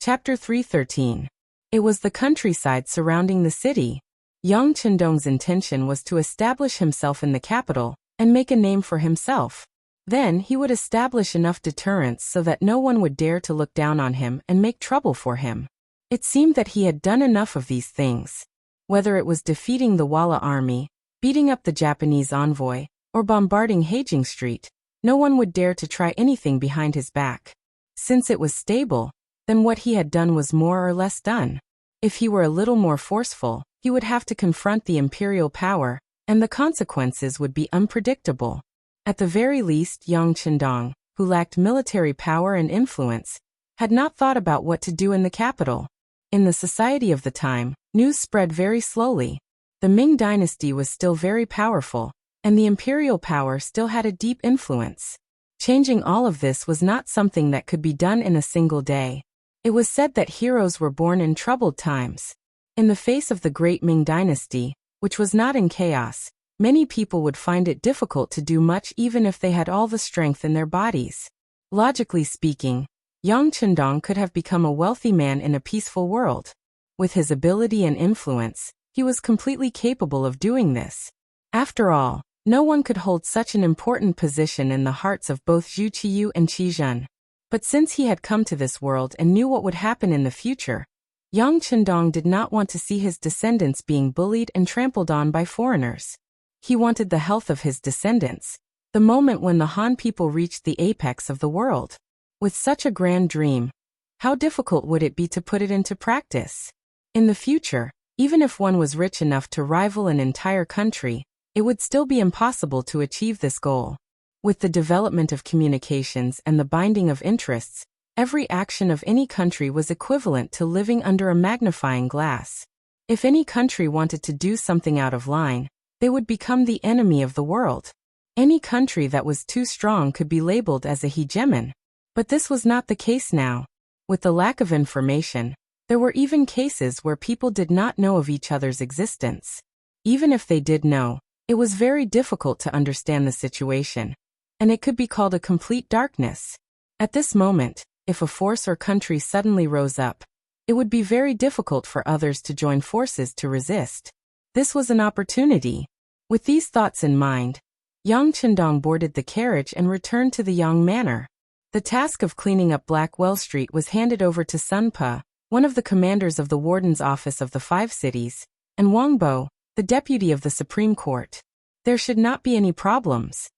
Chapter 313. It was the countryside surrounding the city. Yang Chendong's intention was to establish himself in the capital and make a name for himself. Then he would establish enough deterrence so that no one would dare to look down on him and make trouble for him. It seemed that he had done enough of these things. Whether it was defeating the Walla army, beating up the Japanese envoy, or bombarding Haging Street, no one would dare to try anything behind his back. Since it was stable, then what he had done was more or less done. If he were a little more forceful, he would have to confront the imperial power, and the consequences would be unpredictable. At the very least, Yang Chendong, who lacked military power and influence, had not thought about what to do in the capital. In the society of the time, news spread very slowly. The Ming Dynasty was still very powerful, and the imperial power still had a deep influence. Changing all of this was not something that could be done in a single day. It was said that heroes were born in troubled times. In the face of the great Ming Dynasty, which was not in chaos, many people would find it difficult to do much even if they had all the strength in their bodies. Logically speaking, Yang Chendong could have become a wealthy man in a peaceful world. With his ability and influence, he was completely capable of doing this. After all, no one could hold such an important position in the hearts of both Zhu Qiyu and Qi Zhen. But since he had come to this world and knew what would happen in the future, Yang Chendong did not want to see his descendants being bullied and trampled on by foreigners. He wanted the health of his descendants, the moment when the Han people reached the apex of the world. With such a grand dream, how difficult would it be to put it into practice? In the future, even if one was rich enough to rival an entire country, it would still be impossible to achieve this goal. With the development of communications and the binding of interests, every action of any country was equivalent to living under a magnifying glass. If any country wanted to do something out of line, they would become the enemy of the world. Any country that was too strong could be labeled as a hegemon. But this was not the case now. With the lack of information, there were even cases where people did not know of each other's existence. Even if they did know, it was very difficult to understand the situation, and it could be called a complete darkness. At this moment, if a force or country suddenly rose up, it would be very difficult for others to join forces to resist. This was an opportunity. With these thoughts in mind, Yang Chendong boarded the carriage and returned to the Yang Manor. The task of cleaning up Blackwell Street was handed over to Sun Pa, one of the commanders of the Warden's Office of the Five Cities, and Wang Bo, the deputy of the Supreme Court. There should not be any problems.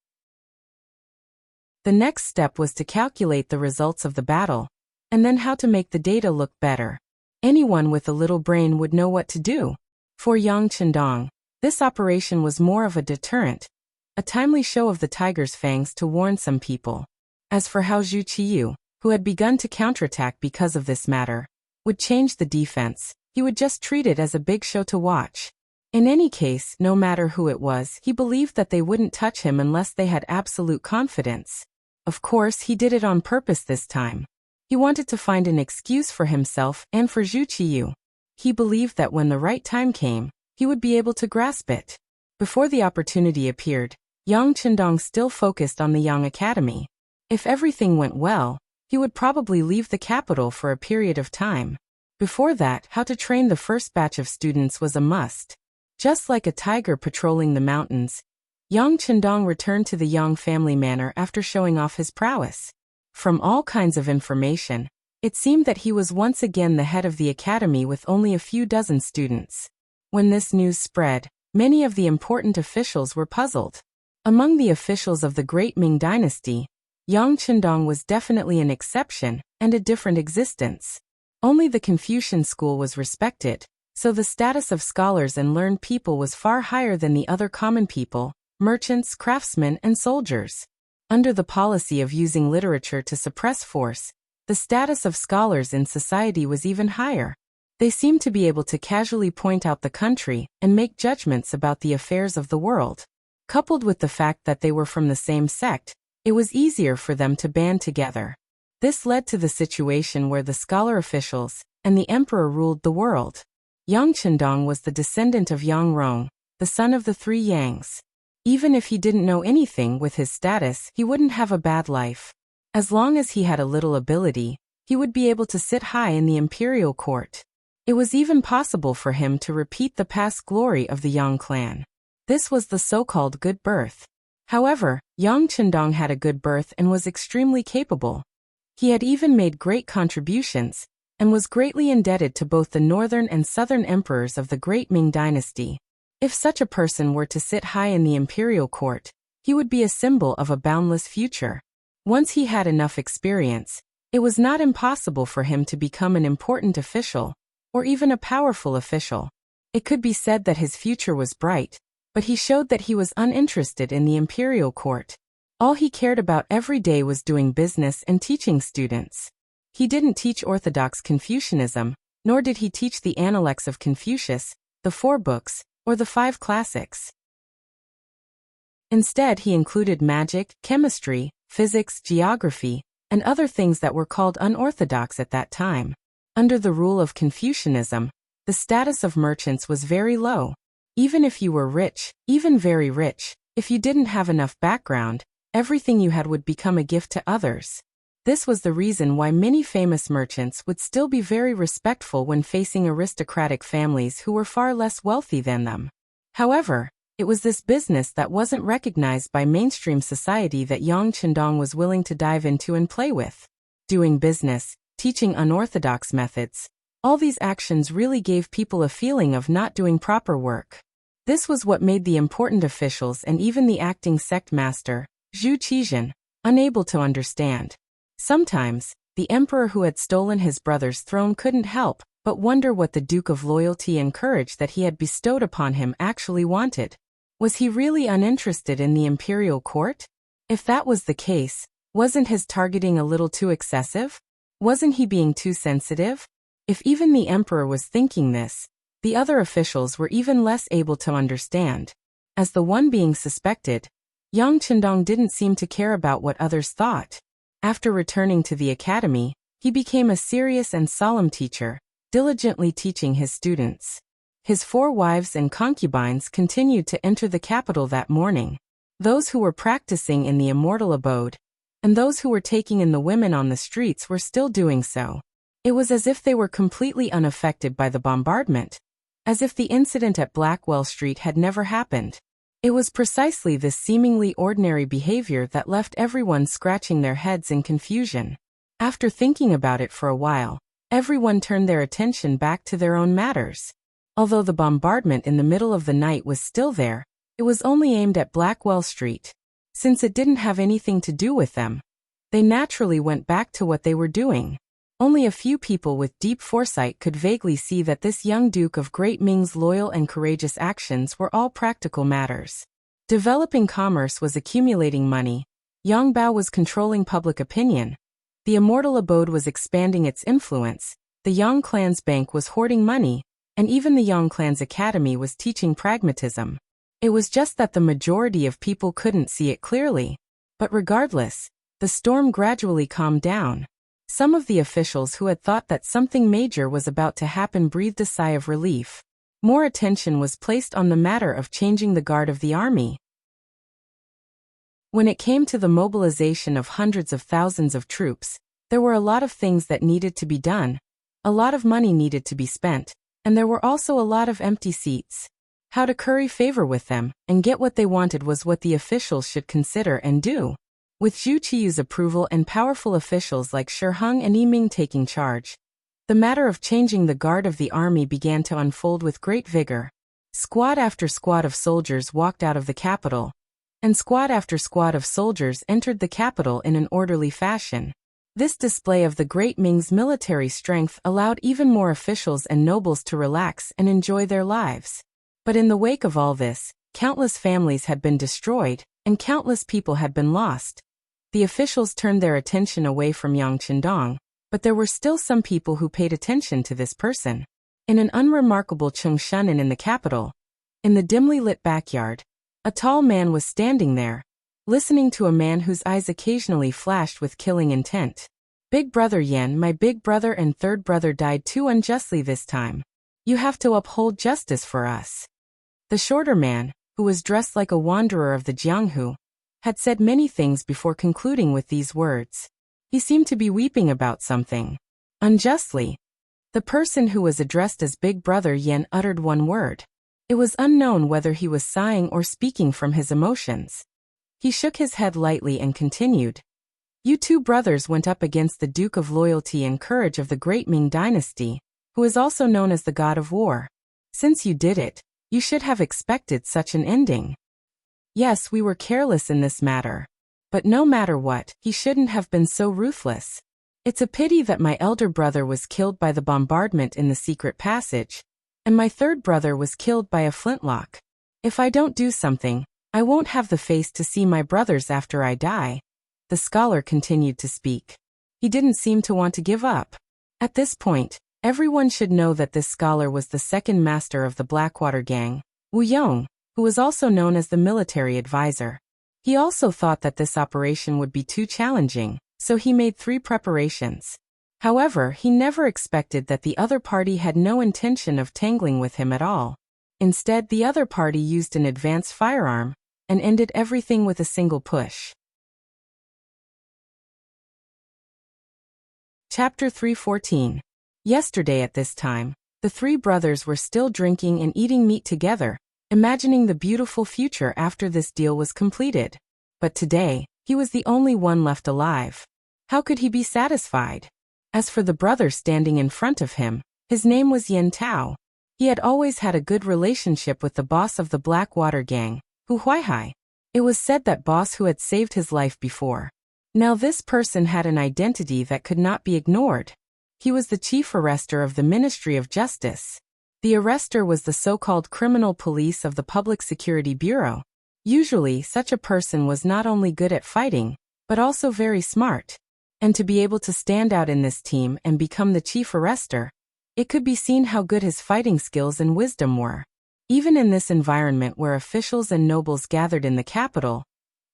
The next step was to calculate the results of the battle, and then how to make the data look better. Anyone with a little brain would know what to do. For Yang Chendong, this operation was more of a deterrent, a timely show of the tiger's fangs to warn some people. As for how Zhu Qiyu, who had begun to counterattack because of this matter, would change the defense, he would just treat it as a big show to watch. In any case, no matter who it was, he believed that they wouldn't touch him unless they had absolute confidence. Of course, he did it on purpose this time. He wanted to find an excuse for himself and for Zhu Qiyu. He believed that when the right time came, he would be able to grasp it. Before the opportunity appeared, Yang Chendong still focused on the Yang Academy. If everything went well, he would probably leave the capital for a period of time. Before that, how to train the first batch of students was a must. Just like a tiger patrolling the mountains, Yang Chendong returned to the Yang family manor after showing off his prowess. From all kinds of information, it seemed that he was once again the head of the academy with only a few dozen students. When this news spread, many of the important officials were puzzled. Among the officials of the great Ming Dynasty, Yang Chendong was definitely an exception and a different existence. Only the Confucian school was respected, so the status of scholars and learned people was far higher than the other common people, merchants, craftsmen, and soldiers. Under the policy of using literature to suppress force, the status of scholars in society was even higher. They seemed to be able to casually point out the country and make judgments about the affairs of the world. Coupled with the fact that they were from the same sect, it was easier for them to band together. This led to the situation where the scholar officials and the emperor ruled the world. Yang Chendong was the descendant of Yang Rong, the son of the three Yangs. Even if he didn't know anything with his status, he wouldn't have a bad life. As long as he had a little ability, he would be able to sit high in the imperial court. It was even possible for him to repeat the past glory of the Yang clan. This was the so-called good birth. However, Yang Chendong had a good birth and was extremely capable. He had even made great contributions, and was greatly indebted to both the northern and southern emperors of the great Ming dynasty. If such a person were to sit high in the imperial court, he would be a symbol of a boundless future. Once he had enough experience, it was not impossible for him to become an important official, or even a powerful official. It could be said that his future was bright, but he showed that he was uninterested in the imperial court. All he cared about every day was doing business and teaching students. He didn't teach orthodox Confucianism, nor did he teach the Analects of Confucius, the 4 books, or the 5 classics. Instead, he included magic, chemistry, physics, geography, and other things that were called unorthodox at that time. Under the rule of Confucianism, the status of merchants was very low. Even if you were rich, even very rich, if you didn't have enough background, everything you had would become a gift to others. This was the reason why many famous merchants would still be very respectful when facing aristocratic families who were far less wealthy than them. However, it was this business that wasn't recognized by mainstream society that Yang Chendong was willing to dive into and play with. Doing business, teaching unorthodox methods, all these actions really gave people a feeling of not doing proper work. This was what made the important officials and even the acting sect master, Zhu Qizhen, unable to understand. Sometimes, the emperor who had stolen his brother's throne couldn't help but wonder what the Duke of Loyalty and Courage that he had bestowed upon him actually wanted. Was he really uninterested in the imperial court? If that was the case, wasn't his targeting a little too excessive? Wasn't he being too sensitive? If even the emperor was thinking this, the other officials were even less able to understand. As the one being suspected, Yang Chendong didn't seem to care about what others thought. After returning to the academy, he became a serious and solemn teacher, diligently teaching his students. His 4 wives and concubines continued to enter the capital that morning. Those who were practicing in the immortal abode, and those who were taking in the women on the streets were still doing so. It was as if they were completely unaffected by the bombardment, as if the incident at Blackwell Street had never happened. It was precisely this seemingly ordinary behavior that left everyone scratching their heads in confusion. After thinking about it for a while, everyone turned their attention back to their own matters. Although the bombardment in the middle of the night was still there, it was only aimed at Blackwell Street. Since it didn't have anything to do with them, they naturally went back to what they were doing. Only a few people with deep foresight could vaguely see that this young Duke of Great Ming's loyal and courageous actions were all practical matters. Developing commerce was accumulating money. Yang Bao was controlling public opinion. The immortal abode was expanding its influence. The Yang clan's bank was hoarding money, and even the Yang clan's academy was teaching pragmatism. It was just that the majority of people couldn't see it clearly. But regardless, the storm gradually calmed down. Some of the officials who had thought that something major was about to happen breathed a sigh of relief. More attention was placed on the matter of changing the guard of the army. When it came to the mobilization of hundreds of thousands of troops, there were a lot of things that needed to be done. A lot of money needed to be spent, and there were also a lot of empty seats. How to curry favor with them and get what they wanted was what the officials should consider and do. With Zhu Qiyu's approval and powerful officials like Shi Heng and Yiming taking charge, the matter of changing the guard of the army began to unfold with great vigor. Squad after squad of soldiers walked out of the capital, and squad after squad of soldiers entered the capital in an orderly fashion. This display of the Great Ming's military strength allowed even more officials and nobles to relax and enjoy their lives. But in the wake of all this, countless families had been destroyed, and countless people had been lost. The officials turned their attention away from Yang Chendong, but there were still some people who paid attention to this person. In an unremarkable Chengshan in the capital, in the dimly lit backyard, a tall man was standing there, listening to a man whose eyes occasionally flashed with killing intent. Big brother Yan, my big brother and third brother died too unjustly this time. You have to uphold justice for us. The shorter man, who was dressed like a wanderer of the Jianghu, had said many things before concluding with these words. He seemed to be weeping about something. Unjustly. The person who was addressed as Big Brother Yen uttered one word. It was unknown whether he was sighing or speaking from his emotions. He shook his head lightly and continued. You two brothers went up against the Duke of Loyalty and Courage of the Great Ming Dynasty, who is also known as the God of War. Since you did it, you should have expected such an ending. Yes, we were careless in this matter. But no matter what, he shouldn't have been so ruthless. It's a pity that my elder brother was killed by the bombardment in the secret passage, and my third brother was killed by a flintlock. If I don't do something, I won't have the face to see my brothers after I die. The scholar continued to speak. He didn't seem to want to give up. At this point, everyone should know that this scholar was the second master of the Blackwater gang, Wu Yong, who was also known as the military advisor. He also thought that this operation would be too challenging, so he made 3 preparations. However, he never expected that the other party had no intention of tangling with him at all. Instead, the other party used an advanced firearm and ended everything with a single push. Chapter 314. Yesterday at this time, the 3 brothers were still drinking and eating meat together, imagining the beautiful future after this deal was completed. But today, he was the only one left alive. How could he be satisfied? As for the brother standing in front of him, his name was Yen Tao. He had always had a good relationship with the boss of the Blackwater gang, Hu Huaihai. It was said that boss who had saved his life before. Now this person had an identity that could not be ignored. He was the chief arrester of the Ministry of Justice. The arrester was the so-called criminal police of the Public Security Bureau. Usually, such a person was not only good at fighting, but also very smart. And to be able to stand out in this team and become the chief arrester, it could be seen how good his fighting skills and wisdom were. Even in this environment where officials and nobles gathered in the capital,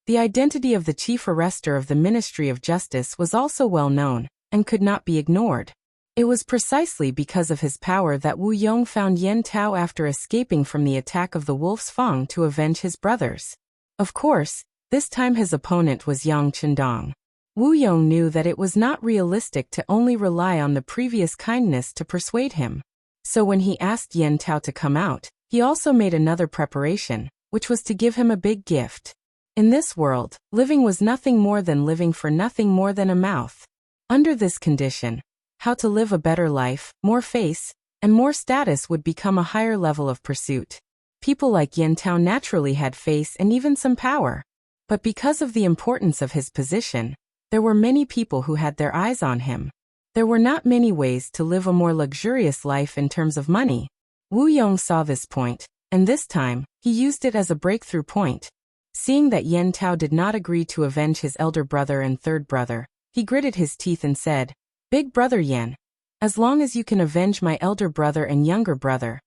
the identity of the chief arrester of the Ministry of Justice was also well known and could not be ignored. It was precisely because of his power that Wu Yong found Yen Tao after escaping from the attack of the Wolf's Fang to avenge his brothers. Of course, this time his opponent was Yang Chendong. Wu Yong knew that it was not realistic to only rely on the previous kindness to persuade him. So when he asked Yen Tao to come out, he also made another preparation, which was to give him a big gift. In this world, living was nothing more than living for nothing more than a mouth. Under this condition, how to live a better life, more face, and more status would become a higher level of pursuit. People like Yen Tao naturally had face and even some power. But because of the importance of his position, there were many people who had their eyes on him. There were not many ways to live a more luxurious life in terms of money. Wu Yong saw this point, and this time, he used it as a breakthrough point. Seeing that Yen Tao did not agree to avenge his elder brother and third brother, he gritted his teeth and said, Big Brother Yen, as long as you can avenge my elder brother and younger brother,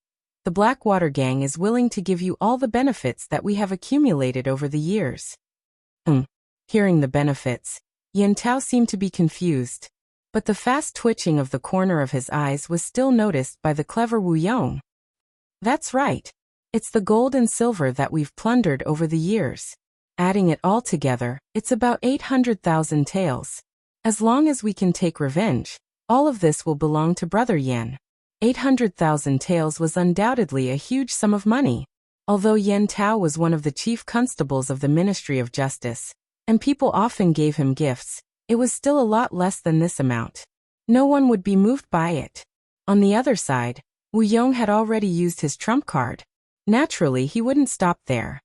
the Blackwater gang is willing to give you all the benefits that we have accumulated over the years. Hearing the benefits, Yen Tao seemed to be confused, but the fast twitching of the corner of his eyes was still noticed by the clever Wu Yong. That's right. It's the gold and silver that we've plundered over the years. Adding it all together, it's about 800,000 taels. As long as we can take revenge, all of this will belong to Brother Yen. 800,000 taels was undoubtedly a huge sum of money. Although Yen Tao was one of the chief constables of the Ministry of Justice, and people often gave him gifts, it was still a lot less than this amount. No one would be moved by it. On the other side, Wu Yong had already used his trump card. Naturally, he wouldn't stop there.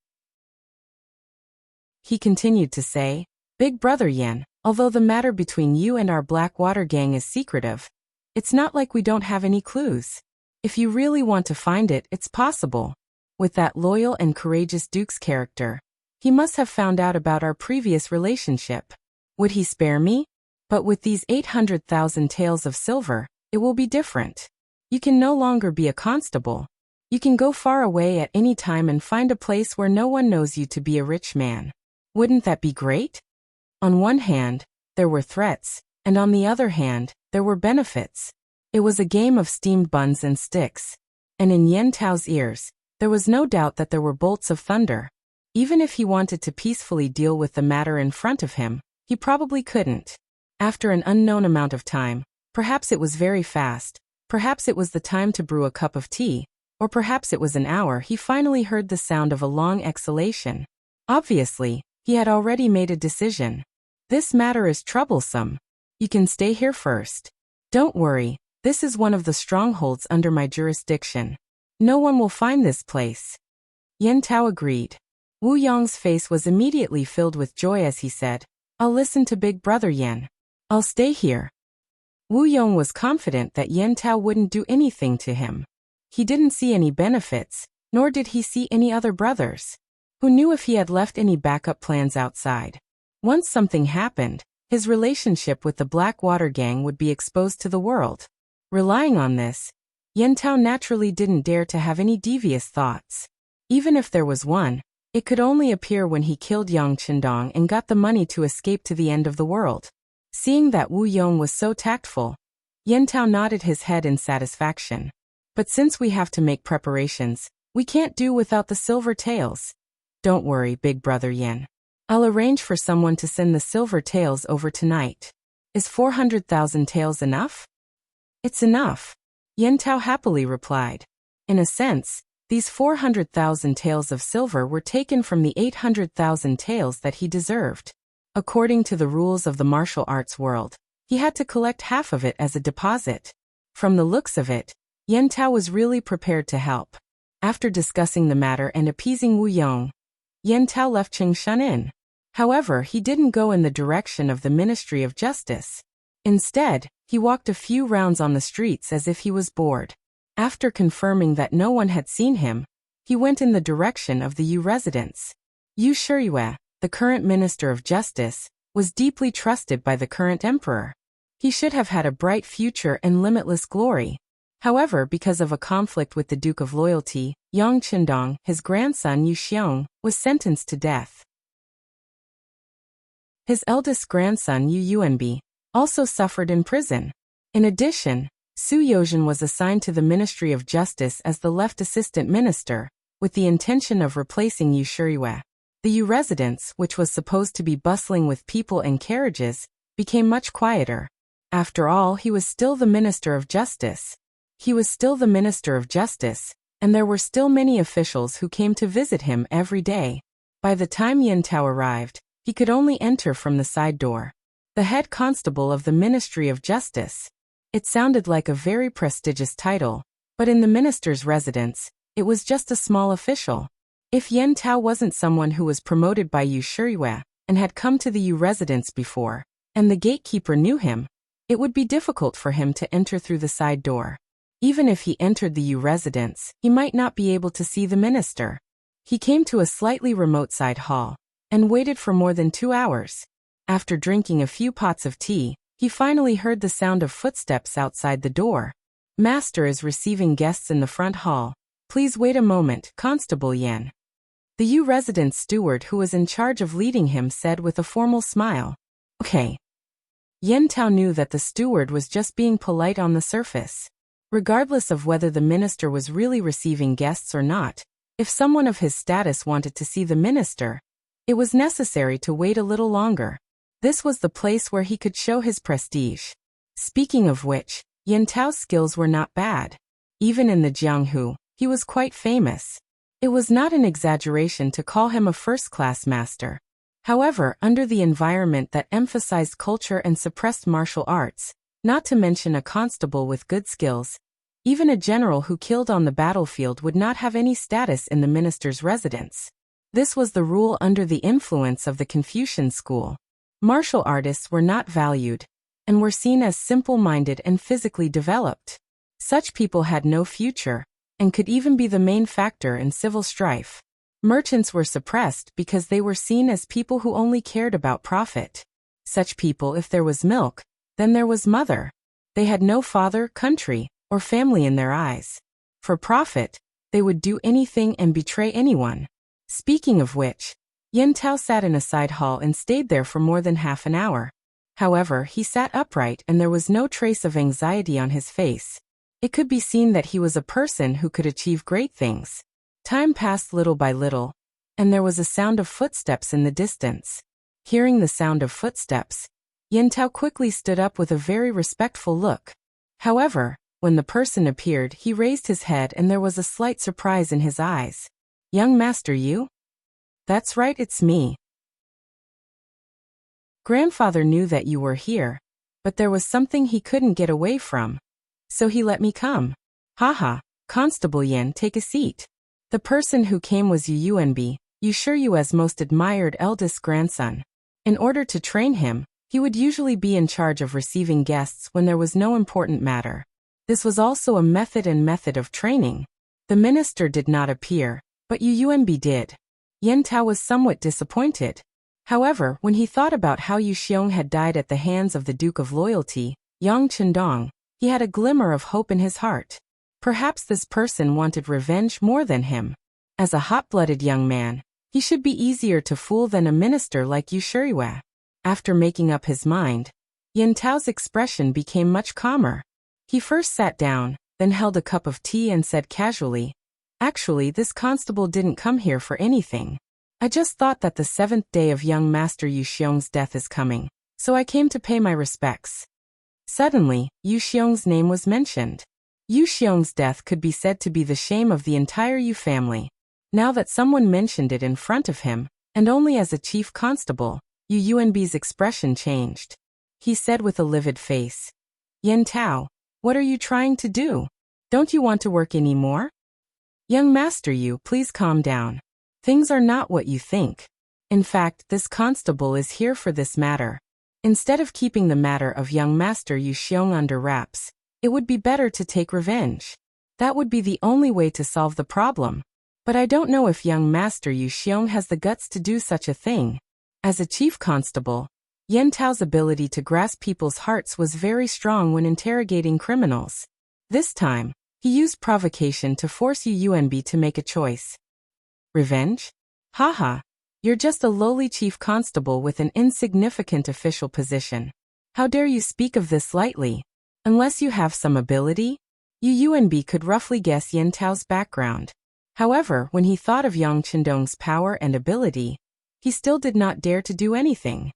He continued to say, Big Brother Yen, although the matter between you and our Blackwater gang is secretive, it's not like we don't have any clues. If you really want to find it, it's possible. With that loyal and courageous Duke's character, he must have found out about our previous relationship. Would he spare me? But with these 800,000 taels of silver, it will be different. You can no longer be a constable. You can go far away at any time and find a place where no one knows you to be a rich man. Wouldn't that be great? On one hand, there were threats, and on the other hand, there were benefits. It was a game of steamed buns and sticks. And in Yen Tao's ears, there was no doubt that there were bolts of thunder. Even if he wanted to peacefully deal with the matter in front of him, he probably couldn't. After an unknown amount of time, perhaps it was very fast, perhaps it was the time to brew a cup of tea, or perhaps it was an hour, he finally heard the sound of a long exhalation. Obviously, he had already made a decision. This matter is troublesome. You can stay here first. Don't worry, this is one of the strongholds under my jurisdiction. No one will find this place. Yan Tao agreed. Wu Yong's face was immediately filled with joy as he said, I'll listen to Big Brother Yan. I'll stay here. Wu Yong was confident that Yan Tao wouldn't do anything to him. He didn't see any benefits, nor did he see any other brothers. Who knew if he had left any backup plans outside? Once something happened, his relationship with the Blackwater gang would be exposed to the world. Relying on this, Yan Tao naturally didn't dare to have any devious thoughts. Even if there was one, it could only appear when he killed Yang Qindong and got the money to escape to the end of the world. Seeing that Wu Yong was so tactful, Yan Tao nodded his head in satisfaction. But since we have to make preparations, we can't do without the silver tails. Don't worry, Big Brother Yan. I'll arrange for someone to send the silver tails over tonight. Is 400,000 taels enough? It's enough, Yan Tao happily replied. In a sense, these 400,000 taels of silver were taken from the 800,000 taels that he deserved. According to the rules of the martial arts world, he had to collect half of it as a deposit. From the looks of it, Yan Tao was really prepared to help. After discussing the matter and appeasing Wu Yong, Yan Tao left Changshan Inn. However, he didn't go in the direction of the Ministry of Justice. Instead, he walked a few rounds on the streets as if he was bored. After confirming that no one had seen him, he went in the direction of the Yu residence. Yu Shiyue, the current Minister of Justice, was deeply trusted by the current emperor. He should have had a bright future and limitless glory. However, because of a conflict with the Duke of Loyalty, Yang Qindong, his grandson Yu Xiong, was sentenced to death. His eldest grandson Yu Yuanbi also suffered in prison. In addition, Su Yozhen was assigned to the Ministry of Justice as the left assistant minister, with the intention of replacing Yu Shiyue. The Yu residence, which was supposed to be bustling with people and carriages, became much quieter. After all, he was still the Minister of Justice. And there were still many officials who came to visit him every day. By the time Yan Tao arrived, he could only enter from the side door. The head constable of the Ministry of Justice. It sounded like a very prestigious title, but in the minister's residence, it was just a small official. If Yan Tao wasn't someone who was promoted by Yu Shiyue and had come to the Yu residence before, and the gatekeeper knew him, it would be difficult for him to enter through the side door. Even if he entered the Yu residence, he might not be able to see the minister. He came to a slightly remote side hall and waited for more than 2 hours. After drinking a few pots of tea, he finally heard the sound of footsteps outside the door. Master is receiving guests in the front hall. Please wait a moment, Constable Yan. The Yu residence steward who was in charge of leading him said with a formal smile. Okay. Yan Tao knew that the steward was just being polite on the surface. Regardless of whether the minister was really receiving guests or not, if someone of his status wanted to see the minister, it was necessary to wait a little longer. This was the place where he could show his prestige. Speaking of which, Yan Tao's skills were not bad. Even in the Jianghu, he was quite famous. It was not an exaggeration to call him a first-class master. However, under the environment that emphasized culture and suppressed martial arts, not to mention a constable with good skills, even a general who killed on the battlefield would not have any status in the minister's residence. This was the rule under the influence of the Confucian school. Martial artists were not valued, and were seen as simple-minded and physically developed. Such people had no future, and could even be the main factor in civil strife. Merchants were suppressed because they were seen as people who only cared about profit. Such people, if there was milk, then there was mother. They had no father, country, or family in their eyes. For profit, they would do anything and betray anyone. Speaking of which, Yan Tao sat in a side hall and stayed there for more than half an hour. However, he sat upright and there was no trace of anxiety on his face. It could be seen that he was a person who could achieve great things. Time passed little by little, and there was a sound of footsteps in the distance. Hearing the sound of footsteps, Yin Tao quickly stood up with a very respectful look. However, when the person appeared, he raised his head and there was a slight surprise in his eyes. Young master, you? That's right, it's me. Grandfather knew that you were here, but there was something he couldn't get away from. So he let me come. Haha, Constable Yin, take a seat. The person who came was Yu Yuanbi, Yu Shiyue's most admired eldest grandson. In order to train him, he would usually be in charge of receiving guests when there was no important matter. This was also a method of training. The minister did not appear, but Yu Yuanbi did. Yin Tao was somewhat disappointed. However, when he thought about how Yu Xiong had died at the hands of the Duke of Loyalty, Yang Chendong, he had a glimmer of hope in his heart. Perhaps this person wanted revenge more than him. As a hot-blooded young man, he should be easier to fool than a minister like Yu Shiyue. After making up his mind, Yin Tao's expression became much calmer. He first sat down, then held a cup of tea and said casually, "Actually, this constable didn't come here for anything. I just thought that the 7th day of young Master Yu Xiong's death is coming, so I came to pay my respects." Suddenly, Yu Xiong's name was mentioned. Yu Xiong's death could be said to be the shame of the entire Yu family. Now that someone mentioned it in front of him, and only as a chief constable, Yu Yuanbi's expression changed. He said with a livid face, "Yin Tao, what are you trying to do? Don't you want to work anymore? Young Master Yu, please calm down. Things are not what you think. In fact, this constable is here for this matter. Instead of keeping the matter of young Master Yu Xiong under wraps, it would be better to take revenge. That would be the only way to solve the problem. But I don't know if young Master Yu Xiong has the guts to do such a thing." As a chief constable, Yin Tao's ability to grasp people's hearts was very strong when interrogating criminals. This time, he used provocation to force Yu Yuanbi to make a choice. Revenge? Haha, you're just a lowly chief constable with an insignificant official position. How dare you speak of this lightly? Unless you have some ability? Yu Yuanbi could roughly guess Yin Tao's background. However, when he thought of Yang Chendong's power and ability, he still did not dare to do anything.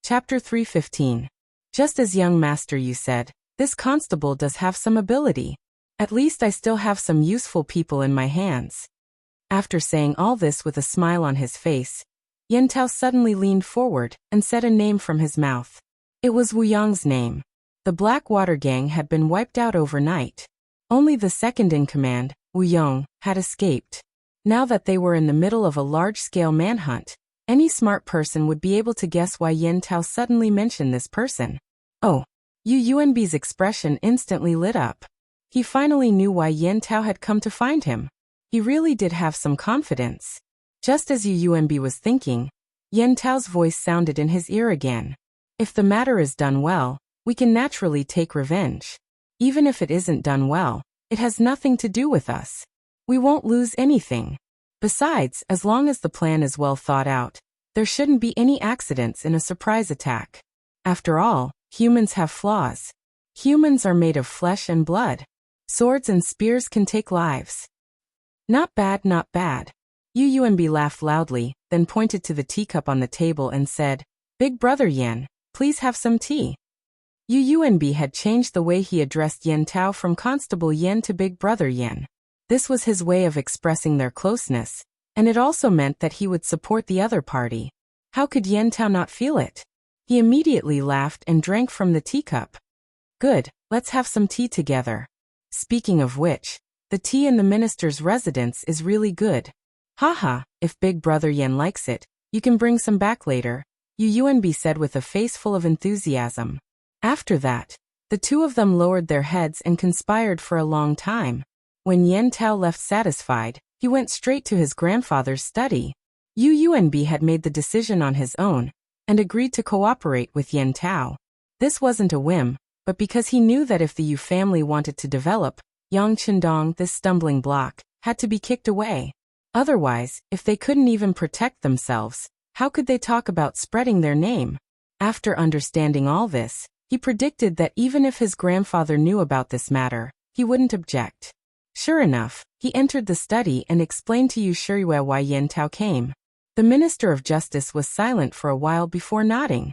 Chapter 315. Just as young Master Yu said, this constable does have some ability. At least I still have some useful people in my hands. After saying all this with a smile on his face, Yin Tao suddenly leaned forward and said a name from his mouth. It was Wu Yang's name. The Blackwater gang had been wiped out overnight. Only the second in command, Wu Yong, had escaped. Now that they were in the middle of a large-scale manhunt, any smart person would be able to guess why Yin Tao suddenly mentioned this person. Oh, Yu Yuanbi's expression instantly lit up. He finally knew why Yin Tao had come to find him. He really did have some confidence. Just as Yu Yuanbi was thinking, Yin Tao's voice sounded in his ear again. If the matter is done well, we can naturally take revenge. Even if it isn't done well, it has nothing to do with us. We won't lose anything. Besides, as long as the plan is well thought out, there shouldn't be any accidents in a surprise attack. After all, humans have flaws. Humans are made of flesh and blood. Swords and spears can take lives. Not bad, not bad. Yu Yuanbi laughed loudly, then pointed to the teacup on the table and said, "Big brother Yin, please have some tea." Yu Yuanbi had changed the way he addressed Yin Tao from Constable Yin to Big Brother Yin. This was his way of expressing their closeness, and it also meant that he would support the other party. How could Yin Tao not feel it? He immediately laughed and drank from the teacup. "Good, let's have some tea together. Speaking of which, the tea in the minister's residence is really good. Haha, if Big Brother Yin likes it, you can bring some back later," Yu Yuanbi said with a face full of enthusiasm. After that, the two of them lowered their heads and conspired for a long time. When Yin Tao left satisfied, he went straight to his grandfather's study. Yu Yuanbi had made the decision on his own, and agreed to cooperate with Yin Tao. This wasn't a whim, but because he knew that if the Yu family wanted to develop, Yang Chendong, this stumbling block, had to be kicked away. Otherwise, if they couldn't even protect themselves, how could they talk about spreading their name? After understanding all this, he predicted that even if his grandfather knew about this matter, he wouldn't object. Sure enough, he entered the study and explained to Yu Shiyue why Yin Tao came. The Minister of Justice was silent for a while before nodding.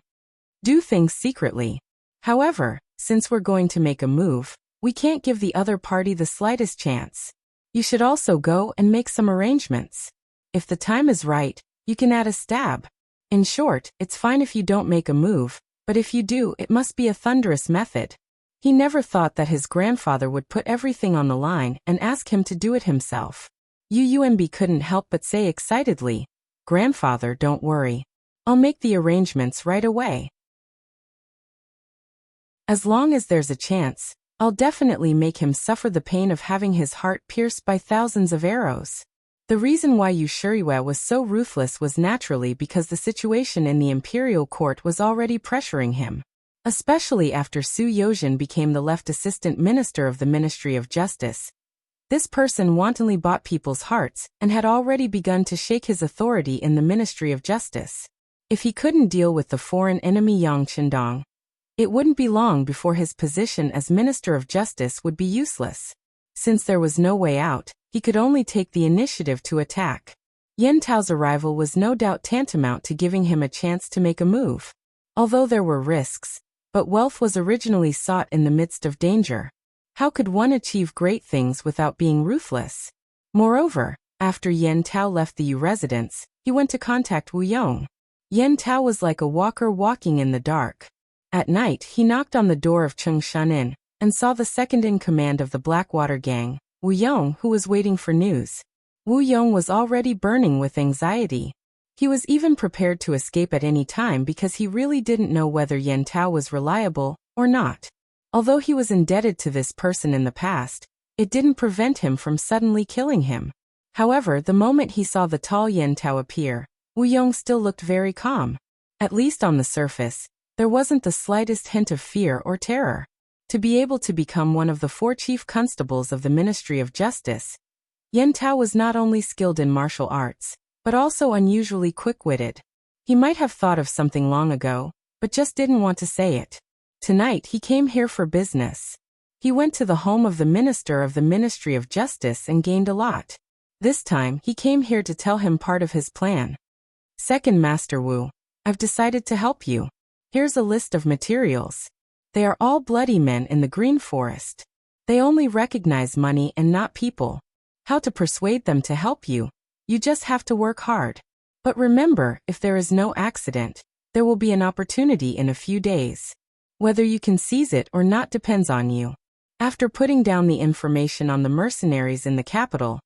Do things secretly. However, since we're going to make a move, we can't give the other party the slightest chance. You should also go and make some arrangements. If the time is right, you can add a stab. In short, it's fine if you don't make a move, but if you do, it must be a thunderous method. He never thought that his grandfather would put everything on the line and ask him to do it himself. UUMB couldn't help but say excitedly, "Grandfather, don't worry. I'll make the arrangements right away. As long as there's a chance, I'll definitely make him suffer the pain of having his heart pierced by thousands of arrows." The reason why Yu Shuriwa was so ruthless was naturally because the situation in the imperial court was already pressuring him. Especially after Su Yozhin became the left assistant minister of the Ministry of Justice. This person wantonly bought people's hearts and had already begun to shake his authority in the Ministry of Justice. If he couldn't deal with the foreign enemy Yang Qindong, it wouldn't be long before his position as Minister of Justice would be useless. Since there was no way out, he could only take the initiative to attack. Yen Tao's arrival was no doubt tantamount to giving him a chance to make a move. Although there were risks, but wealth was originally sought in the midst of danger. How could one achieve great things without being ruthless? Moreover, after Yen Tao left the Yu residence, he went to contact Wu Yong. Yen Tao was like a walker walking in the dark. At night, he knocked on the door of Chung Shunin and saw the second-in-command of the Blackwater gang, Wu Yong, who was waiting for news. Wu Yong was already burning with anxiety. He was even prepared to escape at any time because he really didn't know whether Yen Tao was reliable or not. Although he was indebted to this person in the past, it didn't prevent him from suddenly killing him. However, the moment he saw the tall Yen Tao appear, Wu Yong still looked very calm. At least on the surface, there wasn't the slightest hint of fear or terror. To be able to become one of the 4 chief constables of the Ministry of Justice, Yen Tao was not only skilled in martial arts, but also unusually quick-witted. He might have thought of something long ago, but just didn't want to say it. Tonight he came here for business. He went to the home of the Minister of the Ministry of Justice and gained a lot. This time he came here to tell him part of his plan. "Second Master Wu, I've decided to help you. Here's a list of materials. They are all bloody men in the Green Forest. They only recognize money and not people. How to persuade them to help you? You just have to work hard. But remember, if there is no accident, there will be an opportunity in a few days. Whether you can seize it or not depends on you." After putting down the information on the mercenaries in the capital,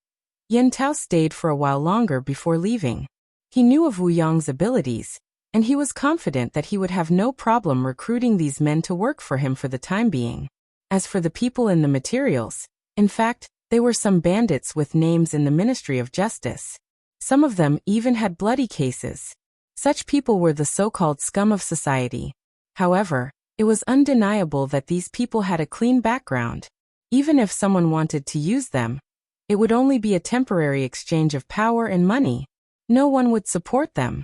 Yen Tao stayed for a while longer before leaving. He knew of Wu Yong's abilities, and he was confident that he would have no problem recruiting these men to work for him for the time being. As for the people in the materials, in fact, they were some bandits with names in the Ministry of Justice. Some of them even had bloody cases. Such people were the so-called scum of society. However, it was undeniable that these people had a clean background. Even if someone wanted to use them, it would only be a temporary exchange of power and money. No one would support them.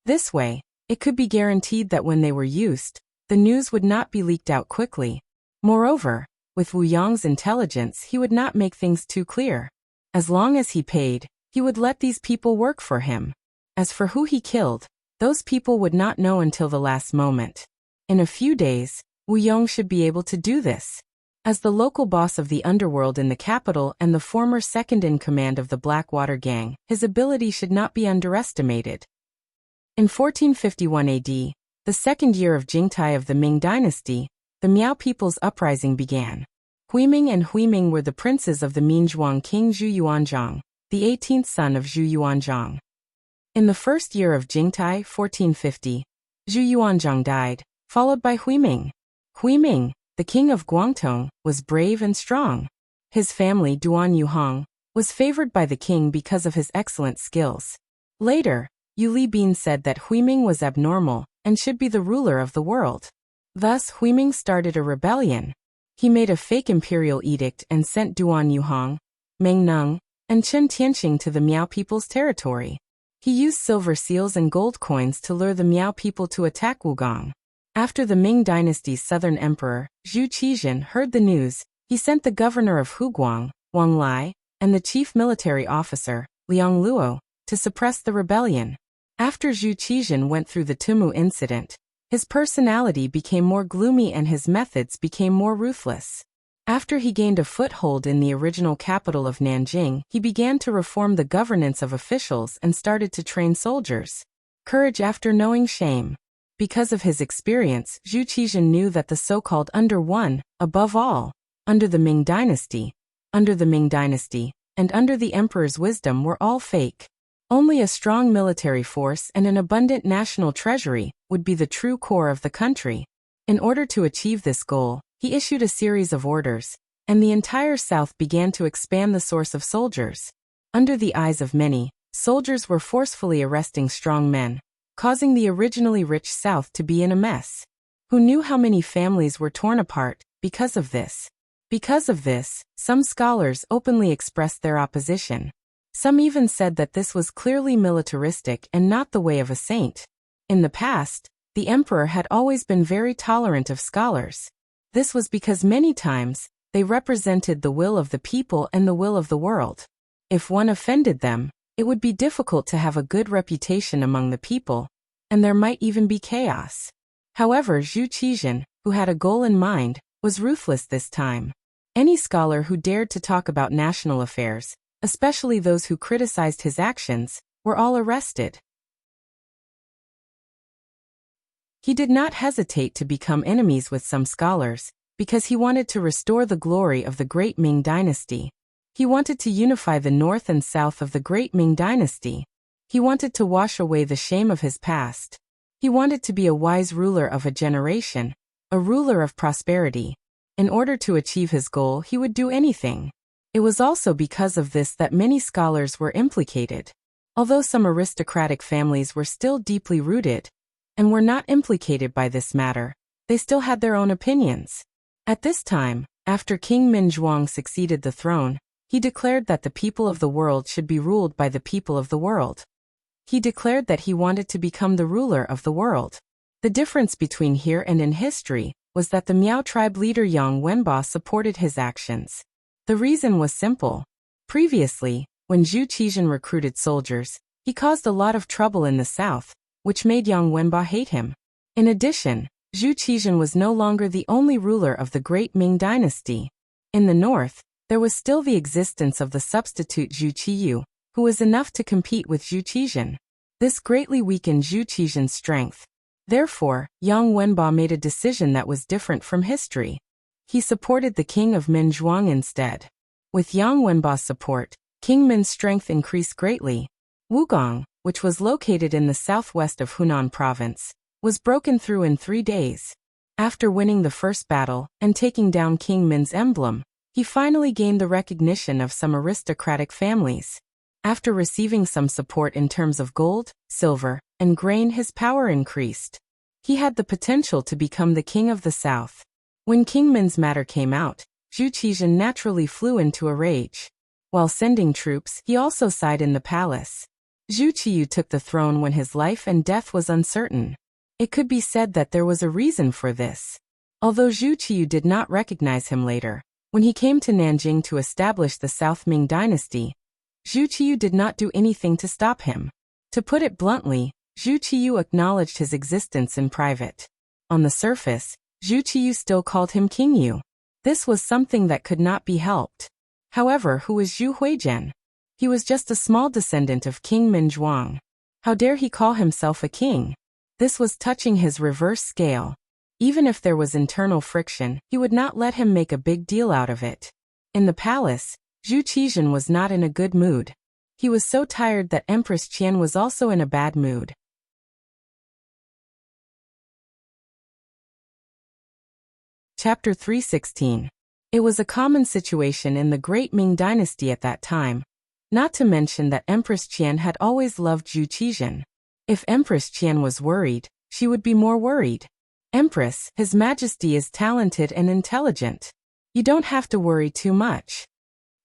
This way, it could be guaranteed that when they were used, the news would not be leaked out quickly. Moreover, with Wu Yong's intelligence, he would not make things too clear. As long as he paid, he would let these people work for him. As for who he killed, those people would not know until the last moment. In a few days, Wu Yong should be able to do this. As the local boss of the underworld in the capital and the former second-in-command of the Blackwater gang, his ability should not be underestimated. In 1451 AD, the second year of Jingtai of the Ming Dynasty, the Miao people's uprising began. Huiming and Huiming were the princes of the Minzhuang king Zhu Yuanzhang, the 18th son of Zhu Yuanzhang. In the first year of Jingtai, 1450, Zhu Yuanzhang died, followed by Huiming. Huiming, the king of Guangdong, was brave and strong. His family, Duan Yuhang, was favored by the king because of his excellent skills. Later, Yu Libin said that Huiming was abnormal and should be the ruler of the world. Thus, Huiming started a rebellion. He made a fake imperial edict and sent Duan Yuhang, Meng Neng, and Chen Tianxing to the Miao people's territory. He used silver seals and gold coins to lure the Miao people to attack Wugong. After the Ming dynasty's southern emperor, Zhu Qizhen, heard the news, he sent the governor of Huguang, Wang Lai, and the chief military officer, Liang Luo, to suppress the rebellion. After Zhu Qizhan went through the Tumu incident, his personality became more gloomy and his methods became more ruthless. After he gained a foothold in the original capital of Nanjing, he began to reform the governance of officials and started to train soldiers. Courage after knowing shame. Because of his experience, Zhu Qizhan knew that the so-called under one, above all, under the Ming Dynasty, and under the emperor's wisdom were all fake. Only a strong military force and an abundant national treasury would be the true core of the country. In order to achieve this goal, he issued a series of orders, and the entire South began to expand the source of soldiers. Under the eyes of many, soldiers were forcefully arresting strong men, causing the originally rich South to be in a mess. Who knew how many families were torn apart because of this? Because of this, some scholars openly expressed their opposition. Some even said that this was clearly militaristic and not the way of a saint. In the past, the emperor had always been very tolerant of scholars. This was because many times, they represented the will of the people and the will of the world. If one offended them, it would be difficult to have a good reputation among the people, and there might even be chaos. However, Zhu Qizhan, who had a goal in mind, was ruthless this time. Any scholar who dared to talk about national affairs, especially those who criticized his actions, were all arrested. He did not hesitate to become enemies with some scholars, because he wanted to restore the glory of the great Ming Dynasty. He wanted to unify the north and south of the great Ming Dynasty. He wanted to wash away the shame of his past. He wanted to be a wise ruler of a generation, a ruler of prosperity. In order to achieve his goal, he would do anything. It was also because of this that many scholars were implicated. Although some aristocratic families were still deeply rooted, and were not implicated by this matter, they still had their own opinions. At this time, after King Minzhuang succeeded the throne, he declared that the people of the world should be ruled by the people of the world. He declared that he wanted to become the ruler of the world. The difference between here and in history was that the Miao tribe leader Yang Wenba supported his actions. The reason was simple. Previously, when Zhu Qizhan recruited soldiers, he caused a lot of trouble in the south, which made Yang Wenba hate him. In addition, Zhu Qizhan was no longer the only ruler of the great Ming Dynasty. In the north, there was still the existence of the substitute Zhu Qiyu, who was enough to compete with Zhu Qizhan. This greatly weakened Zhu Qizhan's strength. Therefore, Yang Wenba made a decision that was different from history. He supported the king of Minzhuang instead. With Yang Wenba's support, King Min's strength increased greatly. Wugong, which was located in the southwest of Hunan province, was broken through in 3 days. After winning the first battle and taking down King Min's emblem, he finally gained the recognition of some aristocratic families. After receiving some support in terms of gold, silver, and grain, his power increased. He had the potential to become the king of the south. When King Min's matter came out, Zhu Qizhan naturally flew into a rage. While sending troops, he also sighed in the palace. Zhu Qiyu took the throne when his life and death was uncertain. It could be said that there was a reason for this. Although Zhu Qiyu did not recognize him later, when he came to Nanjing to establish the South Ming Dynasty, Zhu Qiyu did not do anything to stop him. To put it bluntly, Zhu Qiyu acknowledged his existence in private. On the surface, Zhu Qiyu still called him King Yu. This was something that could not be helped. However, who was Zhu Huizhen? He was just a small descendant of King Minzhuang. How dare he call himself a king? This was touching his reverse scale. Even if there was internal friction, he would not let him make a big deal out of it. In the palace, Zhu Qizhan was not in a good mood. He was so tired that Empress Qian was also in a bad mood. Chapter 316. It was a common situation in the great Ming Dynasty at that time. Not to mention that Empress Qian had always loved Zhu Qizhan. If Empress Qian was worried, she would be more worried. Empress, His Majesty is talented and intelligent. You don't have to worry too much.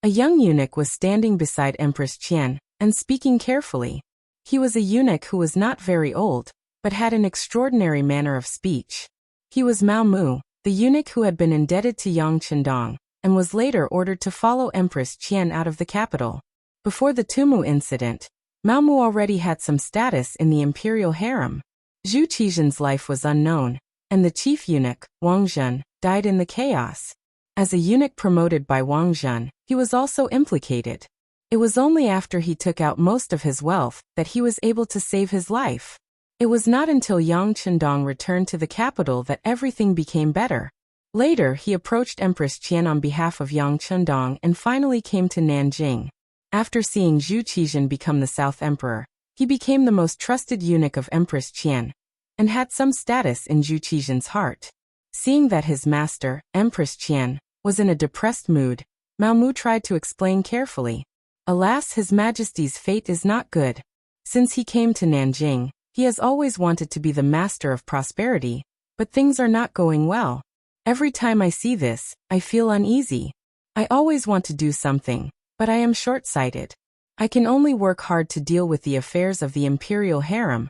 A young eunuch was standing beside Empress Qian and speaking carefully. He was a eunuch who was not very old, but had an extraordinary manner of speech. He was Mao Mu, the eunuch who had been indebted to Yang Qindong, and was later ordered to follow Empress Qian out of the capital. Before the Tumu incident, Mao Mu already had some status in the imperial harem. Zhu Qizhen's life was unknown, and the chief eunuch, Wang Zhen, died in the chaos. As a eunuch promoted by Wang Zhen, he was also implicated. It was only after he took out most of his wealth that he was able to save his life. It was not until Yang Chendong returned to the capital that everything became better. Later, he approached Empress Qian on behalf of Yang Chendong and finally came to Nanjing. After seeing Zhu Qizhen become the South Emperor, he became the most trusted eunuch of Empress Qian, and had some status in Zhu Qizhen's heart. Seeing that his master, Empress Qian, was in a depressed mood, Mao Mu tried to explain carefully. Alas, His Majesty's fate is not good. Since he came to Nanjing, he has always wanted to be the master of prosperity, but things are not going well. Every time I see this, I feel uneasy. I always want to do something, but I am short-sighted. I can only work hard to deal with the affairs of the imperial harem,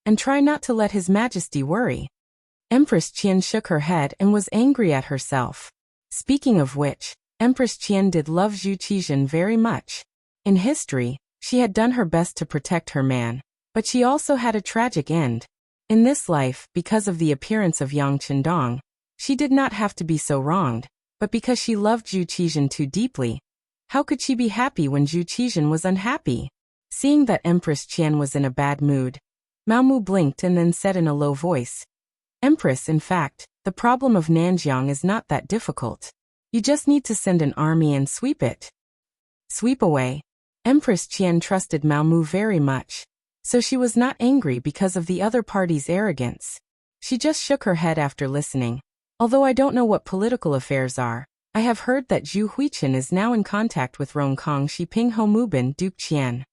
and try not to let His Majesty worry. Empress Qian shook her head and was angry at herself. Speaking of which, Empress Qian did love Zhu Qizhen very much. In history, she had done her best to protect her man, but she also had a tragic end. In this life, because of the appearance of Yang Chendong, she did not have to be so wronged, but because she loved Zhu Qizhen too deeply. How could she be happy when Zhu Qizhen was unhappy? Seeing that Empress Qian was in a bad mood, Mao Mu blinked and then said in a low voice, "Empress, in fact, the problem of Nanjiang is not that difficult. You just need to send an army and sweep it." Sweep away. Empress Qian trusted Mao Mu very much, so she was not angry because of the other party's arrogance. She just shook her head after listening. Although I don't know what political affairs are, I have heard that Zhu Huichen is now in contact with Rongkong Shiping Homubin Duke Qian.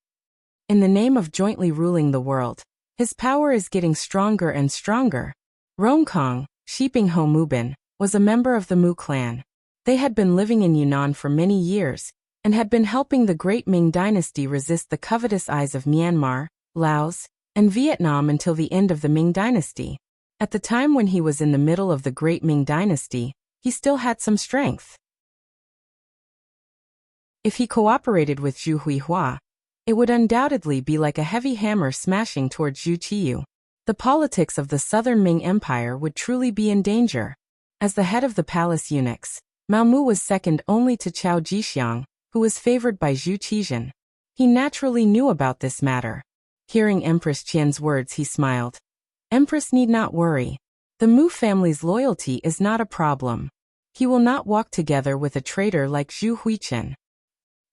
In the name of jointly ruling the world, his power is getting stronger and stronger. Rongkong, Shiping Homubin, was a member of the Mu clan. They had been living in Yunnan for many years, and had been helping the great Ming Dynasty resist the covetous eyes of Myanmar, Laos, and Vietnam until the end of the Ming Dynasty. At the time when he was in the middle of the great Ming Dynasty, he still had some strength. If he cooperated with Zhu Huihua, it would undoubtedly be like a heavy hammer smashing toward Zhu Qiyu. The politics of the southern Ming Empire would truly be in danger. As the head of the palace eunuchs, Mao Mu was second only to Chao Jixiang, who was favored by Zhu Qizhen. He naturally knew about this matter. Hearing Empress Qian's words, he smiled. "Empress need not worry. The Mu family's loyalty is not a problem. He will not walk together with a traitor like Zhu Huichen."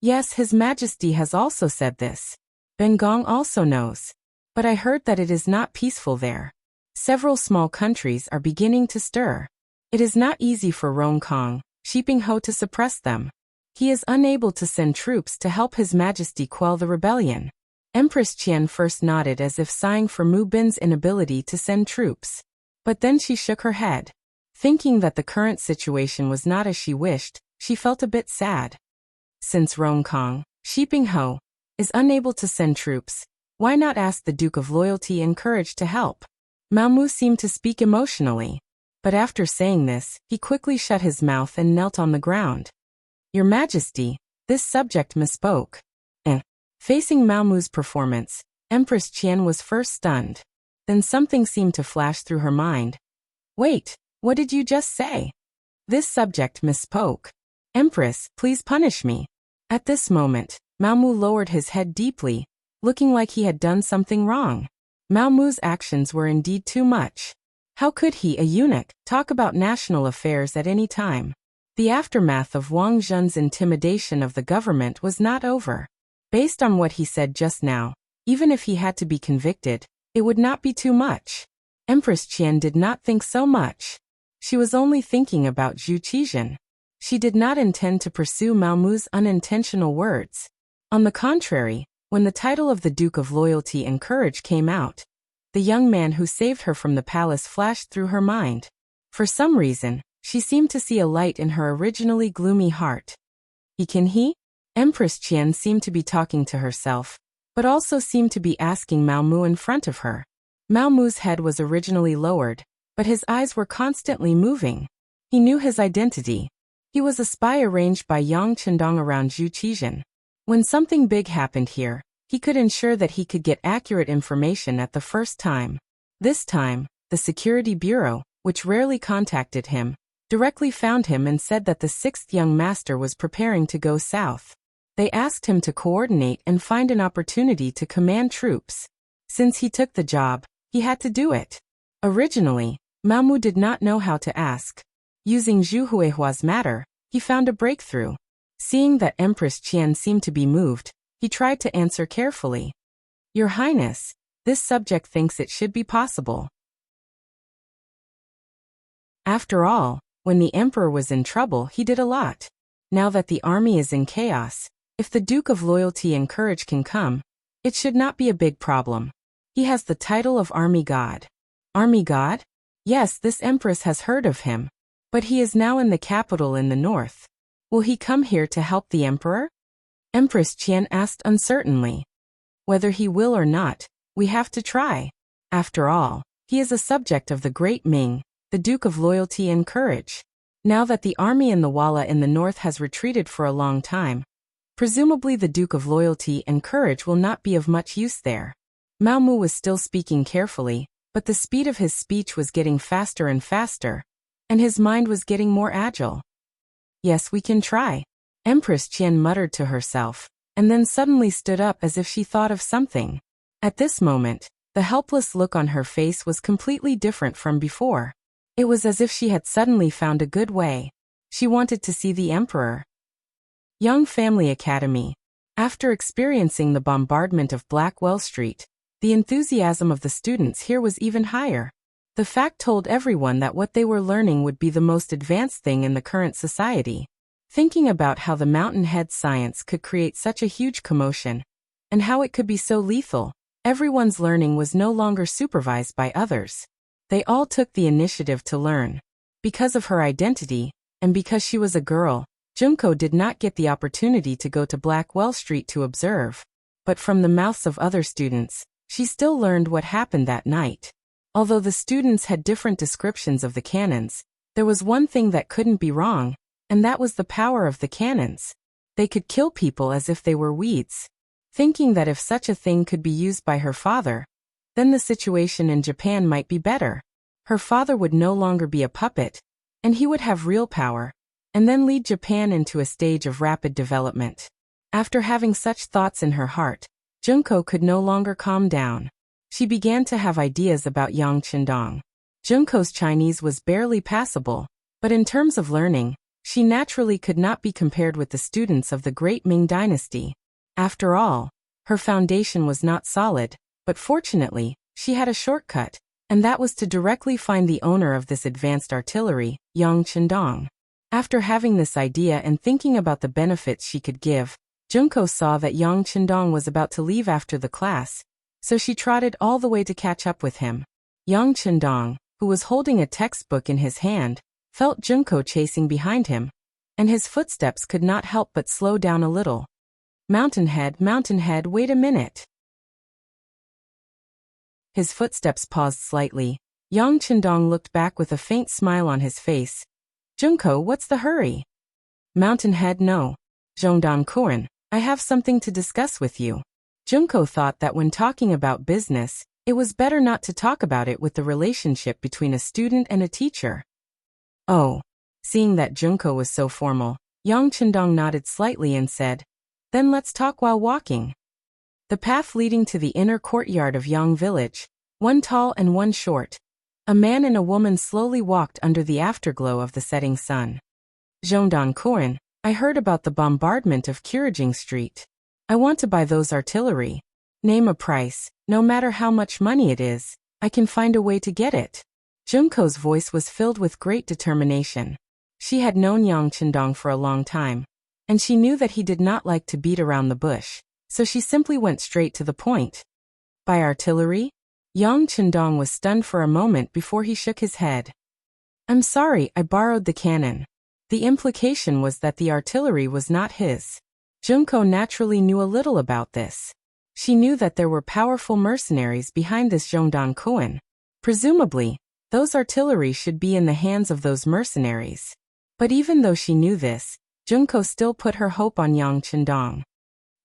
Yes, His Majesty has also said this. Bengong also knows. But I heard that it is not peaceful there. Several small countries are beginning to stir. It is not easy for Rongkong, Shiping Ho to suppress them. He is unable to send troops to help His Majesty quell the rebellion. Empress Qian first nodded as if sighing for Mu Bin's inability to send troops. But then she shook her head. Thinking that the current situation was not as she wished, she felt a bit sad. Since Rongkong, Shiping Ho, is unable to send troops, why not ask the Duke of Loyalty and Courage to help? Mao Mu seemed to speak emotionally. But after saying this, he quickly shut his mouth and knelt on the ground. "Your Majesty, this subject misspoke." Facing Mao Mu's performance, Empress Qian was first stunned. Then something seemed to flash through her mind. "Wait, what did you just say?" "This subject misspoke. Empress, please punish me." At this moment, Mao Mu lowered his head deeply, looking like he had done something wrong. Mao Mu's actions were indeed too much. How could he, a eunuch, talk about national affairs at any time? The aftermath of Wang Zhen's intimidation of the government was not over. Based on what he said just now, even if he had to be convicted, it would not be too much. Empress Qian did not think so much. She was only thinking about Zhu Qizhen. She did not intend to pursue Mao Mu's unintentional words. On the contrary, when the title of the Duke of Loyalty and Courage came out, the young man who saved her from the palace flashed through her mind. For some reason, she seemed to see a light in her originally gloomy heart. He? Empress Qian seemed to be talking to herself, but also seemed to be asking Mao Mu in front of her. Mao Mu's head was originally lowered, but his eyes were constantly moving. He knew his identity. He was a spy arranged by Yang Chendong around Zhu Qizhen. When something big happened here, he could ensure that he could get accurate information at the first time. This time, the Security Bureau, which rarely contacted him, directly found him and said that the sixth young master was preparing to go south. They asked him to coordinate and find an opportunity to command troops. Since he took the job, he had to do it. Originally, Mao Mu did not know how to ask. Using Zhu Huihua's matter, he found a breakthrough. Seeing that Empress Qian seemed to be moved, he tried to answer carefully. Your Highness, this subject thinks it should be possible. After all, when the emperor was in trouble, he did a lot. Now that the army is in chaos, if the Duke of Loyalty and Courage can come, it should not be a big problem. He has the title of Army God. Army God? Yes, this empress has heard of him. But he is now in the capital in the north. Will he come here to help the emperor? Empress Qian asked uncertainly. Whether he will or not, we have to try. After all, he is a subject of the great Ming, the Duke of Loyalty and Courage. Now that the army in the Walla in the north has retreated for a long time, presumably the Duke of Loyalty and Courage will not be of much use there. Mao Mu was still speaking carefully, but the speed of his speech was getting faster and faster, and his mind was getting more agile. Yes, we can try, Empress Qian muttered to herself, and then suddenly stood up as if she thought of something. At this moment, the helpless look on her face was completely different from before. It was as if she had suddenly found a good way. She wanted to see the emperor. Young Family Academy. After experiencing the bombardment of Blackwell Street, the enthusiasm of the students here was even higher. The fact told everyone that what they were learning would be the most advanced thing in the current society. Thinking about how the Mountainhead science could create such a huge commotion, and how it could be so lethal, everyone's learning was no longer supervised by others. They all took the initiative to learn. Because of her identity, and because she was a girl, Junko did not get the opportunity to go to Blackwell Street to observe. But from the mouths of other students, she still learned what happened that night. Although the students had different descriptions of the cannons, there was one thing that couldn't be wrong, and that was the power of the cannons. They could kill people as if they were weeds. Thinking that if such a thing could be used by her father, then the situation in Japan might be better. Her father would no longer be a puppet, and he would have real power, and then lead Japan into a stage of rapid development. After having such thoughts in her heart, Junko could no longer calm down. She began to have ideas about Yang Qindong. Junko's Chinese was barely passable, but in terms of learning, she naturally could not be compared with the students of the great Ming Dynasty. After all, her foundation was not solid, but fortunately, she had a shortcut, and that was to directly find the owner of this advanced artillery, Yang Qindong. After having this idea and thinking about the benefits she could give, Junko saw that Yang Qindong was about to leave after the class, so she trotted all the way to catch up with him. Yang Qindong, who was holding a textbook in his hand, felt Junko chasing behind him, and his footsteps could not help but slow down a little. Mountainhead, wait a minute. His footsteps paused slightly. Yang Qindong looked back with a faint smile on his face. Junko, what's the hurry? Mountainhead, no. Zhongdan-kun, I have something to discuss with you. Junko thought that when talking about business, it was better not to talk about it with the relationship between a student and a teacher. Oh. Seeing that Junko was so formal, Yang Qindong nodded slightly and said, Then let's talk while walking. The path leading to the inner courtyard of Yang Village, one tall and one short. A man and a woman slowly walked under the afterglow of the setting sun. Zhongdan-kun, I heard about the bombardment of Kurajing Street. I want to buy those artillery. Name a price, no matter how much money it is, I can find a way to get it. Junko's voice was filled with great determination. She had known Yang Qindong for a long time, and she knew that he did not like to beat around the bush, so she simply went straight to the point. Buy artillery? Yang Qindong was stunned for a moment before he shook his head. I'm sorry, I borrowed the cannon. The implication was that the artillery was not his. Junko naturally knew a little about this. She knew that there were powerful mercenaries behind this Zhongdan-kun. Presumably, those artillery should be in the hands of those mercenaries. But even though she knew this, Junko still put her hope on Yang Qindong.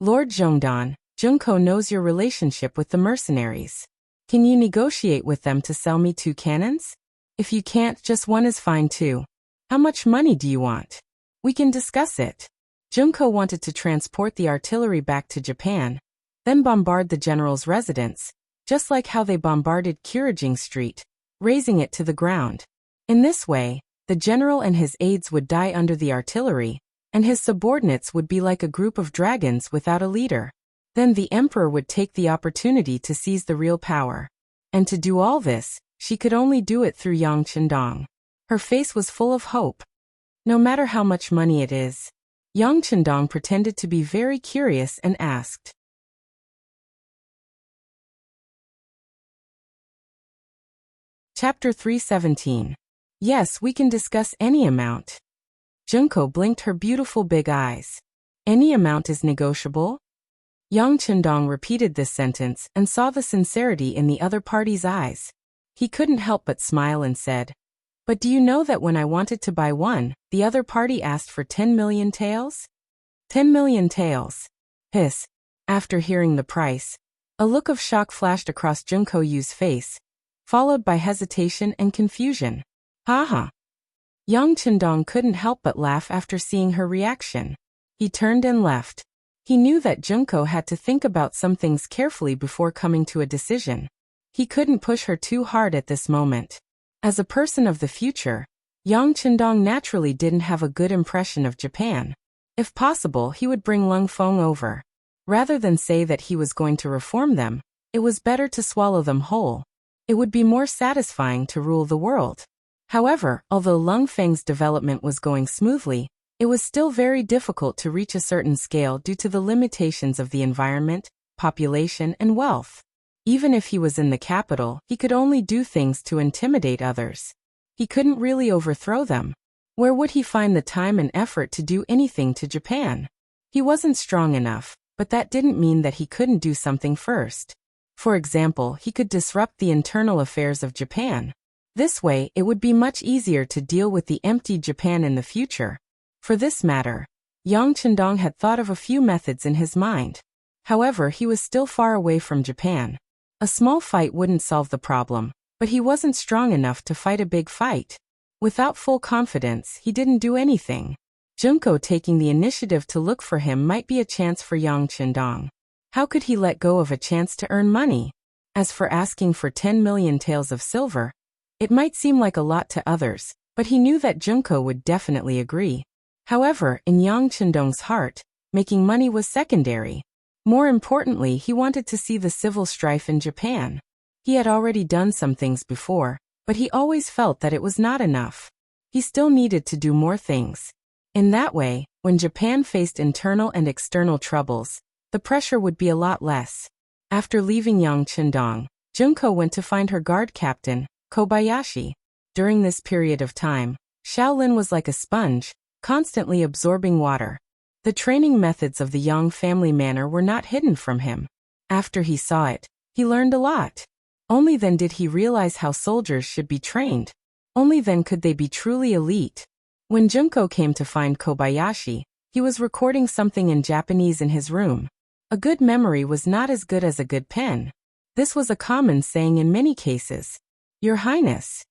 Lord Zhongdan, Junko knows your relationship with the mercenaries. Can you negotiate with them to sell me 2 cannons? If you can't, just 1 is fine too. How much money do you want? We can discuss it. Junko wanted to transport the artillery back to Japan, then bombard the general's residence, just like how they bombarded Kyurajing Street, razing it to the ground. In this way, the general and his aides would die under the artillery, and his subordinates would be like a group of dragons without a leader. Then the emperor would take the opportunity to seize the real power. And to do all this, she could only do it through Yang Chendong. Her face was full of hope. No matter how much money it is. Yang Chendong pretended to be very curious and asked. Chapter 317. Yes, we can discuss any amount. Junko blinked her beautiful big eyes. Any amount is negotiable? Yang Chendong repeated this sentence and saw the sincerity in the other party's eyes. He couldn't help but smile and said, "But do you know that when I wanted to buy 1, the other party asked for 10 million taels? 10 million taels. Hiss. After hearing the price, a look of shock flashed across Junko Yu's face, followed by hesitation and confusion. Haha. Yang Chendong couldn't help but laugh after seeing her reaction. He turned and left. He knew that Junko had to think about some things carefully before coming to a decision. He couldn't push her too hard at this moment. As a person of the future, Yang Chendong naturally didn't have a good impression of Japan. If possible, he would bring Lung Feng over. Rather than say that he was going to reform them, it was better to swallow them whole. It would be more satisfying to rule the world. However, although Lung Feng's development was going smoothly, it was still very difficult to reach a certain scale due to the limitations of the environment, population, and wealth. Even if he was in the capital, he could only do things to intimidate others. He couldn't really overthrow them. Where would he find the time and effort to do anything to Japan? He wasn't strong enough, but that didn't mean that he couldn't do something first. For example, he could disrupt the internal affairs of Japan. This way, it would be much easier to deal with the empty Japan in the future. For this matter, Yang Chendong had thought of a few methods in his mind. However, he was still far away from Japan. A small fight wouldn't solve the problem, but he wasn't strong enough to fight a big fight. Without full confidence, he didn't do anything. Junko taking the initiative to look for him might be a chance for Yang Chendong. How could he let go of a chance to earn money? As for asking for 10 million taels of silver, it might seem like a lot to others, but he knew that Junko would definitely agree. However, in Yang Chendong's heart, making money was secondary. More importantly, he wanted to see the civil strife in Japan. He had already done some things before, but he always felt that it was not enough. He still needed to do more things. In that way, when Japan faced internal and external troubles, the pressure would be a lot less. After leaving Yang Chendong, Junko went to find her guard captain, Kobayashi. During this period of time, Shaolin was like a sponge, constantly absorbing water. The training methods of the Yang family manor were not hidden from him. After he saw it, he learned a lot. Only then did he realize how soldiers should be trained. Only then could they be truly elite. When Junko came to find Kobayashi, he was recording something in Japanese in his room. A good memory was not as good as a good pen. This was a common saying in many cases. Your Highness.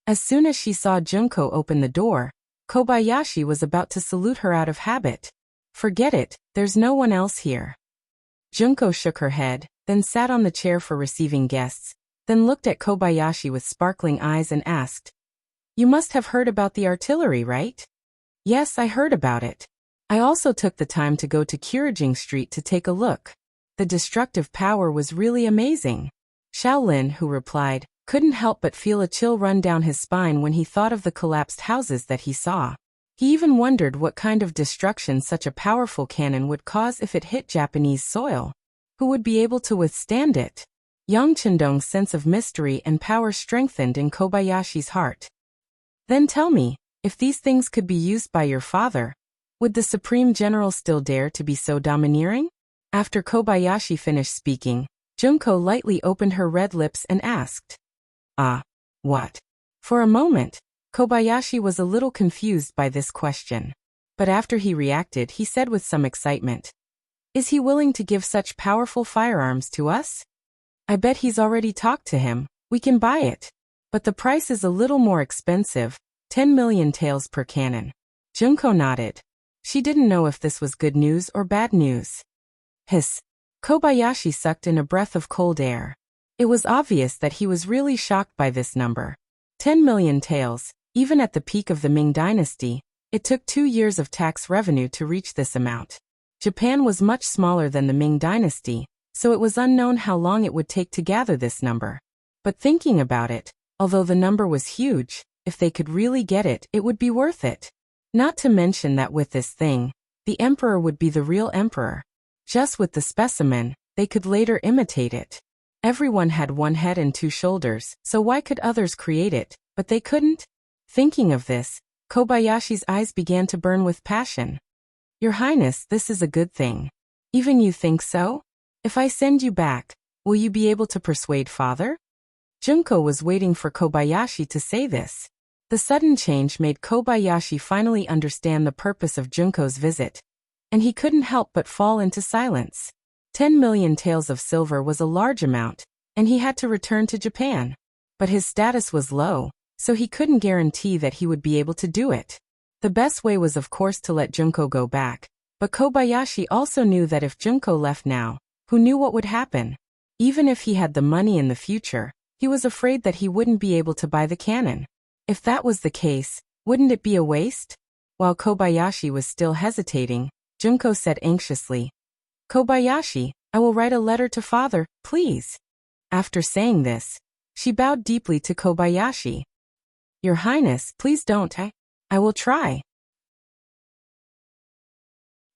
As soon as she saw Junko open the door, Kobayashi was about to salute her out of habit. Forget it, there's no one else here. Junko shook her head, then sat on the chair for receiving guests, then looked at Kobayashi with sparkling eyes and asked, "You must have heard about the artillery, right?" "Yes, I heard about it. I also took the time to go to Kyurajing Street to take a look. The destructive power was really amazing." Shaolin, who replied, couldn't help but feel a chill run down his spine when he thought of the collapsed houses that he saw. He even wondered what kind of destruction such a powerful cannon would cause if it hit Japanese soil. Who would be able to withstand it? Yang Chendong's sense of mystery and power strengthened in Kobayashi's heart. "Then tell me, if these things could be used by your father, would the Supreme General still dare to be so domineering?" After Kobayashi finished speaking, Junko lightly opened her red lips and asked, What?" For a moment, Kobayashi was a little confused by this question. But after he reacted, he said with some excitement, "Is he willing to give such powerful firearms to us? I bet he's already talked to him. We can buy it. But the price is a little more expensive, 10 million taels per cannon." Junko nodded. She didn't know if this was good news or bad news. Hiss. Kobayashi sucked in a breath of cold air. It was obvious that he was really shocked by this number. 10 million taels, even at the peak of the Ming Dynasty, it took 2 years of tax revenue to reach this amount. Japan was much smaller than the Ming Dynasty, so it was unknown how long it would take to gather this number. But thinking about it, although the number was huge, if they could really get it, it would be worth it. Not to mention that with this thing, the emperor would be the real emperor. Just with the specimen, they could later imitate it. Everyone had one head and 2 shoulders, so why could others create it, but they couldn't? Thinking of this, Kobayashi's eyes began to burn with passion. "Your Highness, this is a good thing. Even you think so? If I send you back, will you be able to persuade father?" Junko was waiting for Kobayashi to say this. The sudden change made Kobayashi finally understand the purpose of Junko's visit, and he couldn't help but fall into silence. 10 million taels of silver was a large amount, and he had to return to Japan. But his status was low, so he couldn't guarantee that he would be able to do it. The best way was of course to let Junko go back, but Kobayashi also knew that if Junko left now, who knew what would happen? Even if he had the money in the future, he was afraid that he wouldn't be able to buy the cannon. If that was the case, wouldn't it be a waste? While Kobayashi was still hesitating, Junko said anxiously, "Kobayashi, I will write a letter to father, please." After saying this, she bowed deeply to Kobayashi. "Your Highness, please don't. I will try."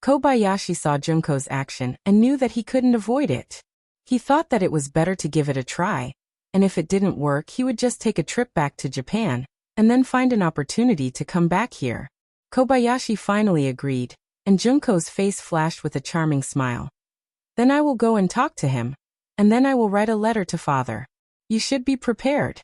Kobayashi saw Junko's action and knew that he couldn't avoid it. He thought that it was better to give it a try, and if it didn't work, he would just take a trip back to Japan, and then find an opportunity to come back here. Kobayashi finally agreed, and Junko's face flashed with a charming smile. "Then I will go and talk to him, and then I will write a letter to father. You should be prepared."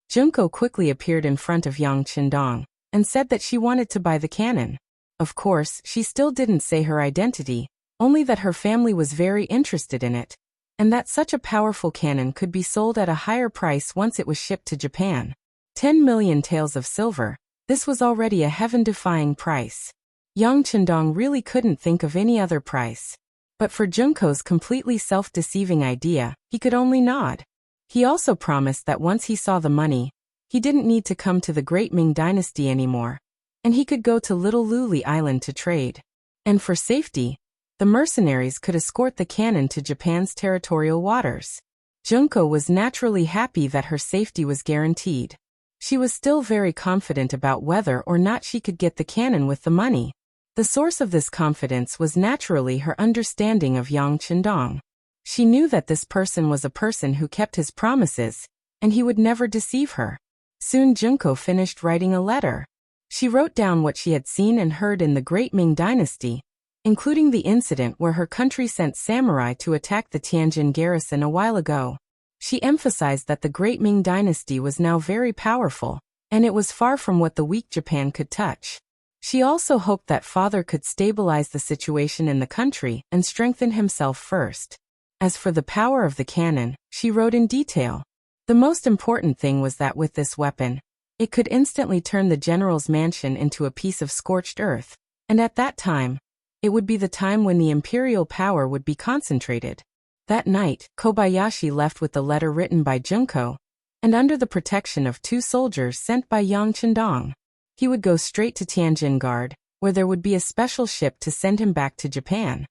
Junko quickly appeared in front of Yang Qindong, and said that she wanted to buy the cannon. Of course, she still didn't say her identity, only that her family was very interested in it, and that such a powerful cannon could be sold at a higher price once it was shipped to Japan. 10 million taels of silver, this was already a heaven-defying price. Yang Qindong really couldn't think of any other price. But for Junko's completely self-deceiving idea, he could only nod. He also promised that once he saw the money, he didn't need to come to the Great Ming Dynasty anymore, and he could go to Little Luli Island to trade. And for safety, the mercenaries could escort the cannon to Japan's territorial waters. Junko was naturally happy that her safety was guaranteed. She was still very confident about whether or not she could get the cannon with the money. The source of this confidence was naturally her understanding of Yang Qindong. She knew that this person was a person who kept his promises, and he would never deceive her. Soon Junko finished writing a letter. She wrote down what she had seen and heard in the Great Ming Dynasty, including the incident where her country sent samurai to attack the Tianjin garrison a while ago. She emphasized that the Great Ming Dynasty was now very powerful, and it was far from what the weak Japan could touch. She also hoped that father could stabilize the situation in the country and strengthen himself first. As for the power of the cannon, she wrote in detail. The most important thing was that with this weapon, it could instantly turn the general's mansion into a piece of scorched earth, and at that time, it would be the time when the imperial power would be concentrated. That night, Kobayashi left with the letter written by Junko, and under the protection of 2 soldiers sent by Yang Qindong. He would go straight to Tianjin Guard, where there would be a special ship to send him back to Japan.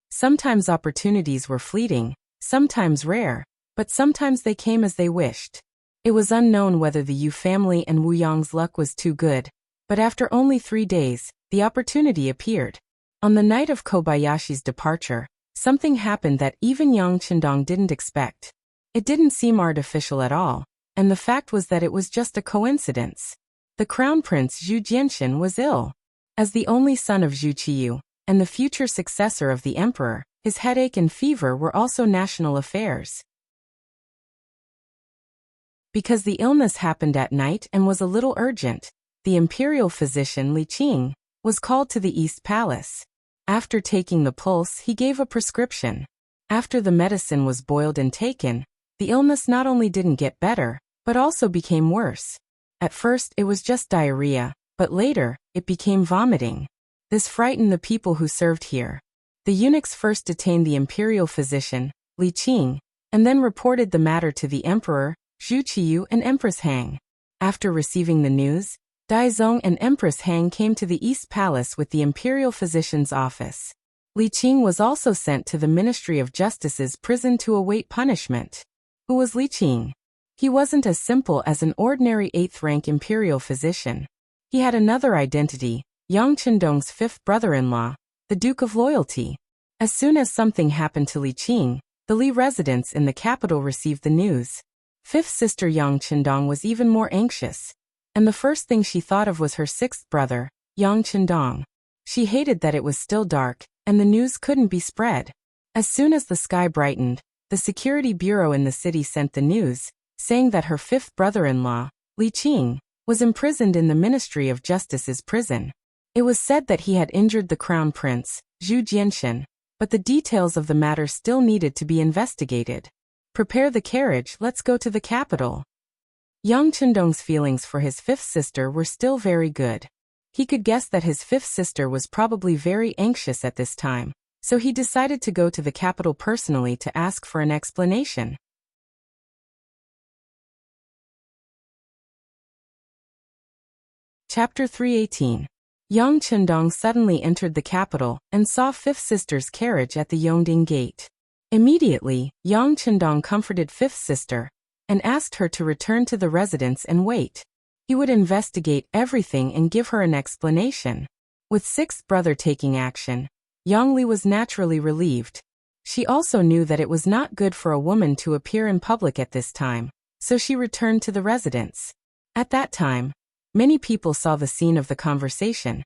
Sometimes opportunities were fleeting, sometimes rare, but sometimes they came as they wished. It was unknown whether the Yu family and Wu Yang's luck was too good, but after only 3 days, the opportunity appeared. On the night of Kobayashi's departure, something happened that even Yang Qindong didn't expect. It didn't seem artificial at all, and the fact was that it was just a coincidence. The Crown Prince Zhu Jianxin was ill. As the only son of Zhu Qiyu, and the future successor of the emperor, his headache and fever were also national affairs. Because the illness happened at night and was a little urgent, the imperial physician Li Qing was called to the East Palace. After taking the pulse, he gave a prescription. After the medicine was boiled and taken, the illness not only didn't get better, but also became worse. At first, it was just diarrhea, but later, it became vomiting. This frightened the people who served here. The eunuchs first detained the imperial physician, Li Qing, and then reported the matter to the emperor, Zhu Qiyu and Empress Han. After receiving the news, Dai Zong and Empress Han came to the East Palace with the imperial physician's office. Li Qing was also sent to the Ministry of Justice's prison to await punishment. Who was Li Qing? He wasn't as simple as an ordinary 8th-rank imperial physician. He had another identity, Yang Chendong's 5th brother-in-law, the Duke of Loyalty. As soon as something happened to Li Qing, the Li residents in the capital received the news. 5th sister Yang Chendong was even more anxious, and the first thing she thought of was her 6th brother, Yang Chendong. She hated that it was still dark, and the news couldn't be spread. As soon as the sky brightened, the security bureau in the city sent the news, saying that her 5th brother-in-law, Li Qing, was imprisoned in the Ministry of Justice's prison. It was said that he had injured the crown prince, Zhu Jianxian, but the details of the matter still needed to be investigated. Prepare the carriage, let's go to the capital. Yang Chendong's feelings for his 5th sister were still very good. He could guess that his 5th sister was probably very anxious at this time, so he decided to go to the capital personally to ask for an explanation. Chapter 318. Yang Chendong suddenly entered the capital and saw 5th sister's carriage at the Yongding gate. Immediately, Yang Chendong comforted 5th sister and asked her to return to the residence and wait. He would investigate everything and give her an explanation. With 6th brother taking action, Yang Li was naturally relieved. She also knew that it was not good for a woman to appear in public at this time, so she returned to the residence. At that time, many people saw the scene of the conversation,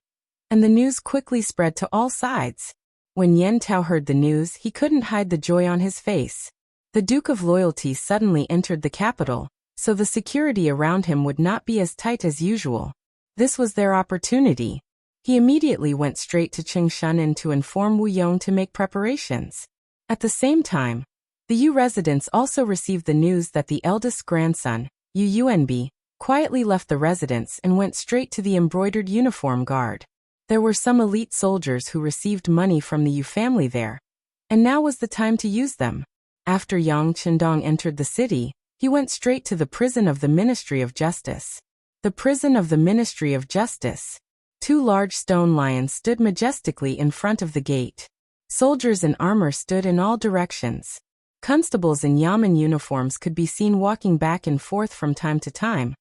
and the news quickly spread to all sides. When Yan Tao heard the news, he couldn't hide the joy on his face. The Duke of Loyalty suddenly entered the capital, so the security around him would not be as tight as usual. This was their opportunity. He immediately went straight to Chengshan to inform Wu Yong to make preparations. At the same time, the Yu residents also received the news that the eldest grandson, Yu Yuanbi, quietly left the residence and went straight to the embroidered uniform guard. There were some elite soldiers who received money from the Yu family there, and now was the time to use them. After Yang Chendong entered the city, he went straight to the prison of the Ministry of Justice. The prison of the Ministry of Justice. 2 large stone lions stood majestically in front of the gate. Soldiers in armor stood in all directions. Constables in yamen uniforms could be seen walking back and forth from time to time,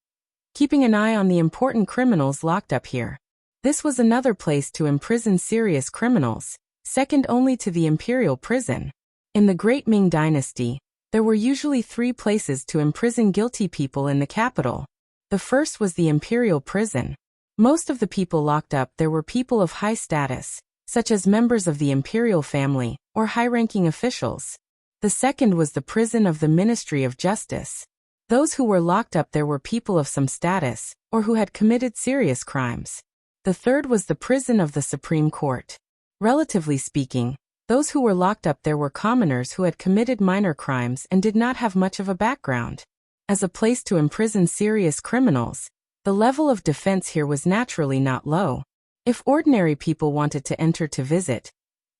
keeping an eye on the important criminals locked up here. This was another place to imprison serious criminals, second only to the imperial prison. In the Great Ming Dynasty, there were usually 3 places to imprison guilty people in the capital. The first was the imperial prison. Most of the people locked up there were people of high status, such as members of the imperial family or high-ranking officials. The second was the prison of the Ministry of Justice. Those who were locked up there were people of some status, or who had committed serious crimes. The third was the prison of the Supreme Court. Relatively speaking, those who were locked up there were commoners who had committed minor crimes and did not have much of a background. As a place to imprison serious criminals, the level of defense here was naturally not low. If ordinary people wanted to enter to visit,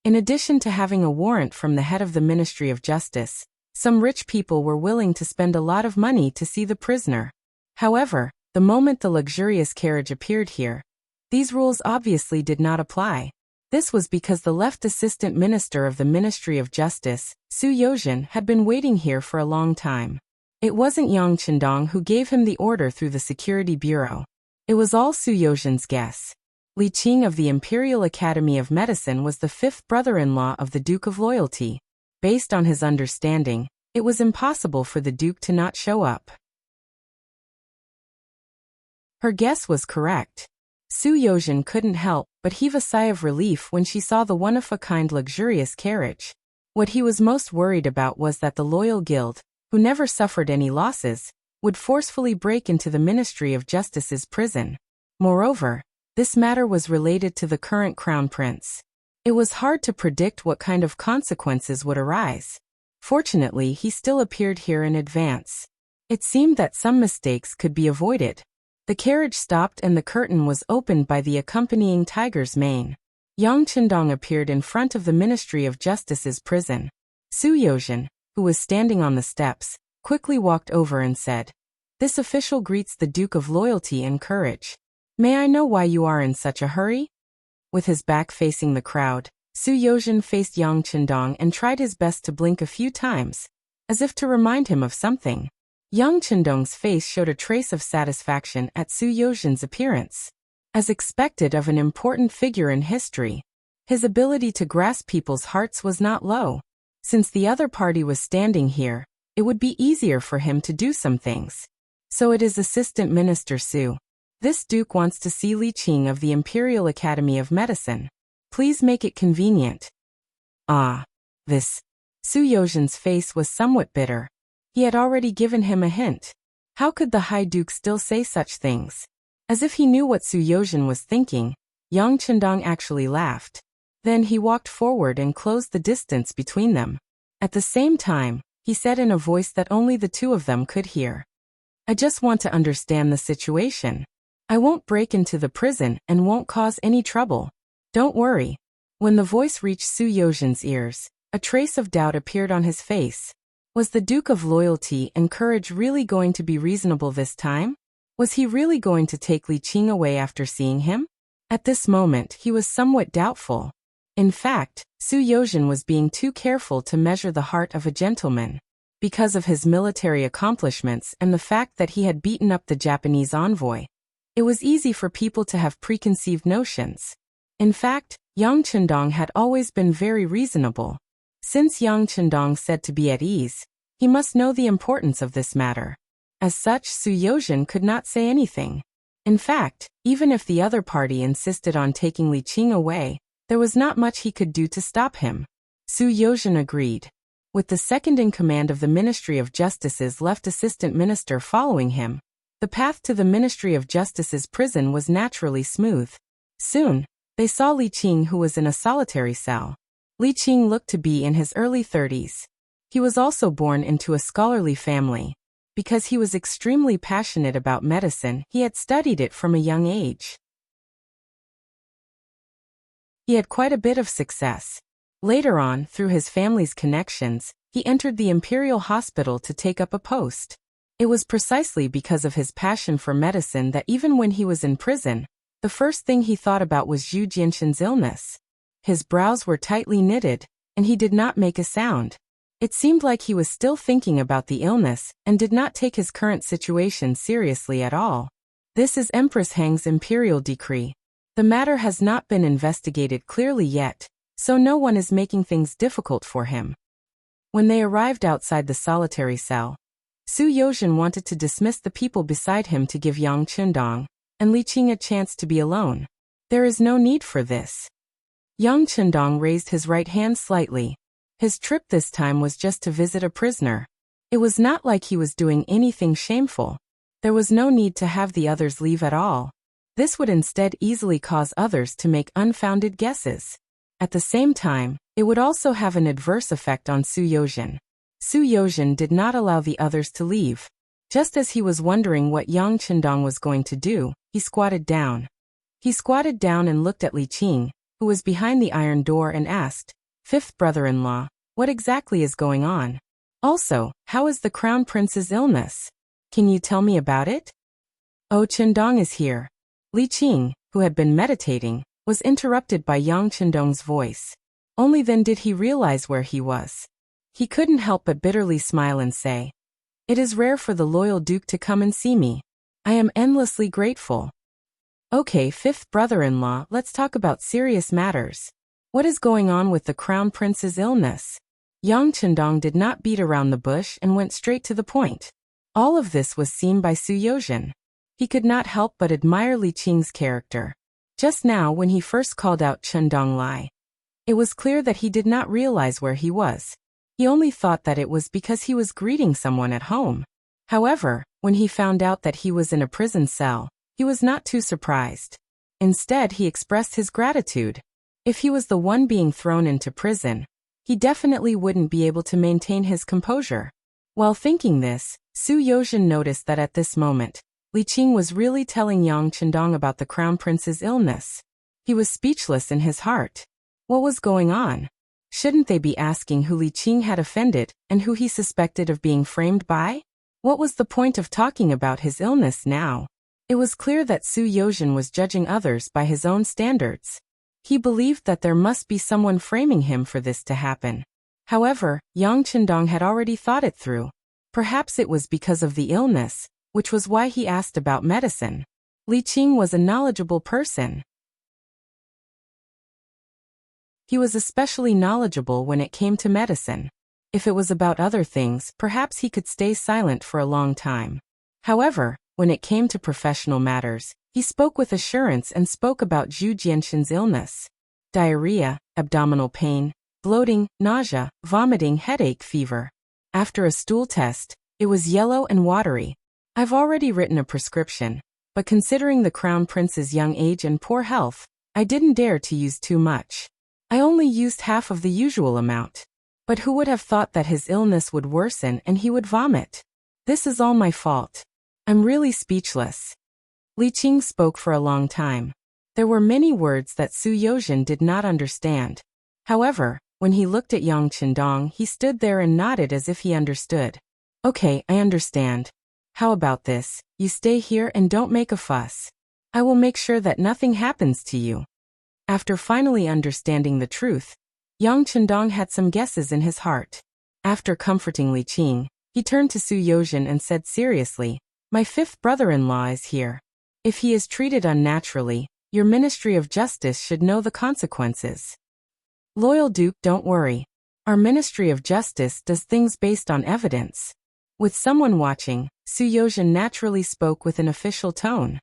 in addition to having a warrant from the head of the Ministry of Justice, some rich people were willing to spend a lot of money to see the prisoner. However, the moment the luxurious carriage appeared here, these rules obviously did not apply. This was because the left assistant minister of the Ministry of Justice, Su Yozhen, had been waiting here for a long time. It wasn't Yang Chendong who gave him the order through the security bureau. It was all Su Yozhen's guess. Li Qing of the Imperial Academy of Medicine was the 5th brother-in-law of the Duke of Loyalty. Based on his understanding, it was impossible for the Duke to not show up. Her guess was correct. Su Yozhen couldn't help but heave a sigh of relief when she saw the one-of-a-kind luxurious carriage. What he was most worried about was that the loyal guild, who never suffered any losses, would forcefully break into the Ministry of Justice's prison. Moreover, This matter was related to the current crown prince. It was hard to predict what kind of consequences would arise. Fortunately, he still appeared here in advance. It seemed that some mistakes could be avoided. The carriage stopped and the curtain was opened by the accompanying tiger's mane. Yang Qindong appeared in front of the Ministry of Justice's prison. Su Yozhen, who was standing on the steps, quickly walked over and said, "This official greets the Duke of Loyalty and Courage. May I know why you are in such a hurry?" With his back facing the crowd, Su Yozhen faced Yang Qindong and tried his best to blink a few times, as if to remind him of something. Yang Qindong's face showed a trace of satisfaction at Su Yozhen's appearance. As expected of an important figure in history, his ability to grasp people's hearts was not low. Since the other party was standing here, it would be easier for him to do some things. So it is Assistant Minister Su. This duke wants to see Li Qing of the Imperial Academy of Medicine. Please make it convenient. Ah. This. Su Yozhen's face was somewhat bitter. He had already given him a hint. How could the High Duke still say such things? As if he knew what Su Yozhen was thinking, Yang Qindong actually laughed. Then he walked forward and closed the distance between them. At the same time, he said in a voice that only the two of them could hear, "I just want to understand the situation. I won't break into the prison and won't cause any trouble. Don't worry." When the voice reached Su Yozhen's ears, a trace of doubt appeared on his face. Was the Duke of Loyalty and Courage really going to be reasonable this time? Was he really going to take Li Qing away after seeing him? At this moment, he was somewhat doubtful. In fact, Su Yozhen was being too careful to measure the heart of a gentleman. Because of his military accomplishments and the fact that he had beaten up the Japanese envoy, it was easy for people to have preconceived notions. In fact, Yang Qindong had always been very reasonable. Since Yang Qindong said to be at ease, he must know the importance of this matter. As such, Su Yozhen could not say anything. In fact, even if the other party insisted on taking Li Qing away, there was not much he could do to stop him. Su Yozhen agreed. With the second-in-command of the Ministry of Justice's left assistant minister following him, the path to the Ministry of Justice's prison was naturally smooth. Soon, they saw Li Qing, who was in a solitary cell. Li Qing looked to be in his early 30s. He was also born into a scholarly family. Because he was extremely passionate about medicine, he had studied it from a young age. He had quite a bit of success. Later on, through his family's connections, he entered the Imperial Hospital to take up a post. It was precisely because of his passion for medicine that even when he was in prison, the first thing he thought about was Zhu Jinshan's illness. His brows were tightly knitted, and he did not make a sound. It seemed like he was still thinking about the illness and did not take his current situation seriously at all. This is Empress Hang's imperial decree. The matter has not been investigated clearly yet, so no one is making things difficult for him. When they arrived outside the solitary cell, Su Yozhen wanted to dismiss the people beside him to give Yang Qindong and Li Qing a chance to be alone. There is no need for this. Yang Qindong raised his right hand slightly. His trip this time was just to visit a prisoner. It was not like he was doing anything shameful. There was no need to have the others leave at all. This would instead easily cause others to make unfounded guesses. At the same time, it would also have an adverse effect on Su Yozhen. Su Yozhen did not allow the others to leave. Just as he was wondering what Yang Qindong was going to do, he squatted down. He squatted down and looked at Li Qing, who was behind the iron door, and asked, "Fifth brother-in-law, what exactly is going on? Also, how is the Crown Prince's illness? Can you tell me about it?" "Oh, Qindong is here." Li Qing, who had been meditating, was interrupted by Yang Qindong's voice. Only then did he realize where he was. He couldn't help but bitterly smile and say, "It is rare for the loyal Duke to come and see me. I am endlessly grateful." "Okay, fifth brother-in-law, let's talk about serious matters. What is going on with the Crown Prince's illness?" Yang Qindong did not beat around the bush and went straight to the point. All of this was seen by Su Yozhen. He could not help but admire Li Qing's character. Just now, when he first called out Qindong Lai, it was clear that he did not realize where he was. He only thought that it was because he was greeting someone at home. However, when he found out that he was in a prison cell, he was not too surprised. Instead, he expressed his gratitude. If he was the one being thrown into prison, he definitely wouldn't be able to maintain his composure. While thinking this, Su Yozhen noticed that at this moment, Li Qing was really telling Yang Chendong about the crown prince's illness. He was speechless in his heart. What was going on? Shouldn't they be asking who Li Qing had offended and who he suspected of being framed by? What was the point of talking about his illness now? It was clear that Su Yozhen was judging others by his own standards. He believed that there must be someone framing him for this to happen. However, Yang Chendong had already thought it through. Perhaps it was because of the illness, which was why he asked about medicine. Li Qing was a knowledgeable person. He was especially knowledgeable when it came to medicine. If it was about other things, perhaps he could stay silent for a long time. However, when it came to professional matters, he spoke with assurance and spoke about Zhu Jianxin's illness. Diarrhea, abdominal pain, bloating, nausea, vomiting, headache, fever. After a stool test, it was yellow and watery. I've already written a prescription, but considering the crown prince's young age and poor health, I didn't dare to use too much. I only used half of the usual amount. But who would have thought that his illness would worsen and he would vomit? This is all my fault. I'm really speechless. Li Qing spoke for a long time. There were many words that Su Yozhen did not understand. However, when he looked at Yang Chendong, he stood there and nodded as if he understood. Okay, I understand. How about this? You stay here and don't make a fuss. I will make sure that nothing happens to you. After finally understanding the truth, Yang Chendong had some guesses in his heart. After comforting Li Qing, he turned to Su Yozhen and said seriously, "My fifth brother-in-law is here. If he is treated unnaturally, your Ministry of Justice should know the consequences." Loyal Duke, don't worry. Our Ministry of Justice does things based on evidence. With someone watching, Su Yozhen naturally spoke with an official tone.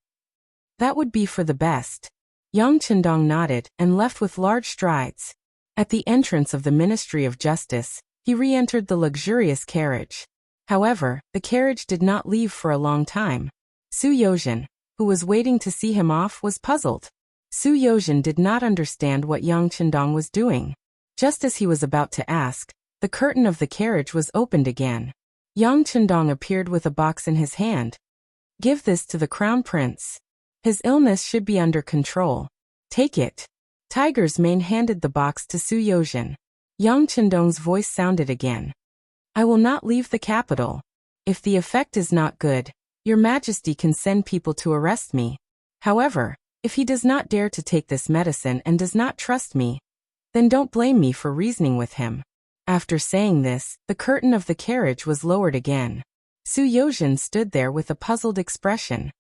That would be for the best. Yang Chendong nodded and left with large strides. At the entrance of the Ministry of Justice, he re-entered the luxurious carriage. However, the carriage did not leave for a long time. Su Yozhen, who was waiting to see him off, was puzzled. Su Yozhen did not understand what Yang Chendong was doing. Just as he was about to ask, the curtain of the carriage was opened again. Yang Chendong appeared with a box in his hand. "Give this to the crown prince. His illness should be under control. Take it." Tiger's Mane handed the box to Su Yozhen. Yang Chendong's voice sounded again. "I will not leave the capital. If the effect is not good, Your Majesty can send people to arrest me. However, if he does not dare to take this medicine and does not trust me, then don't blame me for reasoning with him." After saying this, the curtain of the carriage was lowered again. Su Yozhen stood there with a puzzled expression.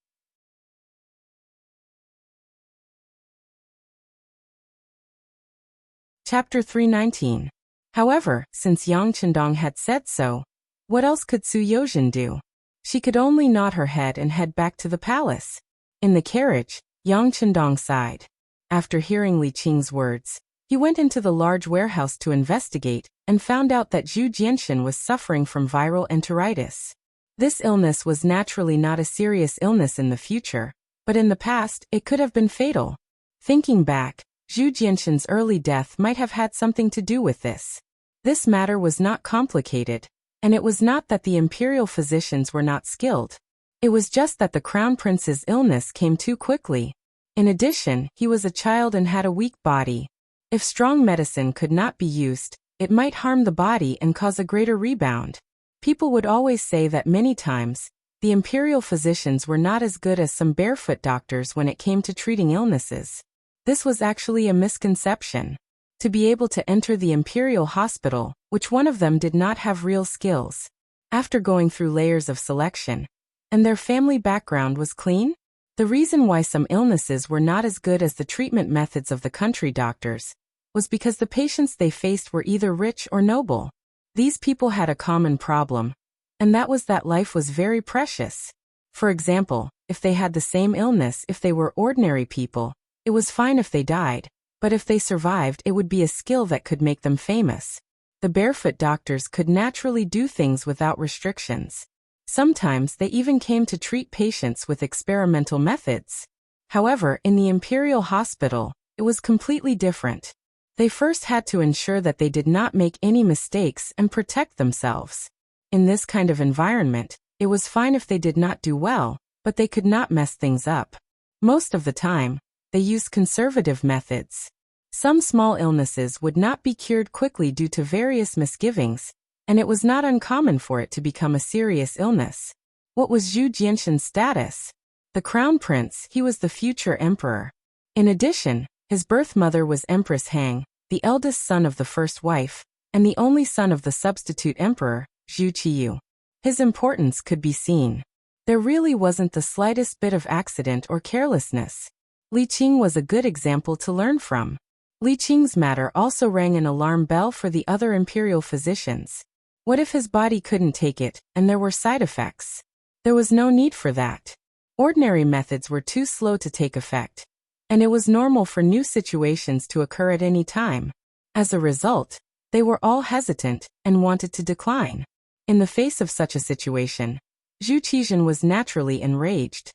Chapter 319. However, since Yang Chendong had said so, what else could Su Yozhen do? She could only nod her head and head back to the palace. In the carriage, Yang Chendong sighed. After hearing Li Qing's words, he went into the large warehouse to investigate and found out that Zhu Jianxin was suffering from viral enteritis. This illness was naturally not a serious illness in the future, but in the past, it could have been fatal. Thinking back, Zhu Jianxin's early death might have had something to do with this. This matter was not complicated, and it was not that the imperial physicians were not skilled. It was just that the crown prince's illness came too quickly. In addition, he was a child and had a weak body. If strong medicine could not be used, it might harm the body and cause a greater rebound. People would always say that many times, the imperial physicians were not as good as some barefoot doctors when it came to treating illnesses. This was actually a misconception. To be able to enter the imperial hospital, which one of them did not have real skills. After going through layers of selection, and their family background was clean? The reason why some illnesses were not as good as the treatment methods of the country doctors was because the patients they faced were either rich or noble. These people had a common problem, and that was that life was very precious. For example, if they had the same illness if they were ordinary people, it was fine if they died, but if they survived it would be a skill that could make them famous. The barefoot doctors could naturally do things without restrictions. Sometimes they even came to treat patients with experimental methods. However, in the imperial hospital, it was completely different. They first had to ensure that they did not make any mistakes and protect themselves. In this kind of environment, it was fine if they did not do well, but they could not mess things up. Most of the time, they used conservative methods. Some small illnesses would not be cured quickly due to various misgivings, and it was not uncommon for it to become a serious illness. What was Zhu Jianshan's status? The crown prince, he was the future emperor. In addition, his birth mother was Empress Hang, the eldest son of the first wife, and the only son of the substitute emperor, Zhu Qiyu. His importance could be seen. There really wasn't the slightest bit of accident or carelessness. Li Qing was a good example to learn from. Li Qing's matter also rang an alarm bell for the other imperial physicians. What if his body couldn't take it, and there were side effects? There was no need for that. Ordinary methods were too slow to take effect, and it was normal for new situations to occur at any time. As a result, they were all hesitant and wanted to decline. In the face of such a situation, Zhu Qiyan was naturally enraged.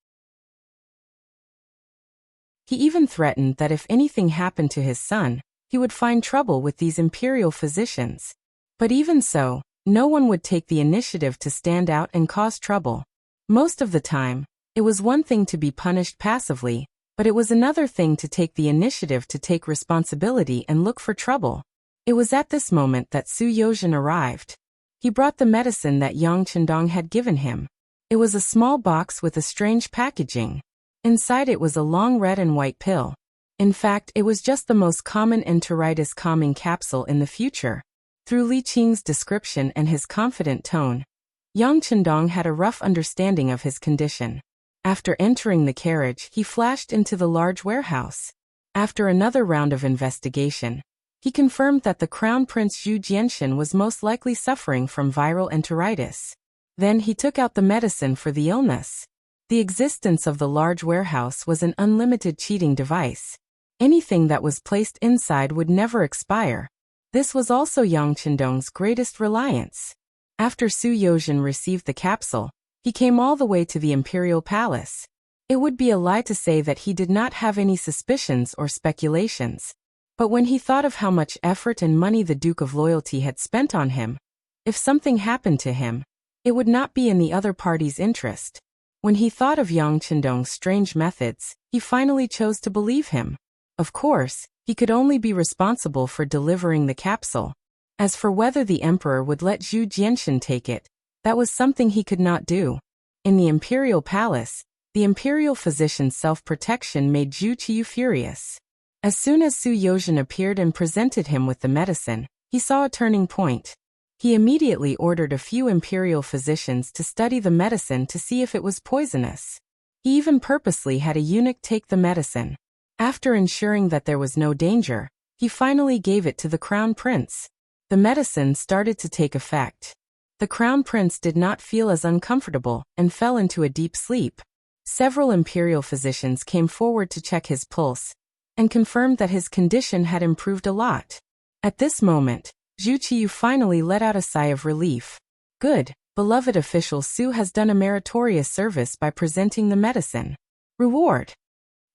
He even threatened that if anything happened to his son, he would find trouble with these imperial physicians. But even so, no one would take the initiative to stand out and cause trouble. Most of the time, it was one thing to be punished passively, but it was another thing to take the initiative to take responsibility and look for trouble. It was at this moment that Su Yozhen arrived. He brought the medicine that Yang Chendong had given him. It was a small box with a strange packaging. Inside it was a long red and white pill. In fact, it was just the most common enteritis calming capsule in the future. Through Li Qing's description and his confident tone, Yang Chendong had a rough understanding of his condition. After entering the carriage, he flashed into the large warehouse. After another round of investigation, he confirmed that the Crown Prince Zhu Jianshan was most likely suffering from viral enteritis. Then he took out the medicine for the illness. The existence of the large warehouse was an unlimited cheating device. Anything that was placed inside would never expire. This was also Yang Chendong's greatest reliance. After Su Yozhen received the capsule, he came all the way to the imperial palace. It would be a lie to say that he did not have any suspicions or speculations. But when he thought of how much effort and money the Duke of Loyalty had spent on him, if something happened to him, it would not be in the other party's interest. When he thought of Yang Chendong's strange methods, he finally chose to believe him. Of course, he could only be responsible for delivering the capsule. As for whether the emperor would let Zhu Jianshan take it, that was something he could not do. In the imperial palace, the imperial physician's self-protection made Zhu Qiyu furious. As soon as Su Yozhen appeared and presented him with the medicine, he saw a turning point. He immediately ordered a few imperial physicians to study the medicine to see if it was poisonous. He even purposely had a eunuch take the medicine. After ensuring that there was no danger, he finally gave it to the crown prince. The medicine started to take effect. The crown prince did not feel as uncomfortable and fell into a deep sleep. Several imperial physicians came forward to check his pulse and confirmed that his condition had improved a lot. At this moment, Zhu Qiyu finally let out a sigh of relief. Good, beloved official Su has done a meritorious service by presenting the medicine. Reward.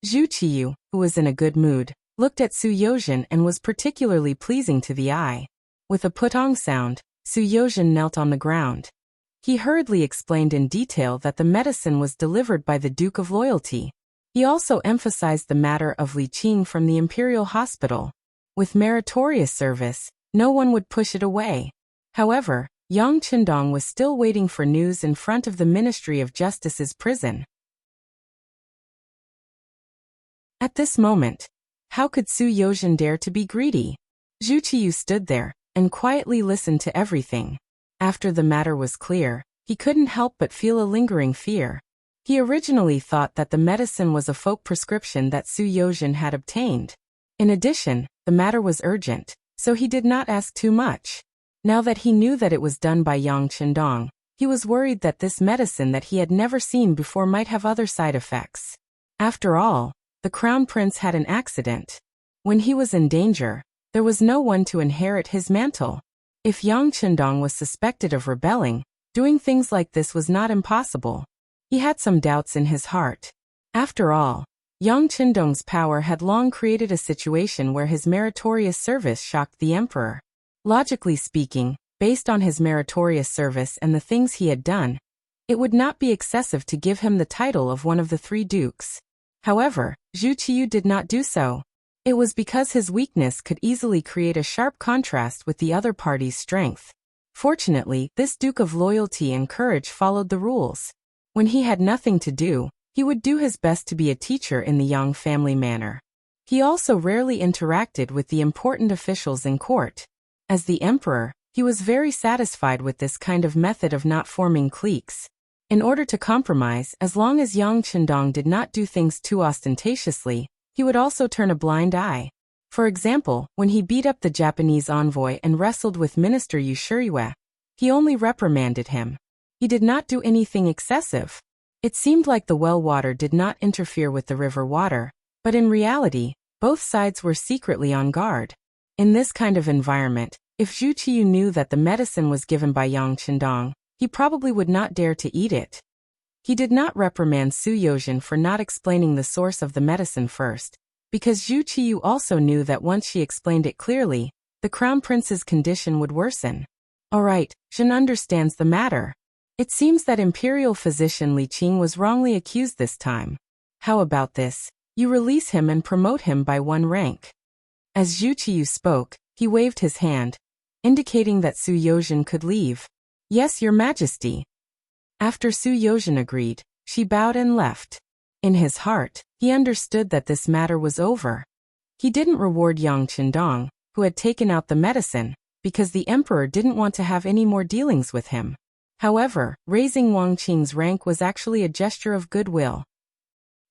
Zhu Qiyu, who was in a good mood, looked at Su Yozhen and was particularly pleasing to the eye. With a putong sound, Su Yozhen knelt on the ground. He hurriedly explained in detail that the medicine was delivered by the Duke of Loyalty. He also emphasized the matter of Li Qing from the imperial hospital. With meritorious service, no one would push it away. However, Yang Chendong was still waiting for news in front of the Ministry of Justice's prison. At this moment, how could Su Yozhen dare to be greedy? Zhu Qiyu stood there and quietly listened to everything. After the matter was clear, he couldn't help but feel a lingering fear. He originally thought that the medicine was a folk prescription that Su Yozhen had obtained. In addition, the matter was urgent, so he did not ask too much. Now that he knew that it was done by Yang Chendong, he was worried that this medicine that he had never seen before might have other side effects. After all, the crown prince had an accident. When he was in danger, there was no one to inherit his mantle. If Yang Chendong was suspected of rebelling, doing things like this was not impossible. He had some doubts in his heart. After all, Yang Qindong's power had long created a situation where his meritorious service shocked the emperor. Logically speaking, based on his meritorious service and the things he had done, it would not be excessive to give him the title of one of the three dukes. However, Zhu Qiyu did not do so. It was because his weakness could easily create a sharp contrast with the other party's strength. Fortunately, this Duke of Loyalty and Courage followed the rules. When he had nothing to do, he would do his best to be a teacher in the Yang family manner. He also rarely interacted with the important officials in court. As the emperor, he was very satisfied with this kind of method of not forming cliques. In order to compromise, as long as Yang Qindong did not do things too ostentatiously, he would also turn a blind eye. For example, when he beat up the Japanese envoy and wrestled with Minister Yu Shiyue, he only reprimanded him. He did not do anything excessive. It seemed like the well water did not interfere with the river water, but in reality, both sides were secretly on guard. In this kind of environment, if Zhu Qiyu knew that the medicine was given by Yang Qindong, he probably would not dare to eat it. He did not reprimand Su Yozhen for not explaining the source of the medicine first, because Zhu Qiyu also knew that once she explained it clearly, the crown prince's condition would worsen. Alright, Zhen understands the matter. It seems that imperial physician Li Qing was wrongly accused this time. How about this? You release him and promote him by 1 rank. As Zhu Qiyu spoke, he waved his hand, indicating that Su Yozhen could leave. Yes, Your Majesty. After Su Yozhen agreed, she bowed and left. In his heart, he understood that this matter was over. He didn't reward Yang Qindong, who had taken out the medicine, because the emperor didn't want to have any more dealings with him. However, raising Wang Qing's rank was actually a gesture of goodwill.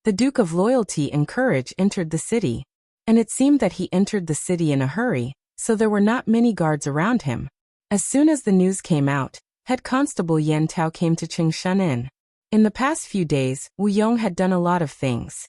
The Duke of Loyalty and Courage entered the city, and it seemed that he entered the city in a hurry, so there were not many guards around him. As soon as the news came out, Head Constable Yan Tao came to Chengshan. In the past few days, Wu Yong had done a lot of things.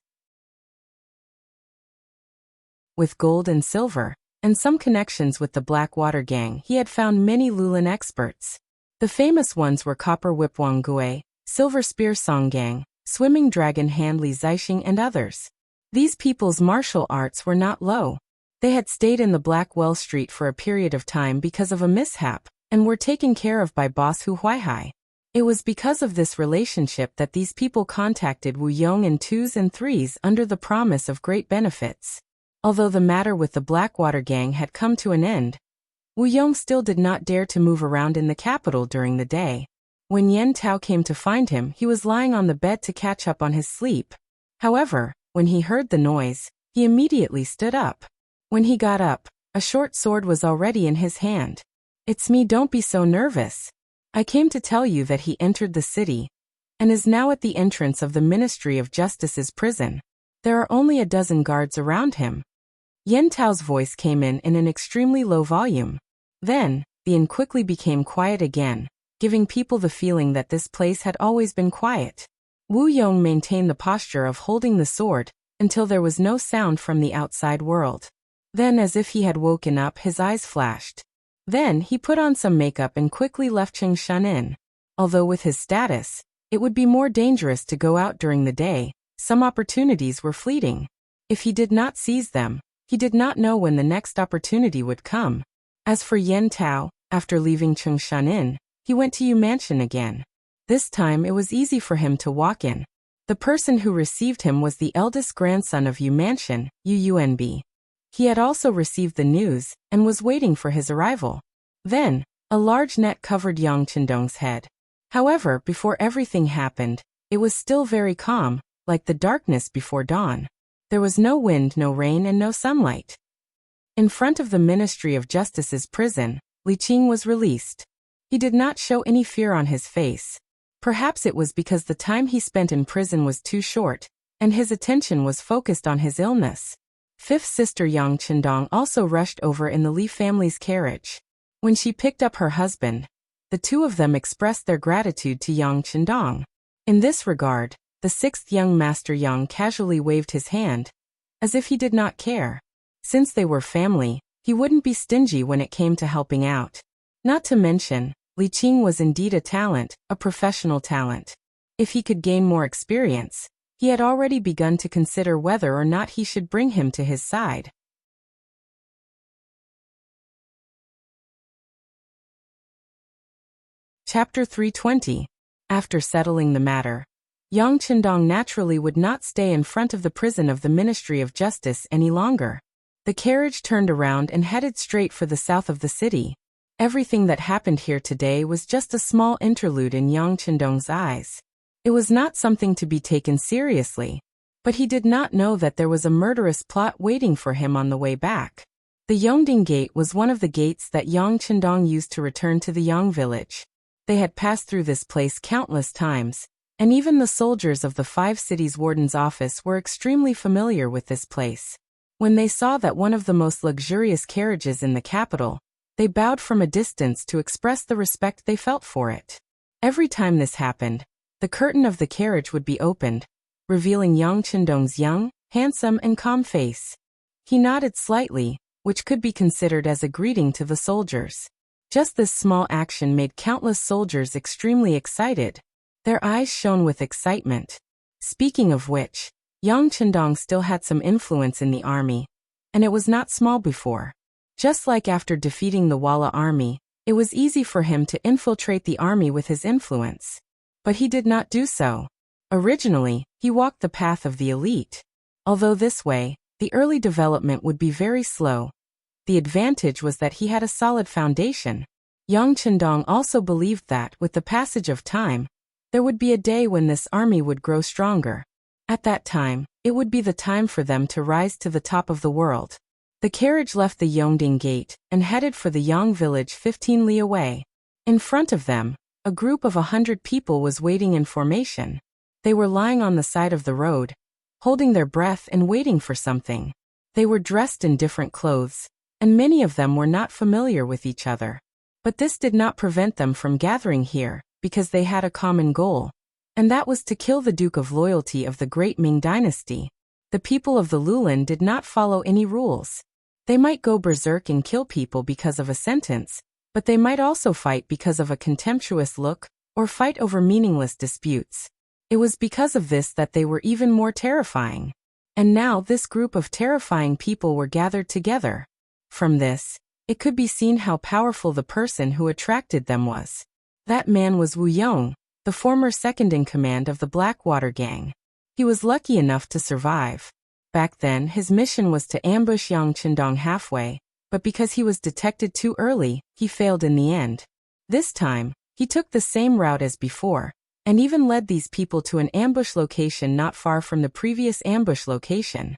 With gold and silver, and some connections with the Blackwater Gang, he had found many Lulin experts. The famous ones were Copper Whip Wang Gui, Silver Spear Song Gang, Swimming Dragon Hand Li Zixing and others. These people's martial arts were not low. They had stayed in the Black Well Street for a period of time because of a mishap, and were taken care of by boss Hu Huaihai. It was because of this relationship that these people contacted Wu Yong in 2s and 3s under the promise of great benefits. Although the matter with the Blackwater Gang had come to an end, Wu Yong still did not dare to move around in the capital during the day. When Yan Tao came to find him, he was lying on the bed to catch up on his sleep. However, when he heard the noise, he immediately stood up. When he got up, a short sword was already in his hand. It's me, don't be so nervous. I came to tell you that he entered the city, and is now at the entrance of the Ministry of Justice's prison. There are only a dozen guards around him. Yan Tao's voice came in an extremely low volume. Then, the inn quickly became quiet again, giving people the feeling that this place had always been quiet. Wu Yong maintained the posture of holding the sword, until there was no sound from the outside world. Then, as if he had woken up, his eyes flashed. Then, he put on some makeup and quickly left Chengshan. Although with his status, it would be more dangerous to go out during the day, some opportunities were fleeting. If he did not seize them, he did not know when the next opportunity would come. As for Yan Tao, after leaving Chengshan, he went to Yu Mansion again. This time it was easy for him to walk in. The person who received him was the eldest grandson of Yu Mansion, Yu Yunbi. He had also received the news, and was waiting for his arrival. Then, a large net covered Yang Qindong's head. However, before everything happened, it was still very calm, like the darkness before dawn. There was no wind, no rain, and no sunlight. In front of the Ministry of Justice's prison, Li Qing was released. He did not show any fear on his face. Perhaps it was because the time he spent in prison was too short, and his attention was focused on his illness. Fifth sister Yang Qindong also rushed over in the Li family's carriage. When she picked up her husband, the two of them expressed their gratitude to Yang Qindong. In this regard, the sixth young master Yang casually waved his hand, as if he did not care. Since they were family, he wouldn't be stingy when it came to helping out. Not to mention, Li Qing was indeed a talent, a professional talent. If he could gain more experience, He had already begun to consider whether or not he should bring him to his side. Chapter 320. After settling the matter, Yang Chendong naturally would not stay in front of the prison of the Ministry of Justice any longer. The carriage turned around and headed straight for the south of the city. Everything that happened here today was just a small interlude in Yang Chendong's eyes. It was not something to be taken seriously, but he did not know that there was a murderous plot waiting for him on the way back. The Yongding Gate was one of the gates that Yang Chendong used to return to the Yang village. They had passed through this place countless times, and even the soldiers of the 5 cities' warden's office were extremely familiar with this place. When they saw that one of the most luxurious carriages in the capital, they bowed from a distance to express the respect they felt for it. Every time this happened, the curtain of the carriage would be opened, revealing Yang Chendong's young, handsome and calm face. He nodded slightly, which could be considered as a greeting to the soldiers. Just this small action made countless soldiers extremely excited. Their eyes shone with excitement. Speaking of which, Yang Chendong still had some influence in the army, and it was not small before. Just like after defeating the Walla army, it was easy for him to infiltrate the army with his influence. But he did not do so. Originally, he walked the path of the elite. Although this way, the early development would be very slow. The advantage was that he had a solid foundation. Yang Chendong also believed that, with the passage of time, there would be a day when this army would grow stronger. At that time, it would be the time for them to rise to the top of the world. The carriage left the Yongding Gate and headed for the Yang village 15 li away. In front of them, a group of 100 people was waiting in formation. They were lying on the side of the road, holding their breath and waiting for something. They were dressed in different clothes, and many of them were not familiar with each other. But this did not prevent them from gathering here, because they had a common goal, and that was to kill the Duke of Loyalty of the Great Ming Dynasty. The people of the Lulin did not follow any rules. They might go berserk and kill people because of a sentence, but they might also fight because of a contemptuous look, or fight over meaningless disputes. It was because of this that they were even more terrifying. And now this group of terrifying people were gathered together. From this, it could be seen how powerful the person who attracted them was. That man was Wu Yong, the former second-in-command of the Blackwater Gang. He was lucky enough to survive. Back then, his mission was to ambush Yang Chendong halfway, but because he was detected too early, he failed in the end. This time, he took the same route as before, and even led these people to an ambush location not far from the previous ambush location.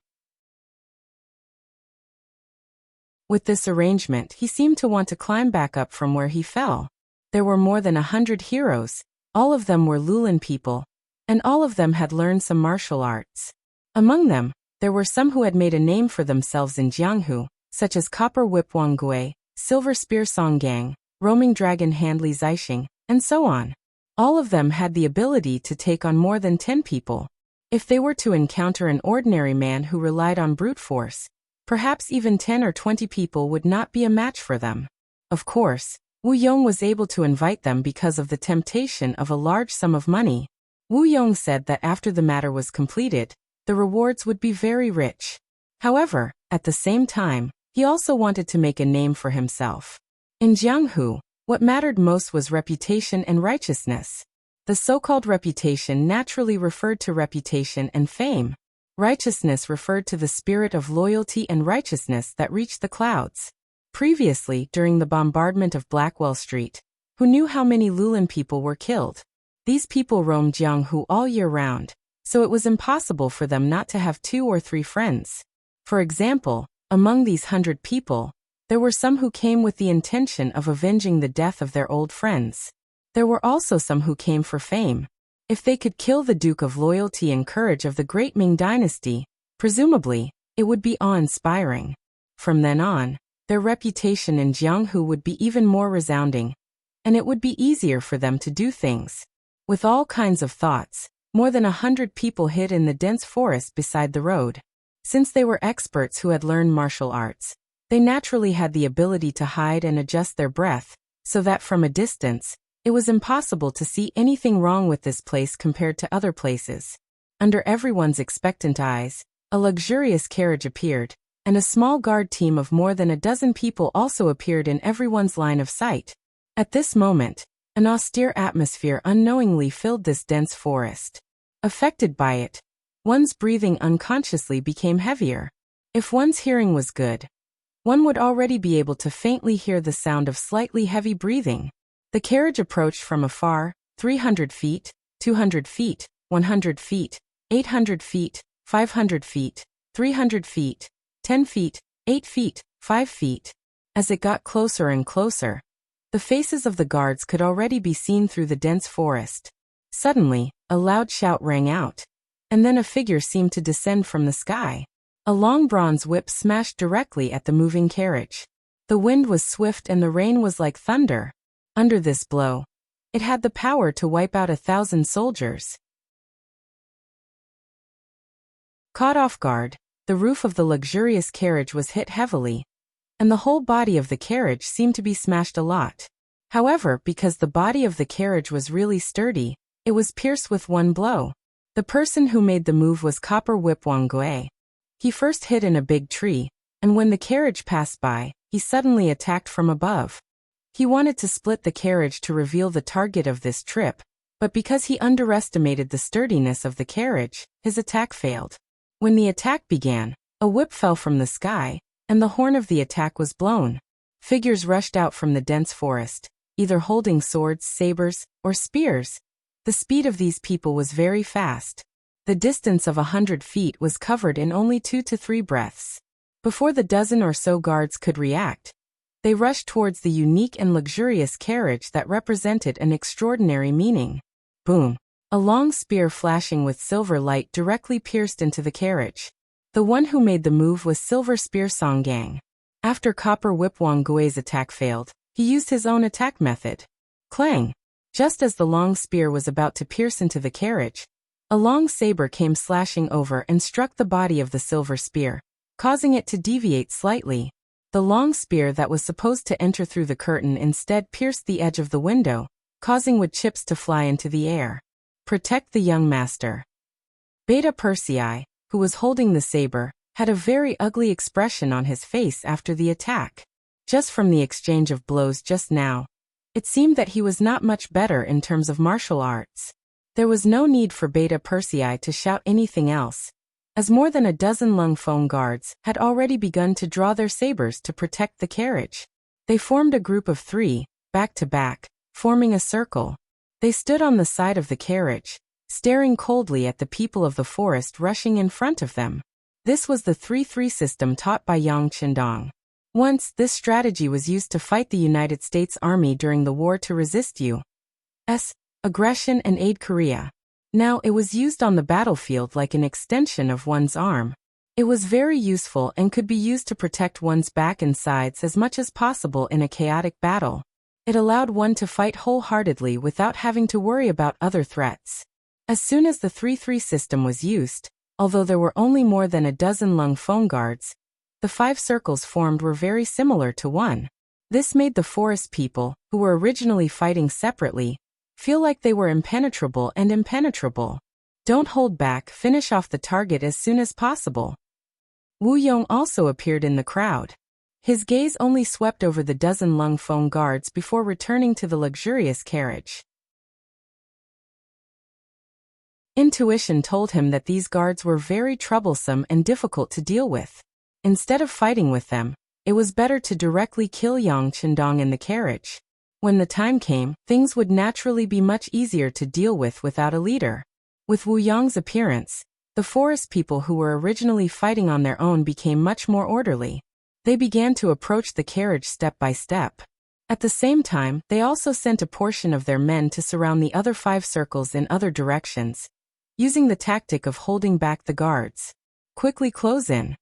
With this arrangement, he seemed to want to climb back up from where he fell. There were more than 100 heroes, all of them were Lulin people, and all of them had learned some martial arts. Among them, there were some who had made a name for themselves in Jianghu, such as Copper Whip Wang Gui, Silver Spear Song Gang, Roaming Dragon Hand Li Zixing, and so on. All of them had the ability to take on more than 10 people. If they were to encounter an ordinary man who relied on brute force, perhaps even 10 or 20 people would not be a match for them. Of course, Wu Yong was able to invite them because of the temptation of a large sum of money. Wu Yong said that after the matter was completed, the rewards would be very rich. However, at the same time, he also wanted to make a name for himself. In Jianghu, what mattered most was reputation and righteousness. The so-called reputation naturally referred to reputation and fame. Righteousness referred to the spirit of loyalty and righteousness that reached the clouds. Previously, during the bombardment of Blackwell Street, who knew how many Lulin people were killed? These people roamed Jianghu all year round, so it was impossible for them not to have 2 or 3 friends. For example, among these 100 people, there were some who came with the intention of avenging the death of their old friends. There were also some who came for fame. If they could kill the Duke of Loyalty and Courage of the Great Ming Dynasty, presumably, it would be awe-inspiring. From then on, their reputation in Jianghu would be even more resounding, and it would be easier for them to do things. With all kinds of thoughts, more than 100 people hid in the dense forest beside the road. Since they were experts who had learned martial arts, they naturally had the ability to hide and adjust their breath, so that from a distance, it was impossible to see anything wrong with this place compared to other places. Under everyone's expectant eyes, a luxurious carriage appeared, and a small guard team of more than a dozen people also appeared in everyone's line of sight. At this moment, an austere atmosphere unknowingly filled this dense forest. Affected by it, one's breathing unconsciously became heavier. If one's hearing was good, one would already be able to faintly hear the sound of slightly heavy breathing. The carriage approached from afar, 300 feet, 200 feet, 100 feet, 800 feet, 500 feet, 300 feet, 10 feet, 8 feet, 5 feet. As it got closer and closer, the faces of the guards could already be seen through the dense forest. Suddenly, a loud shout rang out, and then a figure seemed to descend from the sky. A long bronze whip smashed directly at the moving carriage. The wind was swift and the rain was like thunder. Under this blow, it had the power to wipe out 1,000 soldiers. Caught off guard, the roof of the luxurious carriage was hit heavily, and the whole body of the carriage seemed to be smashed a lot. However, because the body of the carriage was really sturdy, it was pierced with one blow. The person who made the move was Copper Whip Wangui. He first hid in a big tree, and when the carriage passed by, he suddenly attacked from above. He wanted to split the carriage to reveal the target of this trip, but because he underestimated the sturdiness of the carriage, his attack failed. When the attack began, a whip fell from the sky, and the horn of the attack was blown. Figures rushed out from the dense forest, either holding swords, sabers, or spears. The speed of these people was very fast. The distance of 100 feet was covered in only 2 to 3 breaths. Before the dozen or so guards could react, they rushed towards the unique and luxurious carriage that represented an extraordinary meaning. Boom! A long spear flashing with silver light directly pierced into the carriage. The one who made the move was Silver Spear Songgang. After Copper Whip Wangui's attack failed, he used his own attack method. Clang! Just as the long spear was about to pierce into the carriage, a long saber came slashing over and struck the body of the silver spear, causing it to deviate slightly. The long spear that was supposed to enter through the curtain instead pierced the edge of the window, causing wood chips to fly into the air. Protect the young master. Beta Persei, who was holding the saber, had a very ugly expression on his face after the attack. Just from the exchange of blows just now, it seemed that he was not much better in terms of martial arts. There was no need for Beta Persei to shout anything else, as more than a dozen Lung Feng guards had already begun to draw their sabers to protect the carriage. They formed a group of 3, back to back, forming a circle. They stood on the side of the carriage, staring coldly at the people of the forest rushing in front of them. This was the 3-3 system taught by Yang Qindong. Once, this strategy was used to fight the United States Army during the war to resist U.S. aggression and aid Korea. Now it was used on the battlefield like an extension of one's arm. It was very useful and could be used to protect one's back and sides as much as possible in a chaotic battle. It allowed one to fight wholeheartedly without having to worry about other threats. As soon as the 3-3 system was used, although there were only more than a dozen Lung Feng guards, the 5 circles formed were very similar to one. This made the forest people, who were originally fighting separately, feel like they were impenetrable and impenetrable. Don't hold back, finish off the target as soon as possible. Wu Yong also appeared in the crowd. His gaze only swept over the dozen Lung Feng guards before returning to the luxurious carriage. Intuition told him that these guards were very troublesome and difficult to deal with. Instead of fighting with them, it was better to directly kill Yang Qindong in the carriage. When the time came, things would naturally be much easier to deal with without a leader. With Wu Yong's appearance, the forest people who were originally fighting on their own became much more orderly. They began to approach the carriage step by step. At the same time, they also sent a portion of their men to surround the other 5 circles in other directions, using the tactic of holding back the guards. Quickly close in.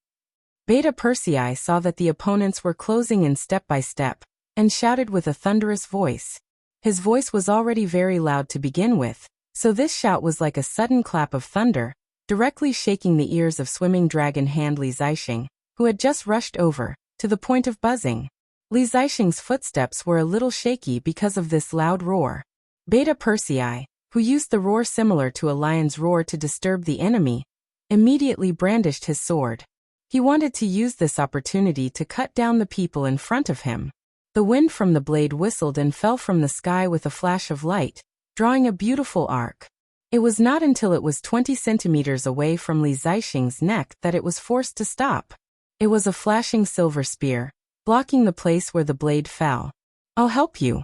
Beta Persei saw that the opponents were closing in step by step, and shouted with a thunderous voice. His voice was already very loud to begin with, so this shout was like a sudden clap of thunder, directly shaking the ears of swimming dragon hand Li Zixing, who had just rushed over, to the point of buzzing. Li Zixing's footsteps were a little shaky because of this loud roar. Beta Persei, who used the roar similar to a lion's roar to disturb the enemy, immediately brandished his sword. He wanted to use this opportunity to cut down the people in front of him. The wind from the blade whistled and fell from the sky with a flash of light, drawing a beautiful arc. It was not until it was 20 centimeters away from Li Zixing's neck that it was forced to stop. It was a flashing silver spear, blocking the place where the blade fell. "I'll help you."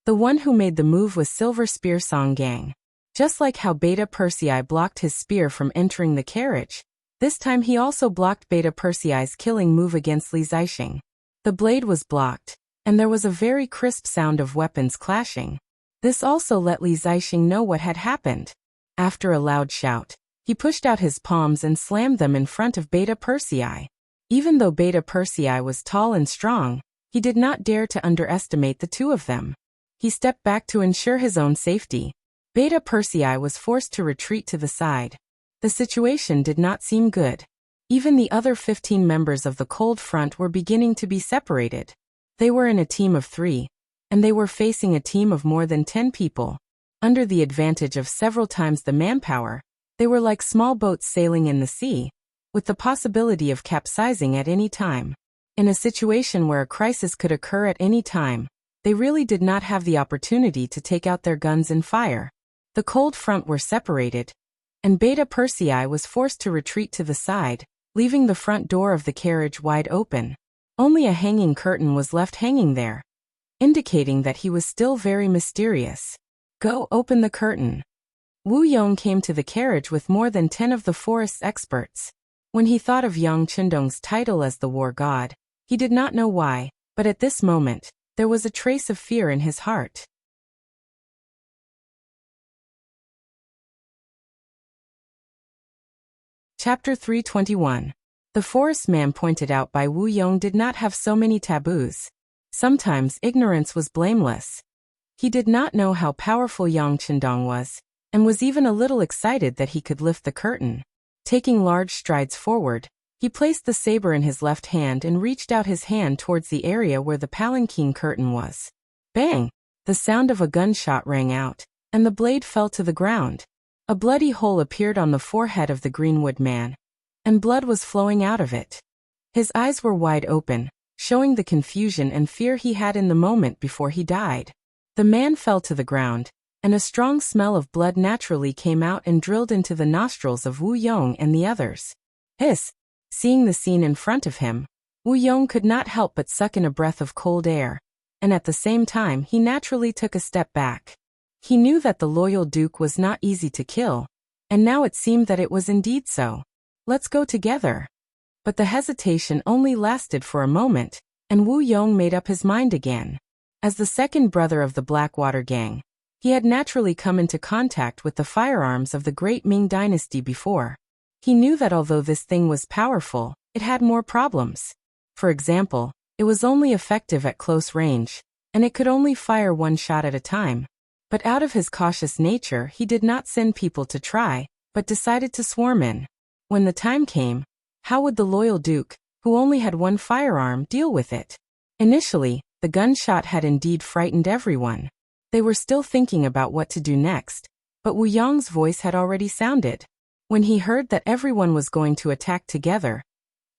The one who made the move was Silver Spear Song Gang. Just like how Beta Persei blocked his spear from entering the carriage, this time he also blocked Beta Persei's killing move against Li Zixing. The blade was blocked, and there was a very crisp sound of weapons clashing. This also let Li Zixing know what had happened. After a loud shout, he pushed out his palms and slammed them in front of Beta Persei. Even though Beta Persei was tall and strong, he did not dare to underestimate the two of them. He stepped back to ensure his own safety. Beta Persei was forced to retreat to the side. The situation did not seem good. Even the other 15 members of the Cold Front were beginning to be separated. They were in a team of 3, and they were facing a team of more than 10 people. Under the advantage of several times the manpower, they were like small boats sailing in the sea, with the possibility of capsizing at any time. In a situation where a crisis could occur at any time, they really did not have the opportunity to take out their guns and fire. The Cold Front were separated, and Beta Persei was forced to retreat to the side, leaving the front door of the carriage wide open. Only a hanging curtain was left hanging there, indicating that he was still very mysterious. "Go open the curtain." Wu Yong came to the carriage with more than 10 of the forest's experts. When he thought of Yang Chendong's title as the war god, he did not know why, but at this moment, there was a trace of fear in his heart. Chapter 321. The forest man pointed out by Wu Yong did not have so many taboos. Sometimes ignorance was blameless. He did not know how powerful Yang Chendong was, and was even a little excited that he could lift the curtain. Taking large strides forward, he placed the saber in his left hand and reached out his hand towards the area where the palanquin curtain was. Bang! The sound of a gunshot rang out, and the blade fell to the ground. A bloody hole appeared on the forehead of the Greenwood man, and blood was flowing out of it. His eyes were wide open, showing the confusion and fear he had in the moment before he died. The man fell to the ground, and a strong smell of blood naturally came out and drilled into the nostrils of Wu Yong and the others. Hiss! Seeing the scene in front of him, Wu Yong could not help but suck in a breath of cold air, and at the same time he naturally took a step back. He knew that the loyal duke was not easy to kill, and now it seemed that it was indeed so. "Let's go together." But the hesitation only lasted for a moment, and Wu Yong made up his mind again. As the second brother of the Blackwater gang, he had naturally come into contact with the firearms of the great Ming Dynasty before. He knew that although this thing was powerful, it had more problems. For example, it was only effective at close range, and it could only fire one shot at a time. But out of his cautious nature, he did not send people to try, but decided to swarm in. When the time came, how would the loyal duke, who only had one firearm, deal with it? Initially, the gunshot had indeed frightened everyone. They were still thinking about what to do next, but Wu Yong's voice had already sounded. When he heard that everyone was going to attack together,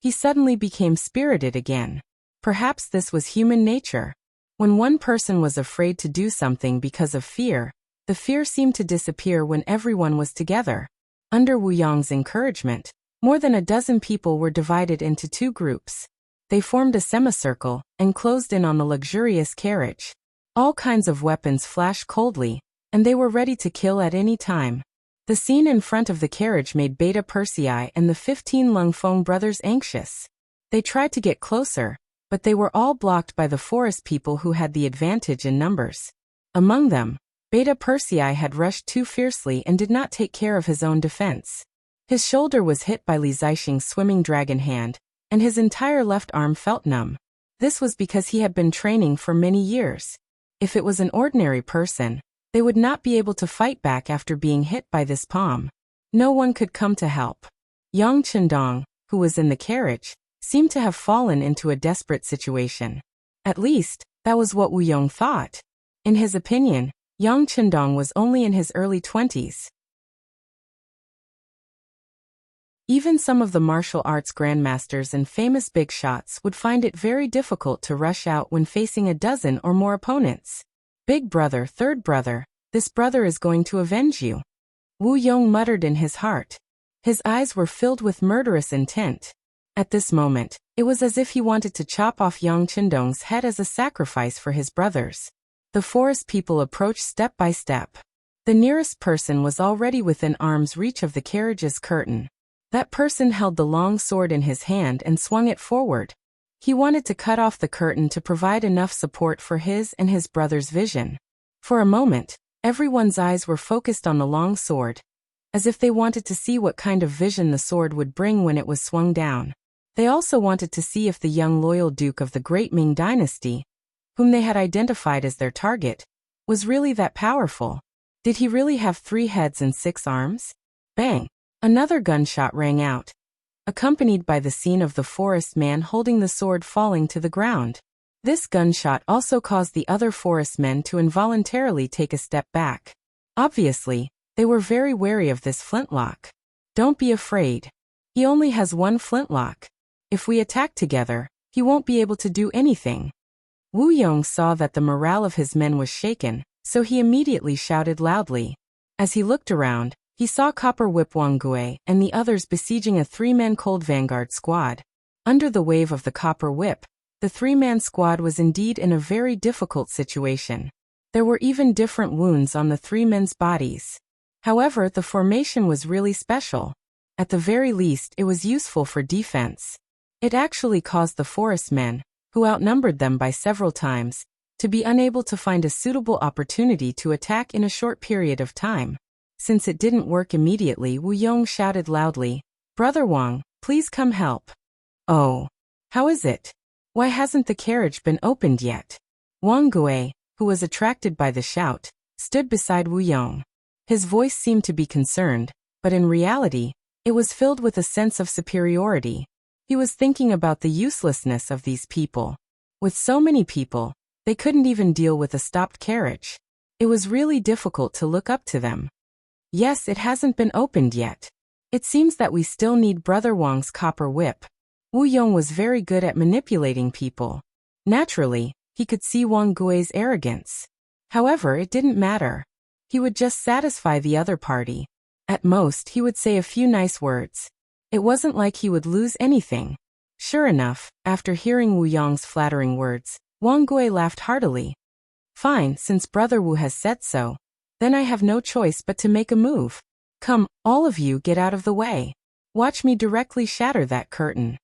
he suddenly became spirited again. Perhaps this was human nature. When one person was afraid to do something because of fear, the fear seemed to disappear when everyone was together. Under Wu Yong's encouragement, more than a dozen people were divided into 2 groups. They formed a semicircle and closed in on the luxurious carriage. All kinds of weapons flashed coldly, and they were ready to kill at any time. The scene in front of the carriage made Beta Persei and the 15 Lung Feng brothers anxious. They tried to get closer, but they were all blocked by the forest people who had the advantage in numbers. Among them, Beta Persei had rushed too fiercely and did not take care of his own defense. His shoulder was hit by Li Zixing's swimming dragon hand, and his entire left arm felt numb. This was because he had been training for many years. If it was an ordinary person, they would not be able to fight back after being hit by this palm. No one could come to help. Yang Chendong, who was in the carriage, seemed to have fallen into a desperate situation. At least, that was what Wu Yong thought. In his opinion, Yang Chendong was only in his early 20s. Even some of the martial arts grandmasters and famous big shots would find it very difficult to rush out when facing a dozen or more opponents. Big brother, third brother, this brother is going to avenge you. Wu Yong muttered in his heart. His eyes were filled with murderous intent. At this moment, it was as if he wanted to chop off Yang Chendong's head as a sacrifice for his brothers. The forest people approached step by step. The nearest person was already within arm's reach of the carriage's curtain. That person held the long sword in his hand and swung it forward. He wanted to cut off the curtain to provide enough support for his and his brother's vision. For a moment, everyone's eyes were focused on the long sword, as if they wanted to see what kind of vision the sword would bring when it was swung down. They also wanted to see if the young loyal duke of the great Ming Dynasty, whom they had identified as their target, was really that powerful. Did he really have 3 heads and 6 arms? Bang! Another gunshot rang out, accompanied by the scene of the forest man holding the sword falling to the ground. This gunshot also caused the other forest men to involuntarily take a step back. Obviously, they were very wary of this flintlock. Don't be afraid. He only has 1 flintlock. If we attack together, he won't be able to do anything. Wu Yong saw that the morale of his men was shaken, so he immediately shouted loudly. As he looked around, he saw Copper Whip Wang Gui and the others besieging a 3-man cold vanguard squad. Under the wave of the Copper Whip, the 3-man squad was indeed in a very difficult situation. There were even different wounds on the 3 men's bodies. However, the formation was really special. At the very least, it was useful for defense. It actually caused the forest men, who outnumbered them by several times, to be unable to find a suitable opportunity to attack in a short period of time. Since it didn't work immediately, Wu Yong shouted loudly, "Brother Wang, please come help." "Oh, how is it? Why hasn't the carriage been opened yet?" Wang Gui, who was attracted by the shout, stood beside Wu Yong. His voice seemed to be concerned, but in reality, it was filled with a sense of superiority. He was thinking about the uselessness of these people. With so many people, they couldn't even deal with a stopped carriage. It was really difficult to look up to them. "Yes, it hasn't been opened yet. It seems that we still need Brother Wang's copper whip." Wu Yong was very good at manipulating people. Naturally, he could see Wang Gui's arrogance. However, it didn't matter. He would just satisfy the other party. At most, he would say a few nice words. It wasn't like he would lose anything. Sure enough, after hearing Wu Yong's flattering words, Wang Gui laughed heartily. "Fine, since Brother Wu has said so. Then I have no choice but to make a move. Come, all of you get out of the way. Watch me directly shatter that curtain."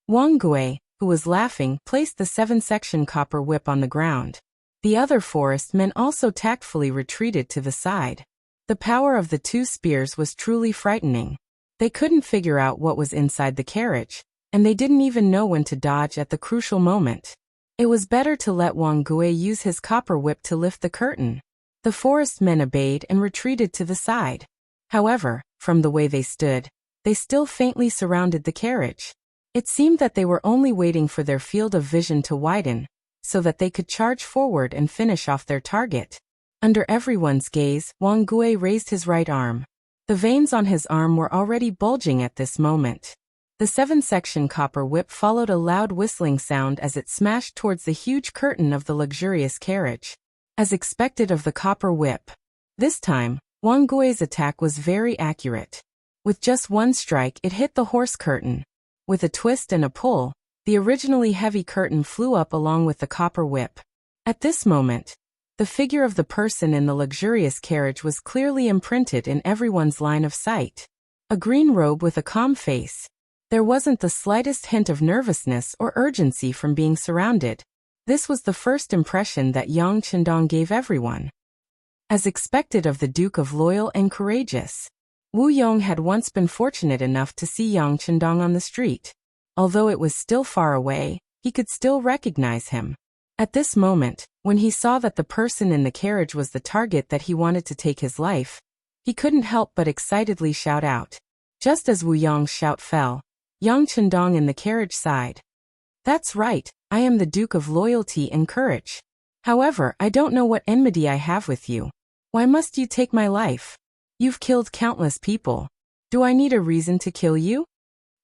Wang Gui, who was laughing, placed the 7-section copper whip on the ground. The other forest men also tactfully retreated to the side. The power of the 2 spears was truly frightening. They couldn't figure out what was inside the carriage, and they didn't even know when to dodge at the crucial moment. It was better to let Wang Gui use his copper whip to lift the curtain. The forest men obeyed and retreated to the side. However, from the way they stood, they still faintly surrounded the carriage. It seemed that they were only waiting for their field of vision to widen, so that they could charge forward and finish off their target. Under everyone's gaze, Wang Gui raised his right arm. The veins on his arm were already bulging at this moment. The 7-section copper whip followed a loud whistling sound as it smashed towards the huge curtain of the luxurious carriage. As expected of the copper whip, this time, Wang Gui's attack was very accurate. With just one strike, it hit the horse curtain. With a twist and a pull, the originally heavy curtain flew up along with the copper whip. At this moment, the figure of the person in the luxurious carriage was clearly imprinted in everyone's line of sight. A green robe with a calm face. There wasn't the slightest hint of nervousness or urgency from being surrounded. This was the first impression that Yang Chendong gave everyone. As expected of the Duke of Loyal and Courageous, Wu Yong had once been fortunate enough to see Yang Chendong on the street. Although it was still far away, he could still recognize him. At this moment, when he saw that the person in the carriage was the target that he wanted to take his life, he couldn't help but excitedly shout out. Just as Wu Yong's shout fell, Yang Chendong in the carriage sighed. "That's right, I am the Duke of Loyalty and Courage. However, I don't know what enmity I have with you. Why must you take my life? You've killed countless people. Do I need a reason to kill you?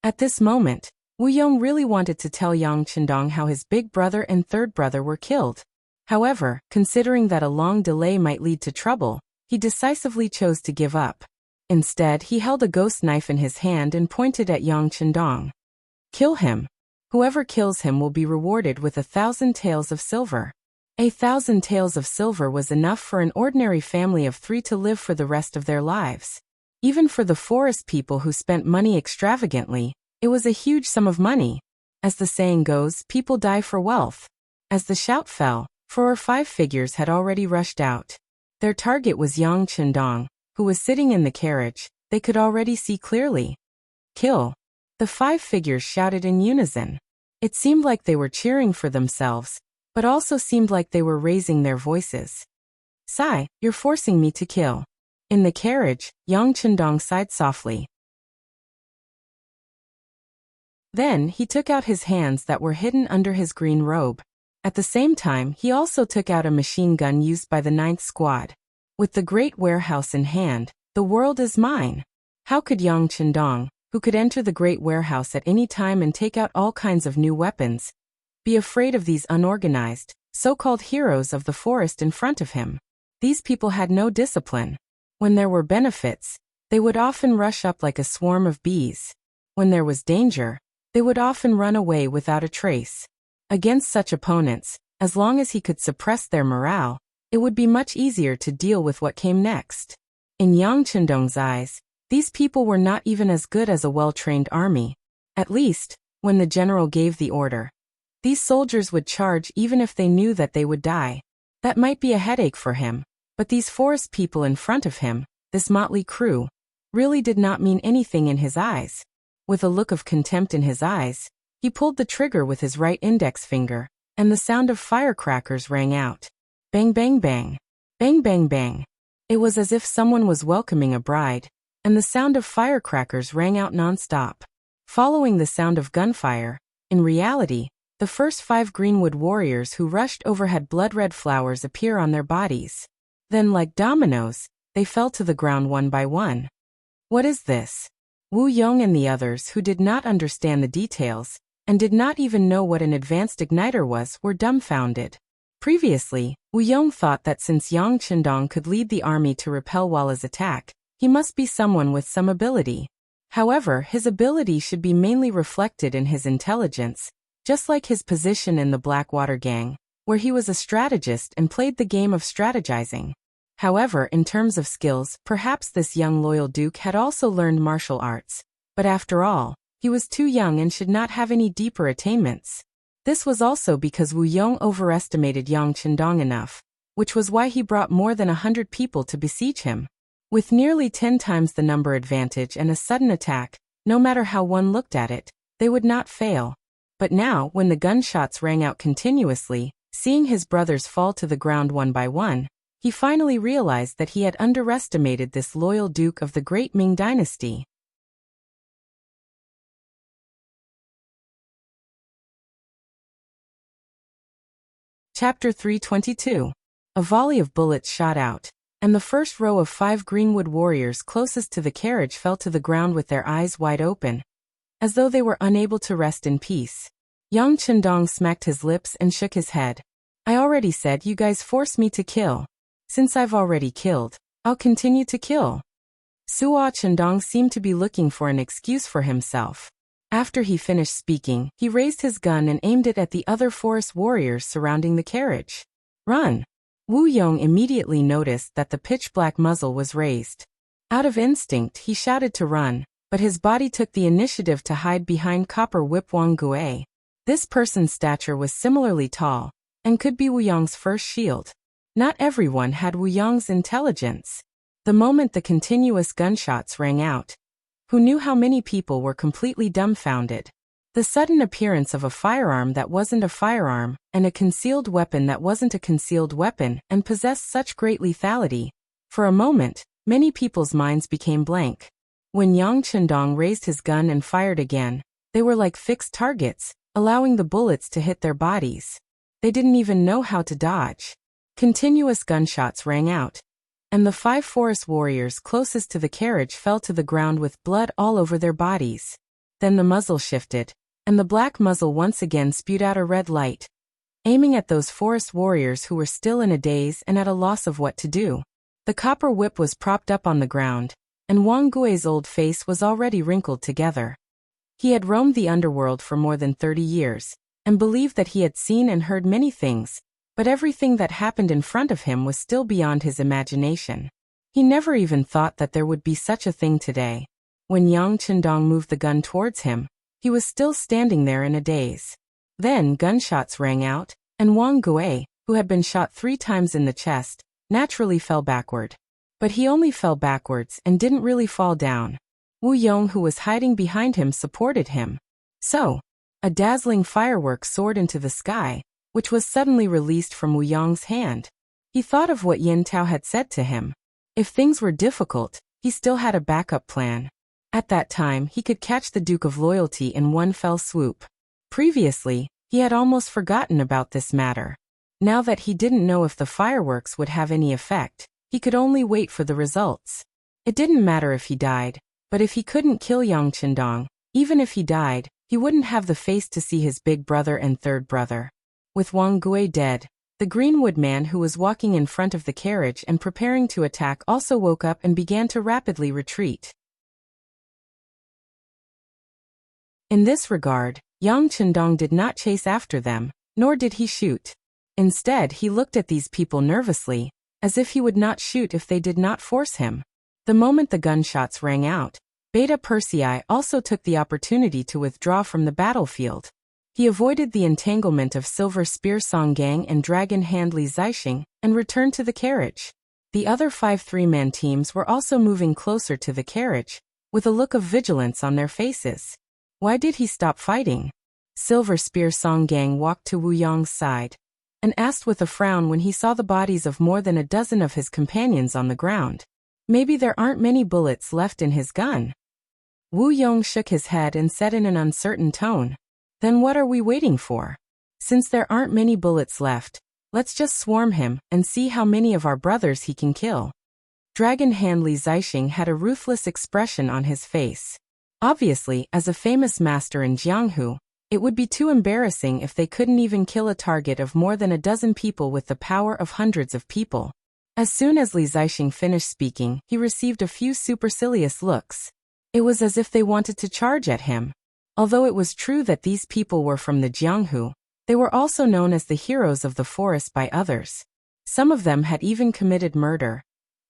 At this moment, Wu Yong really wanted to tell Yang Chendong how his big brother and third brother were killed. However, considering that a long delay might lead to trouble, he decisively chose to give up. Instead, he held a ghost knife in his hand and pointed at Yang Chendong. Kill him. Whoever kills him will be rewarded with 1,000 taels of silver. 1,000 taels of silver was enough for an ordinary family of 3 to live for the rest of their lives. Even for the forest people who spent money extravagantly, it was a huge sum of money. As the saying goes, people die for wealth. As the shout fell, 4 or 5 figures had already rushed out. Their target was Yang Chendong, who was sitting in the carriage. They could already see clearly. Kill. The 5 figures shouted in unison. It seemed like they were cheering for themselves, but also seemed like they were raising their voices. Sigh, you're forcing me to kill. In the carriage, Yang Chendong sighed softly. Then he took out his hands that were hidden under his green robe. At the same time, he also took out a machine gun used by the 9th Squad. With the great warehouse in hand, the world is mine. How could Yang Chendong, who could enter the great warehouse at any time and take out all kinds of new weapons, be afraid of these unorganized, so-called heroes of the forest in front of him? These people had no discipline. When there were benefits, they would often rush up like a swarm of bees. When there was danger, they would often run away without a trace. Against such opponents, as long as he could suppress their morale, it would be much easier to deal with what came next. In Yang Chendong's eyes, these people were not even as good as a well-trained army. At least, when the general gave the order, these soldiers would charge even if they knew that they would die. That might be a headache for him, but these forest people in front of him, this motley crew, really did not mean anything in his eyes. With a look of contempt in his eyes, he pulled the trigger with his right index finger, and the sound of firecrackers rang out. Bang bang bang. Bang bang bang. It was as if someone was welcoming a bride, and the sound of firecrackers rang out non-stop. Following the sound of gunfire, in reality, the first 5 Greenwood warriors who rushed over had blood-red flowers appear on their bodies. Then, like dominoes, they fell to the ground one by one. What is this? Wu Yong and the others, who did not understand the details, and did not even know what an advanced igniter was, were dumbfounded. Previously, Wu Yong thought that since Yang Chendong could lead the army to repel Walla's attack, he must be someone with some ability. However, his ability should be mainly reflected in his intelligence, just like his position in the Blackwater Gang, where he was a strategist and played the game of strategizing. However, in terms of skills, perhaps this young loyal duke had also learned martial arts, but after all, he was too young and should not have any deeper attainments. This was also because Wu Yong overestimated Yang Chendong enough, which was why he brought more than 100 people to besiege him. With nearly 10 times the number advantage and a sudden attack, no matter how one looked at it, they would not fail. But now, when the gunshots rang out continuously, seeing his brothers fall to the ground one by one, he finally realized that he had underestimated this loyal duke of the great Ming Dynasty. Chapter 322. A volley of bullets shot out, and the first row of 5 Greenwood warriors closest to the carriage fell to the ground with their eyes wide open, as though they were unable to rest in peace. Yang Chendong smacked his lips and shook his head. I already said you guys forced me to kill. Since I've already killed, I'll continue to kill. Suo Chendong seemed to be looking for an excuse for himself. After he finished speaking, he raised his gun and aimed it at the other forest warriors surrounding the carriage. Run! Wu Yong immediately noticed that the pitch-black muzzle was raised. Out of instinct, he shouted to run, but his body took the initiative to hide behind Copper Whip Wang Gue. This person's stature was similarly tall, and could be Wu Yong's first shield. Not everyone had Wu Yong's intelligence. The moment the continuous gunshots rang out, who knew how many people were completely dumbfounded? The sudden appearance of a firearm that wasn't a firearm, and a concealed weapon that wasn't a concealed weapon, and possessed such great lethality. For a moment, many people's minds became blank. When Yang Chendong raised his gun and fired again, they were like fixed targets, allowing the bullets to hit their bodies. They didn't even know how to dodge. Continuous gunshots rang out, and the 5 forest warriors closest to the carriage fell to the ground with blood all over their bodies. Then the muzzle shifted, and the black muzzle once again spewed out a red light, aiming at those forest warriors who were still in a daze and at a loss of what to do. The copper whip was propped up on the ground, and Wang Gui's old face was already wrinkled together. He had roamed the underworld for more than 30 years, and believed that he had seen and heard many things, but everything that happened in front of him was still beyond his imagination. He never even thought that there would be such a thing today. When Yang Chendong moved the gun towards him, he was still standing there in a daze. Then gunshots rang out, and Wang Gui, who had been shot 3 times in the chest, naturally fell backward. But he only fell backwards and didn't really fall down. Wu Yong, who was hiding behind him, supported him. So, a dazzling firework soared into the sky, which was suddenly released from Wu Yong's hand. He thought of what Yin Tao had said to him. If things were difficult, he still had a backup plan. At that time, he could catch the Duke of Loyalty in one fell swoop. Previously, he had almost forgotten about this matter. Now that he didn't know if the fireworks would have any effect, he could only wait for the results. It didn't matter if he died, but if he couldn't kill Yang Chendong, even if he died, he wouldn't have the face to see his big brother and third brother. With Wang Gui dead, the Greenwood man who was walking in front of the carriage and preparing to attack also woke up and began to rapidly retreat. In this regard, Yang Chendong did not chase after them, nor did he shoot. Instead, he looked at these people nervously, as if he would not shoot if they did not force him. The moment the gunshots rang out, Beta Persei also took the opportunity to withdraw from the battlefield. He avoided the entanglement of Silver Spear Song Gang and Dragon Hand Li Zixing, and returned to the carriage. The other 5 3-man teams were also moving closer to the carriage, with a look of vigilance on their faces. Why did he stop fighting? Silver Spear Song Gang walked to Wu Yong's side, and asked with a frown when he saw the bodies of more than a dozen of his companions on the ground. Maybe there aren't many bullets left in his gun. Wu Yong shook his head and said in an uncertain tone, "Then what are we waiting for? Since there aren't many bullets left, let's just swarm him and see how many of our brothers he can kill." Dragon Hand Li Zixing had a ruthless expression on his face. Obviously, as a famous master in Jianghu, it would be too embarrassing if they couldn't even kill a target of more than a dozen people with the power of hundreds of people. As soon as Li Zixing finished speaking, he received a few supercilious looks. It was as if they wanted to charge at him. Although it was true that these people were from the Jianghu, they were also known as the heroes of the forest by others. Some of them had even committed murder,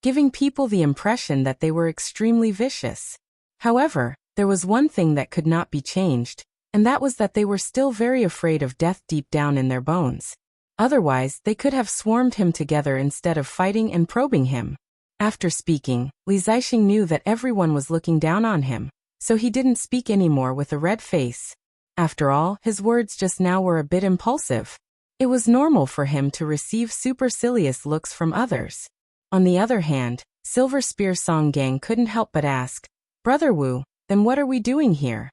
giving people the impression that they were extremely vicious. However, there was one thing that could not be changed, and that was that they were still very afraid of death deep down in their bones. Otherwise, they could have swarmed him together instead of fighting and probing him. After speaking, Li Zixing knew that everyone was looking down on him, so he didn't speak anymore with a red face. After all, his words just now were a bit impulsive. It was normal for him to receive supercilious looks from others. On the other hand, Silver Spear Song Gang couldn't help but ask, "Brother Wu, then what are we doing here?"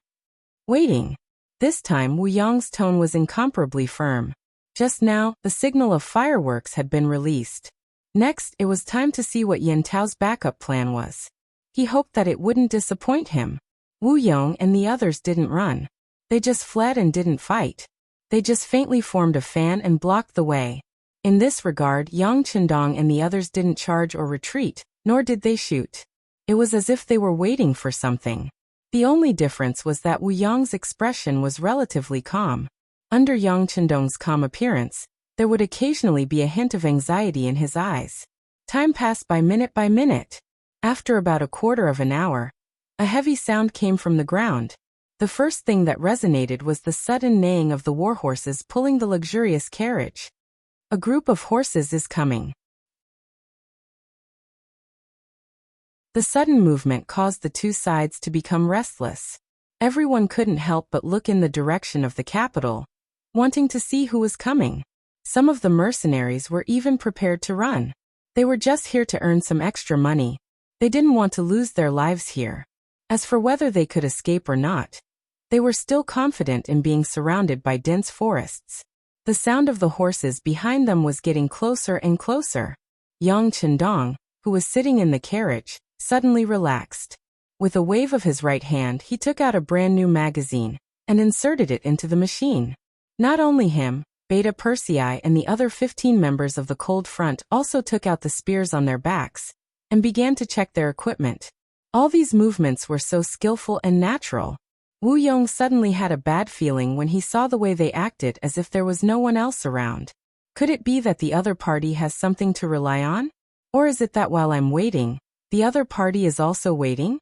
"Waiting." This time Wu Yong's tone was incomparably firm. Just now, the signal of fireworks had been released. Next, it was time to see what Yin Tao's backup plan was. He hoped that it wouldn't disappoint him. Wu Yong and the others didn't run. They just fled and didn't fight. They just faintly formed a fan and blocked the way. In this regard, Yang Chendong and the others didn't charge or retreat, nor did they shoot. It was as if they were waiting for something. The only difference was that Wu Yong's expression was relatively calm. Under Yang Chendong's calm appearance, there would occasionally be a hint of anxiety in his eyes. Time passed by minute. After about a quarter of an hour, a heavy sound came from the ground. The first thing that resonated was the sudden neighing of the war horses pulling the luxurious carriage. A group of horses is coming. The sudden movement caused the two sides to become restless. Everyone couldn't help but look in the direction of the capital, wanting to see who was coming. Some of the mercenaries were even prepared to run. They were just here to earn some extra money. They didn't want to lose their lives here. As for whether they could escape or not, they were still confident in being surrounded by dense forests. The sound of the horses behind them was getting closer and closer. Yang Chendong, who was sitting in the carriage, suddenly relaxed. With a wave of his right hand, he took out a brand new magazine and inserted it into the machine. Not only him, Beta Persei and the other 15 members of the Cold Front also took out the spears on their backs and began to check their equipment. All these movements were so skillful and natural. Wu Yong suddenly had a bad feeling when he saw the way they acted, as if there was no one else around. Could it be that the other party has something to rely on? Or is it that while I'm waiting, the other party is also waiting?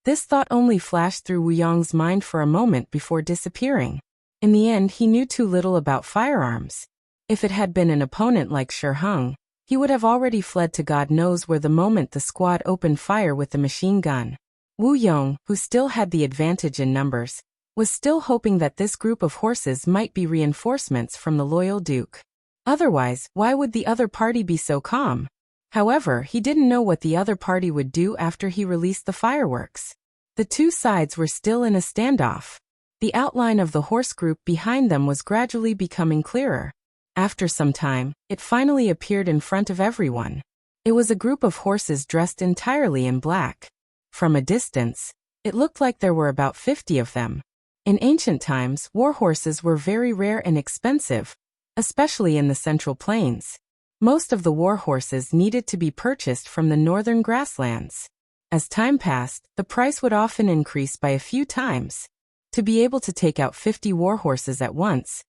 This thought only flashed through Wu Yong's mind for a moment before disappearing. In the end, he knew too little about firearms. If it had been an opponent like Shi Heng, he would have already fled to God knows where the moment the squad opened fire with the machine gun. Wu Yong, who still had the advantage in numbers, was still hoping that this group of horses might be reinforcements from the loyal Duke. Otherwise, why would the other party be so calm? However, he didn't know what the other party would do after he released the fireworks. The two sides were still in a standoff. The outline of the horse group behind them was gradually becoming clearer. After some time, it finally appeared in front of everyone. It was a group of horses dressed entirely in black. From a distance, it looked like there were about 50 of them. In ancient times, war horses were very rare and expensive, especially in the Central Plains. Most of the war horses needed to be purchased from the northern grasslands. As time passed, the price would often increase by a few times. To be able to take out 50 war horses at once,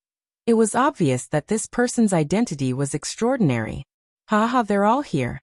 it was obvious that this person's identity was extraordinary. Haha, they're all here.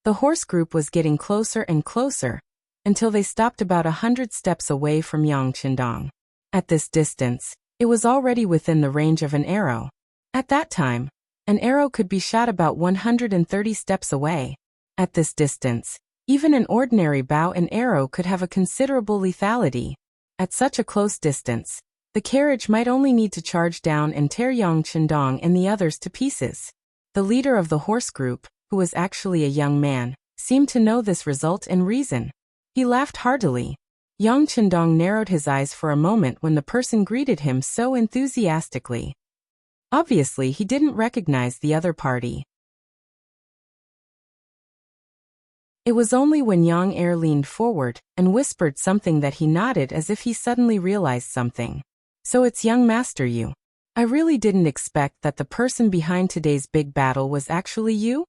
The horse group was getting closer and closer, until they stopped about 100 steps away from Yang Chendong. At this distance, it was already within the range of an arrow. At that time, an arrow could be shot about 130 steps away. At this distance, even an ordinary bow and arrow could have a considerable lethality. At such a close distance, the carriage might only need to charge down and tear Yang Chendong and the others to pieces. The leader of the horse group, who was actually a young man, seemed to know this result and reason. He laughed heartily. Yang Chendong narrowed his eyes for a moment when the person greeted him so enthusiastically. Obviously, he didn't recognize the other party. It was only when Yang Er leaned forward and whispered something that he nodded as if he suddenly realized something. So it's young Master Yu. I really didn't expect that the person behind today's big battle was actually you?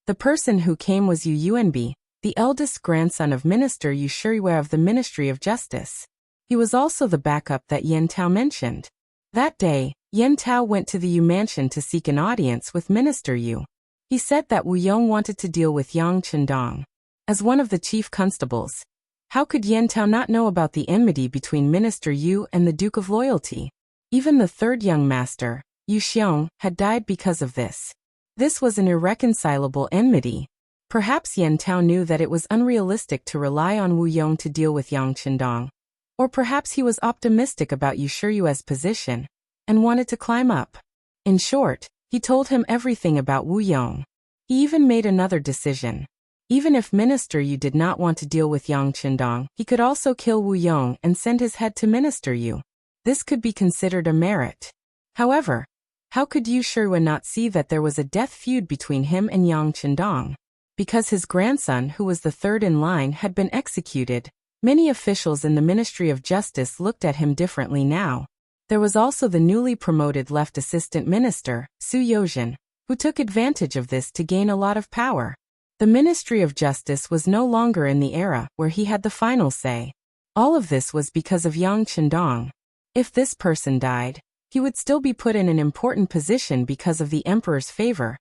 The person who came was Yu Yuanbi, the eldest grandson of Minister Yu Shiriyue of the Ministry of Justice. He was also the backup that Yen Tao mentioned. That day, Yen Tao went to the Yu mansion to seek an audience with Minister Yu. He said that Wu Yong wanted to deal with Yang Chendong. As one of the chief constables, how could Yen Tao not know about the enmity between Minister Yu and the Duke of Loyalty? Even the third young master, Yu Xiong, had died because of this. This was an irreconcilable enmity. Perhaps Yen Tao knew that it was unrealistic to rely on Wu Yong to deal with Yang Chendong. Or perhaps he was optimistic about Yu Shiyue's position and wanted to climb up. In short, he told him everything about Wu Yong. He even made another decision. Even if Minister Yu did not want to deal with Yang Chendong, he could also kill Wu Yong and send his head to Minister Yu. This could be considered a merit. However, how could Yu Shiyue not see that there was a death feud between him and Yang Chendong? Because his grandson, who was the third in line, had been executed, many officials in the Ministry of Justice looked at him differently now. There was also the newly promoted left assistant minister, Su Yozhen, who took advantage of this to gain a lot of power. The Ministry of Justice was no longer in the era where he had the final say. All of this was because of Yang Chendong. If this person died, he would still be put in an important position because of the emperor's favor,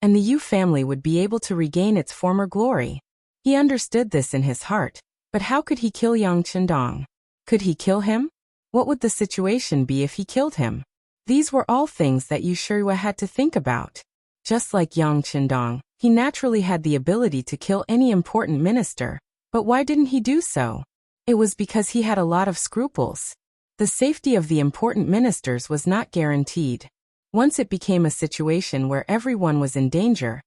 and the Yu family would be able to regain its former glory. He understood this in his heart, but how could he kill Yang Chendong? Could he kill him? What would the situation be if he killed him? These were all things that Yu Shiyue had to think about. Just like Yang Chendong, he naturally had the ability to kill any important minister, but why didn't he do so? It was because he had a lot of scruples. The safety of the important ministers was not guaranteed. Once it became a situation where everyone was in danger,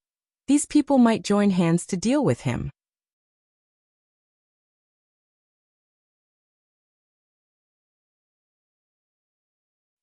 these people might join hands to deal with him.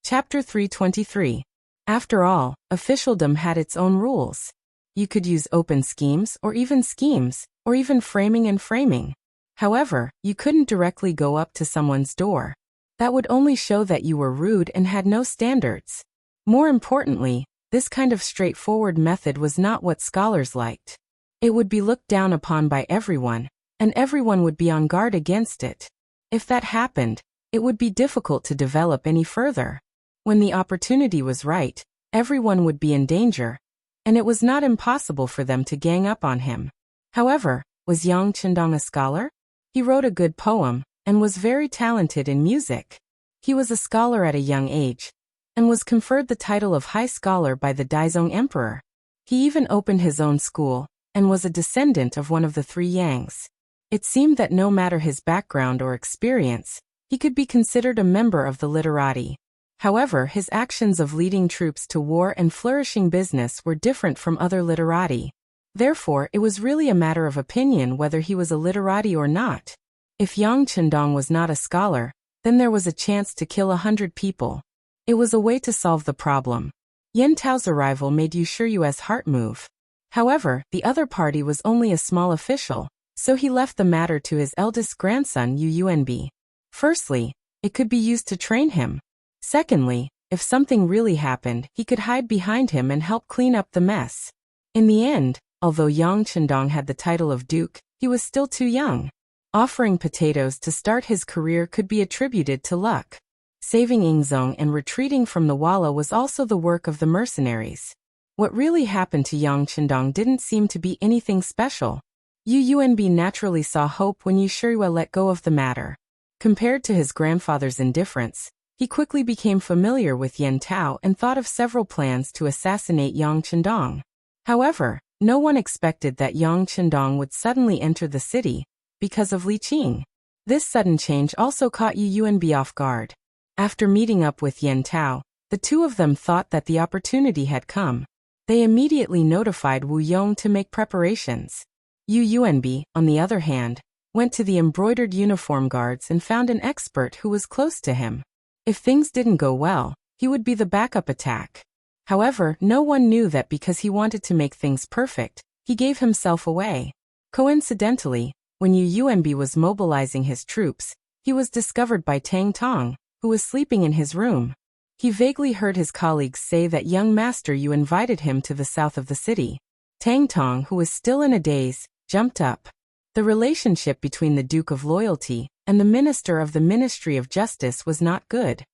Chapter 323. After all, officialdom had its own rules. You could use open schemes, or even framing and framing. However, you couldn't directly go up to someone's door. That would only show that you were rude and had no standards. More importantly, this kind of straightforward method was not what scholars liked. It would be looked down upon by everyone, and everyone would be on guard against it. If that happened, it would be difficult to develop any further. When the opportunity was right, everyone would be in danger, and it was not impossible for them to gang up on him. However, was Yang Chendong a scholar? He wrote a good poem, and was very talented in music. He was a scholar at a young age, and was conferred the title of High Scholar by the Daizong Emperor. He even opened his own school, and was a descendant of one of the three Yangs. It seemed that no matter his background or experience, he could be considered a member of the literati. However, his actions of leading troops to war and flourishing business were different from other literati. Therefore, it was really a matter of opinion whether he was a literati or not. If Yang Chendong was not a scholar, then there was a chance to kill 100 people. It was a way to solve the problem. Yen Tao's arrival made Yu Shiyue's heart move. However, the other party was only a small official, so he left the matter to his eldest grandson Yu Yuanbi. Firstly, it could be used to train him. Secondly, if something really happened, he could hide behind him and help clean up the mess. In the end, although Yang Chendong had the title of duke, he was still too young. Offering potatoes to start his career could be attributed to luck. Saving Yingzong and retreating from the Walla was also the work of the mercenaries. What really happened to Yang Chendong didn't seem to be anything special. Yu Yuanbi naturally saw hope when Yu Shiyue let go of the matter. Compared to his grandfather's indifference, he quickly became familiar with Yen Tao and thought of several plans to assassinate Yang Chendong. However, no one expected that Yang Chendong would suddenly enter the city, because of Li Qing. This sudden change also caught Yu Yuanbi off guard. After meeting up with Yen Tao, the two of them thought that the opportunity had come. They immediately notified Wu Yong to make preparations. Yu Yuanbi, on the other hand, went to the embroidered uniform guards and found an expert who was close to him. If things didn't go well, he would be the backup attack. However, no one knew that because he wanted to make things perfect, he gave himself away. Coincidentally, when Yu Yuanbi was mobilizing his troops, he was discovered by Tang Tong, who was sleeping in his room. He vaguely heard his colleagues say that young Master Yu invited him to the south of the city. Tang Tong, who was still in a daze, jumped up. The relationship between the Duke of Loyalty and the Minister of the Ministry of Justice was not good.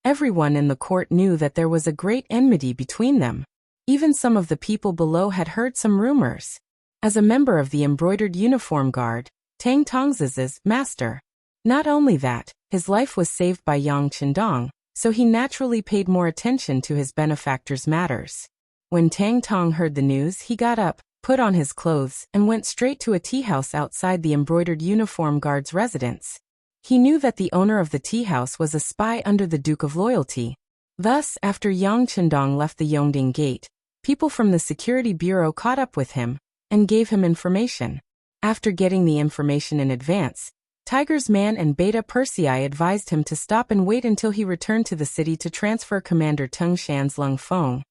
Everyone in the court knew that there was a great enmity between them. Even some of the people below had heard some rumors. As a member of the embroidered uniform guard, Tang Tong's master. Not only that, his life was saved by Yang Chendong, so he naturally paid more attention to his benefactor's matters. When Tang Tong heard the news, he got up, put on his clothes, and went straight to a tea house outside the embroidered uniform guard's residence. He knew that the owner of the tea house was a spy under the Duke of Loyalty. Thus, after Yang Chendong left the Yongding Gate, people from the security bureau caught up with him and gave him information. After getting the information in advance, Tiger's Man and Beta Persei advised him to stop and wait until he returned to the city to transfer Commander Tung Shan's Lung Feng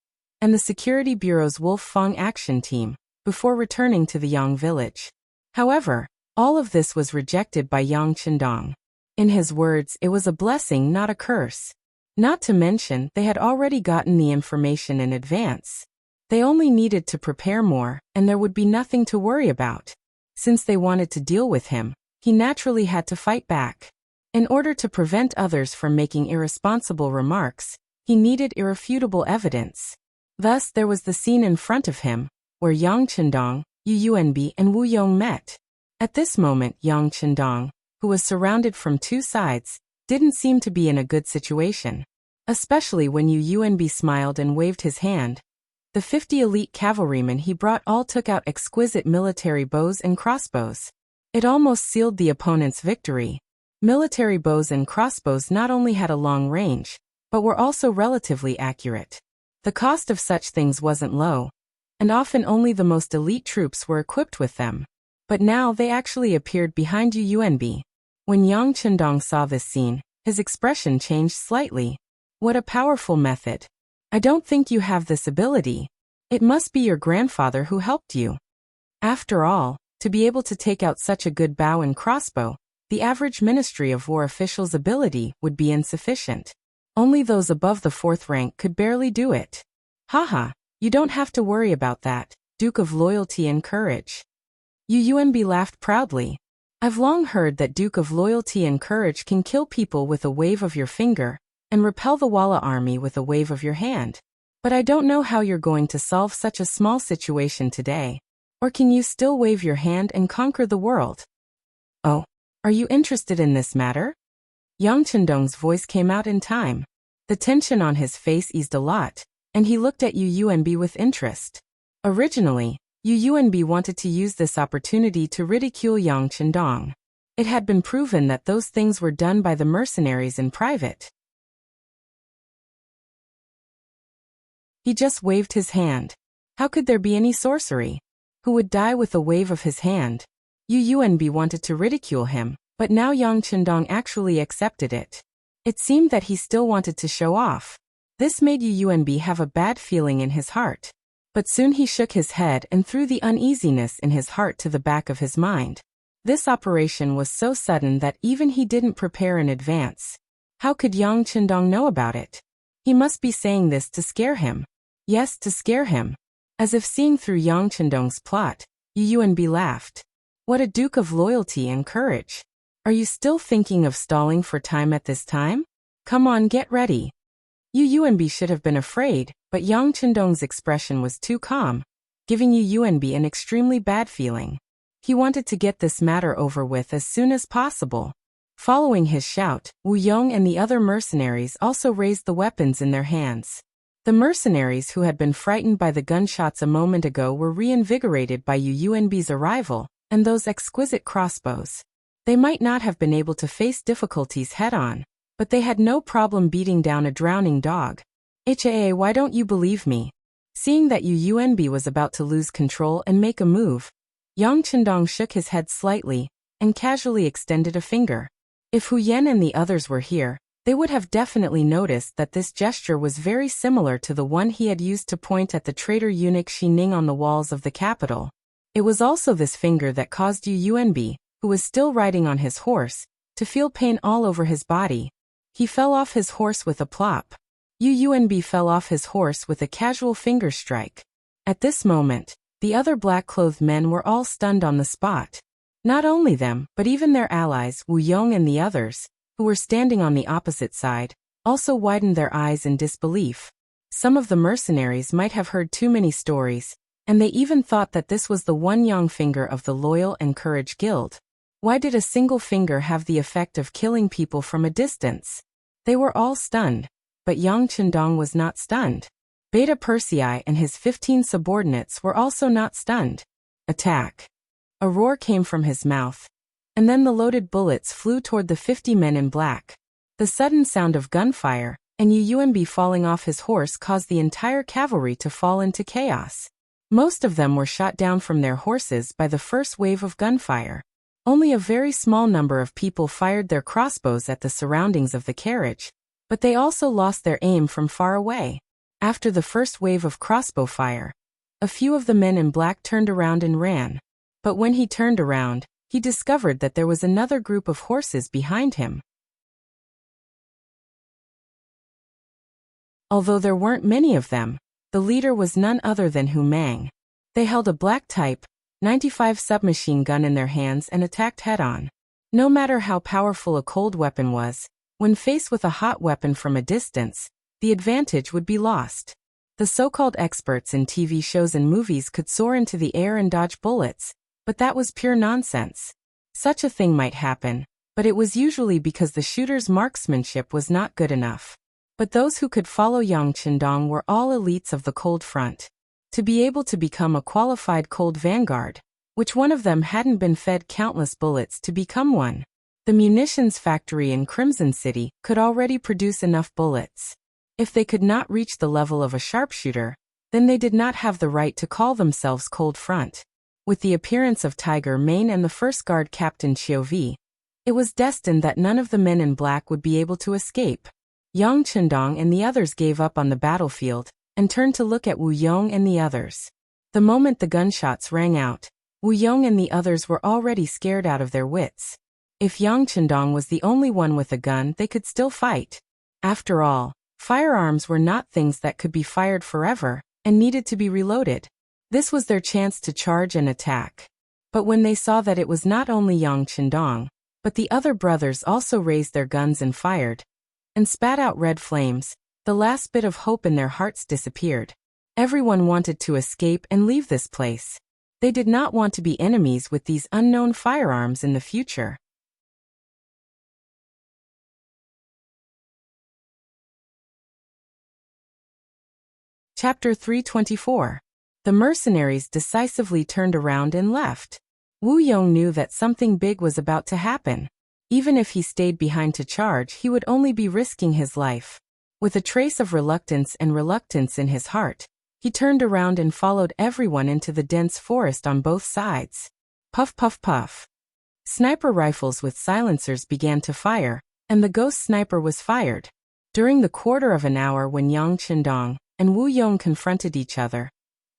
and the Security Bureau's Wolf Feng action team before returning to the Yang village. However, all of this was rejected by Yang Chendong. In his words, it was a blessing, not a curse. Not to mention, they had already gotten the information in advance. They only needed to prepare more, and there would be nothing to worry about. Since they wanted to deal with him, he naturally had to fight back. In order to prevent others from making irresponsible remarks, he needed irrefutable evidence. Thus, there was the scene in front of him, where Yang Chendong, Yu Yuanbi, and Wu Yong met. At this moment, Yang Chendong, who was surrounded from two sides, didn't seem to be in a good situation. Especially when Yu Yuanbi smiled and waved his hand. The 50 elite cavalrymen he brought all took out exquisite military bows and crossbows. It almost sealed the opponent's victory. Military bows and crossbows not only had a long range, but were also relatively accurate. The cost of such things wasn't low, and often only the most elite troops were equipped with them. But now they actually appeared behind Yu Yuanbi. When Yang Chendong saw this scene, His expression changed slightly. What a powerful method. I don't think you have this ability. It must be your grandfather who helped you. After all, to be able to take out such a good bow and crossbow, the average Ministry of War official's ability would be insufficient. Only those above the 4th rank could barely do it. Haha, you don't have to worry about that, Duke of Loyalty and Courage. UUNB laughed proudly. I've long heard that Duke of Loyalty and Courage can kill people with a wave of your finger, and repel the Walla army with a wave of your hand. But I don't know how you're going to solve such a small situation today. Or can you still wave your hand and conquer the world? Oh, are you interested in this matter? Yang Chendong's voice came out in time. The tension on his face eased a lot, and he looked at UUNB with interest. Originally, UUNB wanted to use this opportunity to ridicule Yang Chendong. It had been proven that those things were done by the mercenaries in private. He just waved his hand. How could there be any sorcery? Who would die with a wave of his hand? UUNB wanted to ridicule him, but now Yang Chendong actually accepted it. It seemed that he still wanted to show off. This made UUNB have a bad feeling in his heart. But soon he shook his head and threw the uneasiness in his heart to the back of his mind. This operation was so sudden that even he didn't prepare in advance. How could Yang Chendong know about it? He must be saying this to scare him. Yes, to scare him. As if seeing through Yang Chendong's plot, UUNB laughed. What a Duke of Loyalty and Courage. Are you still thinking of stalling for time at this time? Come on, get ready. UUNB should have been afraid, but Yang Chendong's expression was too calm, giving UUNB an extremely bad feeling. He wanted to get this matter over with as soon as possible. Following his shout, Wu Yong and the other mercenaries also raised the weapons in their hands. The mercenaries who had been frightened by the gunshots a moment ago were reinvigorated by UUNB's arrival, and those exquisite crossbows. They might not have been able to face difficulties head-on, but they had no problem beating down a drowning dog. Why don't you believe me? Seeing that UUNB was about to lose control and make a move, Yang Chendong shook his head slightly, and casually extended a finger. If Hu Yen and the others were here, they would have definitely noticed that this gesture was very similar to the one he had used to point at the traitor eunuch Xi Ning on the walls of the capital. It was also this finger that caused UUNB, who was still riding on his horse, to feel pain all over his body. He fell off his horse with a plop. UUNB fell off his horse with a casual finger strike. At this moment, the other black-clothed men were all stunned on the spot. Not only them, but even their allies, Wu Yong and the others, who were standing on the opposite side, also widened their eyes in disbelief. Some of the mercenaries might have heard too many stories, and they even thought that this was the one Yang finger of the Loyal and Courage Guild. Why did a single finger have the effect of killing people from a distance? They were all stunned, but Yang Chendong was not stunned. Beta Persei and his 15 subordinates were also not stunned. Attack! A roar came from his mouth, and then the loaded bullets flew toward the 50 men in black. The sudden sound of gunfire, and UUNB falling off his horse caused the entire cavalry to fall into chaos. Most of them were shot down from their horses by the first wave of gunfire. Only a very small number of people fired their crossbows at the surroundings of the carriage, but they also lost their aim from far away. After the first wave of crossbow fire, a few of the men in black turned around and ran. But when he turned around, he discovered that there was another group of horses behind him. Although there weren't many of them, the leader was none other than Hu Mang. They held a black Type 95 submachine gun in their hands and attacked head-on. No matter how powerful a cold weapon was, when faced with a hot weapon from a distance, the advantage would be lost. The so-called experts in TV shows and movies could soar into the air and dodge bullets, but that was pure nonsense. Such a thing might happen, but it was usually because the shooter's marksmanship was not good enough. But those who could follow Yang Chendong were all elites of the cold front. To be able to become a qualified cold vanguard, which one of them hadn't been fed countless bullets to become one. The munitions factory in Crimson City could already produce enough bullets. If they could not reach the level of a sharpshooter, then they did not have the right to call themselves cold front. With the appearance of Tiger Mane and the First Guard Captain Chiu Vi, It was destined that none of the men in black would be able to escape. Yang Chendong and the others gave up on the battlefield and turned to look at Wu Yong and the others. The moment the gunshots rang out, Wu Yong and the others were already scared out of their wits. If Yang Chendong was the only one with a gun, they could still fight. After all, firearms were not things that could be fired forever and needed to be reloaded. This was their chance to charge and attack. But when they saw that it was not only Yang Chendong, but the other brothers also raised their guns and fired, and spat out red flames, the last bit of hope in their hearts disappeared. Everyone wanted to escape and leave this place. They did not want to be enemies with these unknown firearms in the future. Chapter 324. The mercenaries decisively turned around and left. Wu Yong knew that something big was about to happen. Even if he stayed behind to charge, he would only be risking his life. With a trace of reluctance in his heart, he turned around and followed everyone into the dense forest on both sides. Puff, puff, puff. Sniper rifles with silencers began to fire, and the ghost sniper was fired. During the quarter of an hour when Yang Chendong and Wu Yong confronted each other,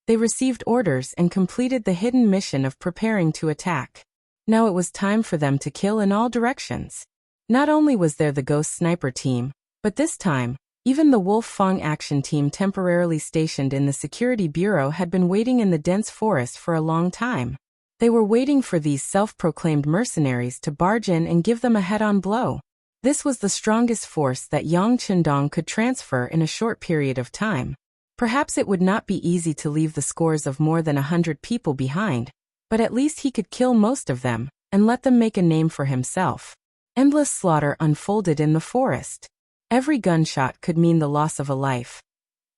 they received orders and completed the hidden mission of preparing to attack. Now it was time for them to kill in all directions. Not only was there the ghost sniper team, but this time, even the Wolf Fong action team temporarily stationed in the security bureau had been waiting in the dense forest for a long time. They were waiting for these self-proclaimed mercenaries to barge in and give them a head-on blow. This was the strongest force that Yang Chendong could transfer in a short period of time. Perhaps it would not be easy to leave the scores of more than 100 people behind, but at least he could kill most of them and let them make a name for himself. Endless slaughter unfolded in the forest. Every gunshot could mean the loss of a life.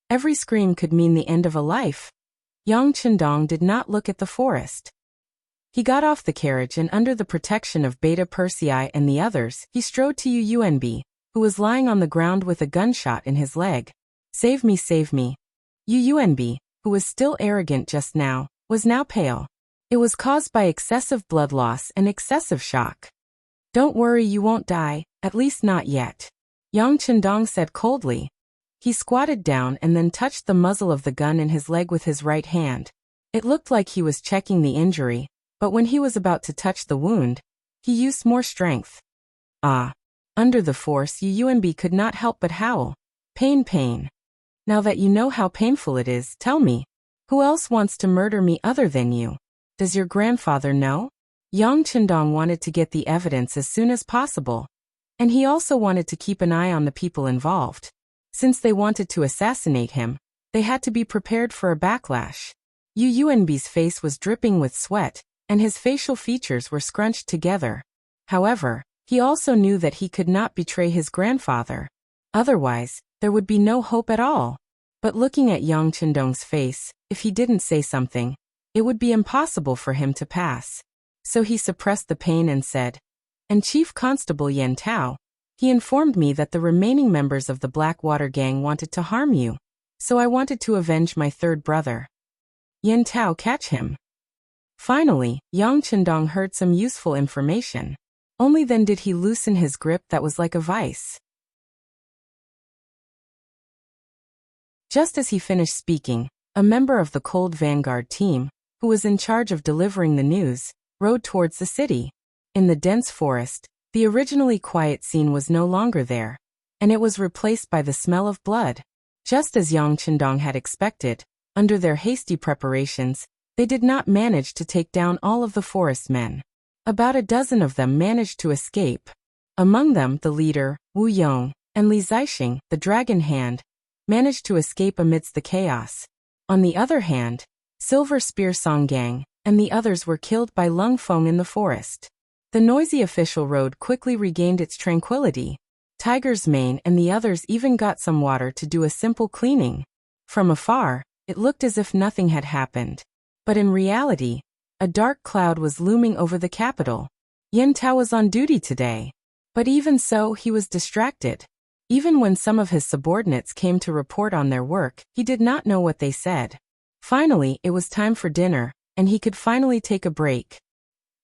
Every scream could mean the end of a life. Yang Chendong did not look at the forest. He got off the carriage and under the protection of Beta Persei and the others, he strode to Yunb, who was lying on the ground with a gunshot in his leg. Save me, save me. Yunb, who was still arrogant just now, was now pale. It was caused by excessive blood loss and excessive shock. Don't worry, you won't die, at least not yet. Yang Chendong said coldly. He squatted down and then touched the muzzle of the gun in his leg with his right hand. It looked like he was checking the injury, but when he was about to touch the wound, he used more strength. Ah! Under the force, Yunb could not help but howl. Pain, pain. Now that you know how painful it is, tell me, who else wants to murder me other than you? Does your grandfather know? Yang Chendong wanted to get the evidence as soon as possible. And he also wanted to keep an eye on the people involved. Since they wanted to assassinate him, they had to be prepared for a backlash. Yunb's face was dripping with sweat, and his facial features were scrunched together. However, he also knew that he could not betray his grandfather. Otherwise, there would be no hope at all. But looking at Yang Chendong's face, if he didn't say something, it would be impossible for him to pass. So he suppressed the pain and said, "And Chief Constable Yan Tao, he informed me that the remaining members of the Blackwater gang wanted to harm you. So I wanted to avenge my third brother." Yan Tao, catch him. Finally, Yang Chendong heard some useful information. Only then did he loosen his grip that was like a vice. Just as he finished speaking, a member of the Cold Vanguard team, who was in charge of delivering the news, rode towards the city. In the dense forest, the originally quiet scene was no longer there, and it was replaced by the smell of blood. Just as Yang Chendong had expected, under their hasty preparations, they did not manage to take down all of the forest men. About a dozen of them managed to escape. Among them, the leader, Wu Yong, and Li Zixing, the Dragon Hand, managed to escape amidst the chaos. On the other hand, Silver Spear Song Gang and the others were killed by Lung Feng in the forest. The noisy official road quickly regained its tranquility. Tiger's Mane and the others even got some water to do a simple cleaning. From afar, it looked as if nothing had happened. But in reality, a dark cloud was looming over the capital. Yan Tao was on duty today. But even so, he was distracted. Even when some of his subordinates came to report on their work, he did not know what they said. Finally, it was time for dinner, and he could finally take a break.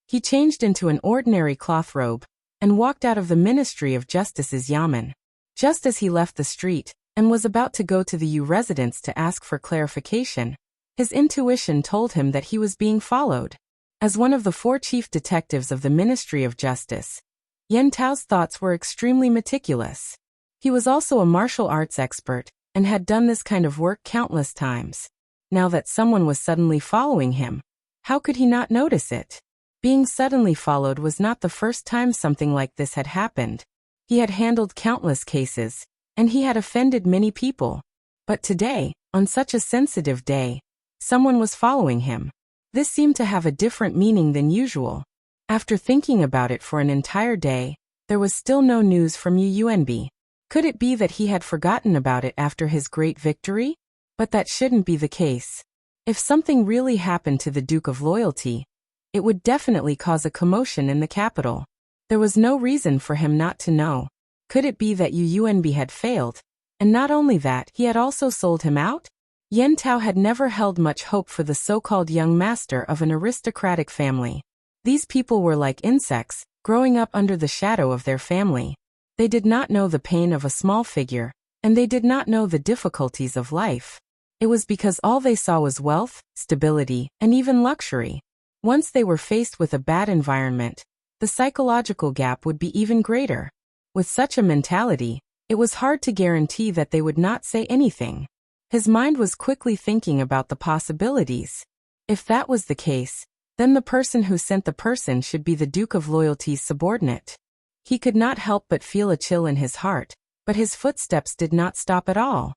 He changed into an ordinary cloth robe, and walked out of the Ministry of Justice's yamen. Just as he left the street and was about to go to the U residence to ask for clarification, his intuition told him that he was being followed. As one of the 4 chief detectives of the Ministry of Justice, Yen Tao's thoughts were extremely meticulous. He was also a martial arts expert and had done this kind of work countless times. Now that someone was suddenly following him, how could he not notice it? Being suddenly followed was not the first time something like this had happened. He had handled countless cases, and he had offended many people. But today, on such a sensitive day, someone was following him. This seemed to have a different meaning than usual. After thinking about it for an entire day, there was still no news from Yunbi. Could it be that he had forgotten about it after his great victory? But that shouldn't be the case. If something really happened to the Duke of Loyalty, it would definitely cause a commotion in the capital. There was no reason for him not to know. Could it be that Yunbi had failed? And not only that, he had also sold him out? Yen Tao had never held much hope for the so-called young master of an aristocratic family. These people were like insects, growing up under the shadow of their family. They did not know the pain of a small figure, and they did not know the difficulties of life. It was because all they saw was wealth, stability, and even luxury. Once they were faced with a bad environment, the psychological gap would be even greater. With such a mentality, it was hard to guarantee that they would not say anything. His mind was quickly thinking about the possibilities. If that was the case, then the person who sent the person should be the Duke of Loyalty's subordinate. He could not help but feel a chill in his heart, but his footsteps did not stop at all.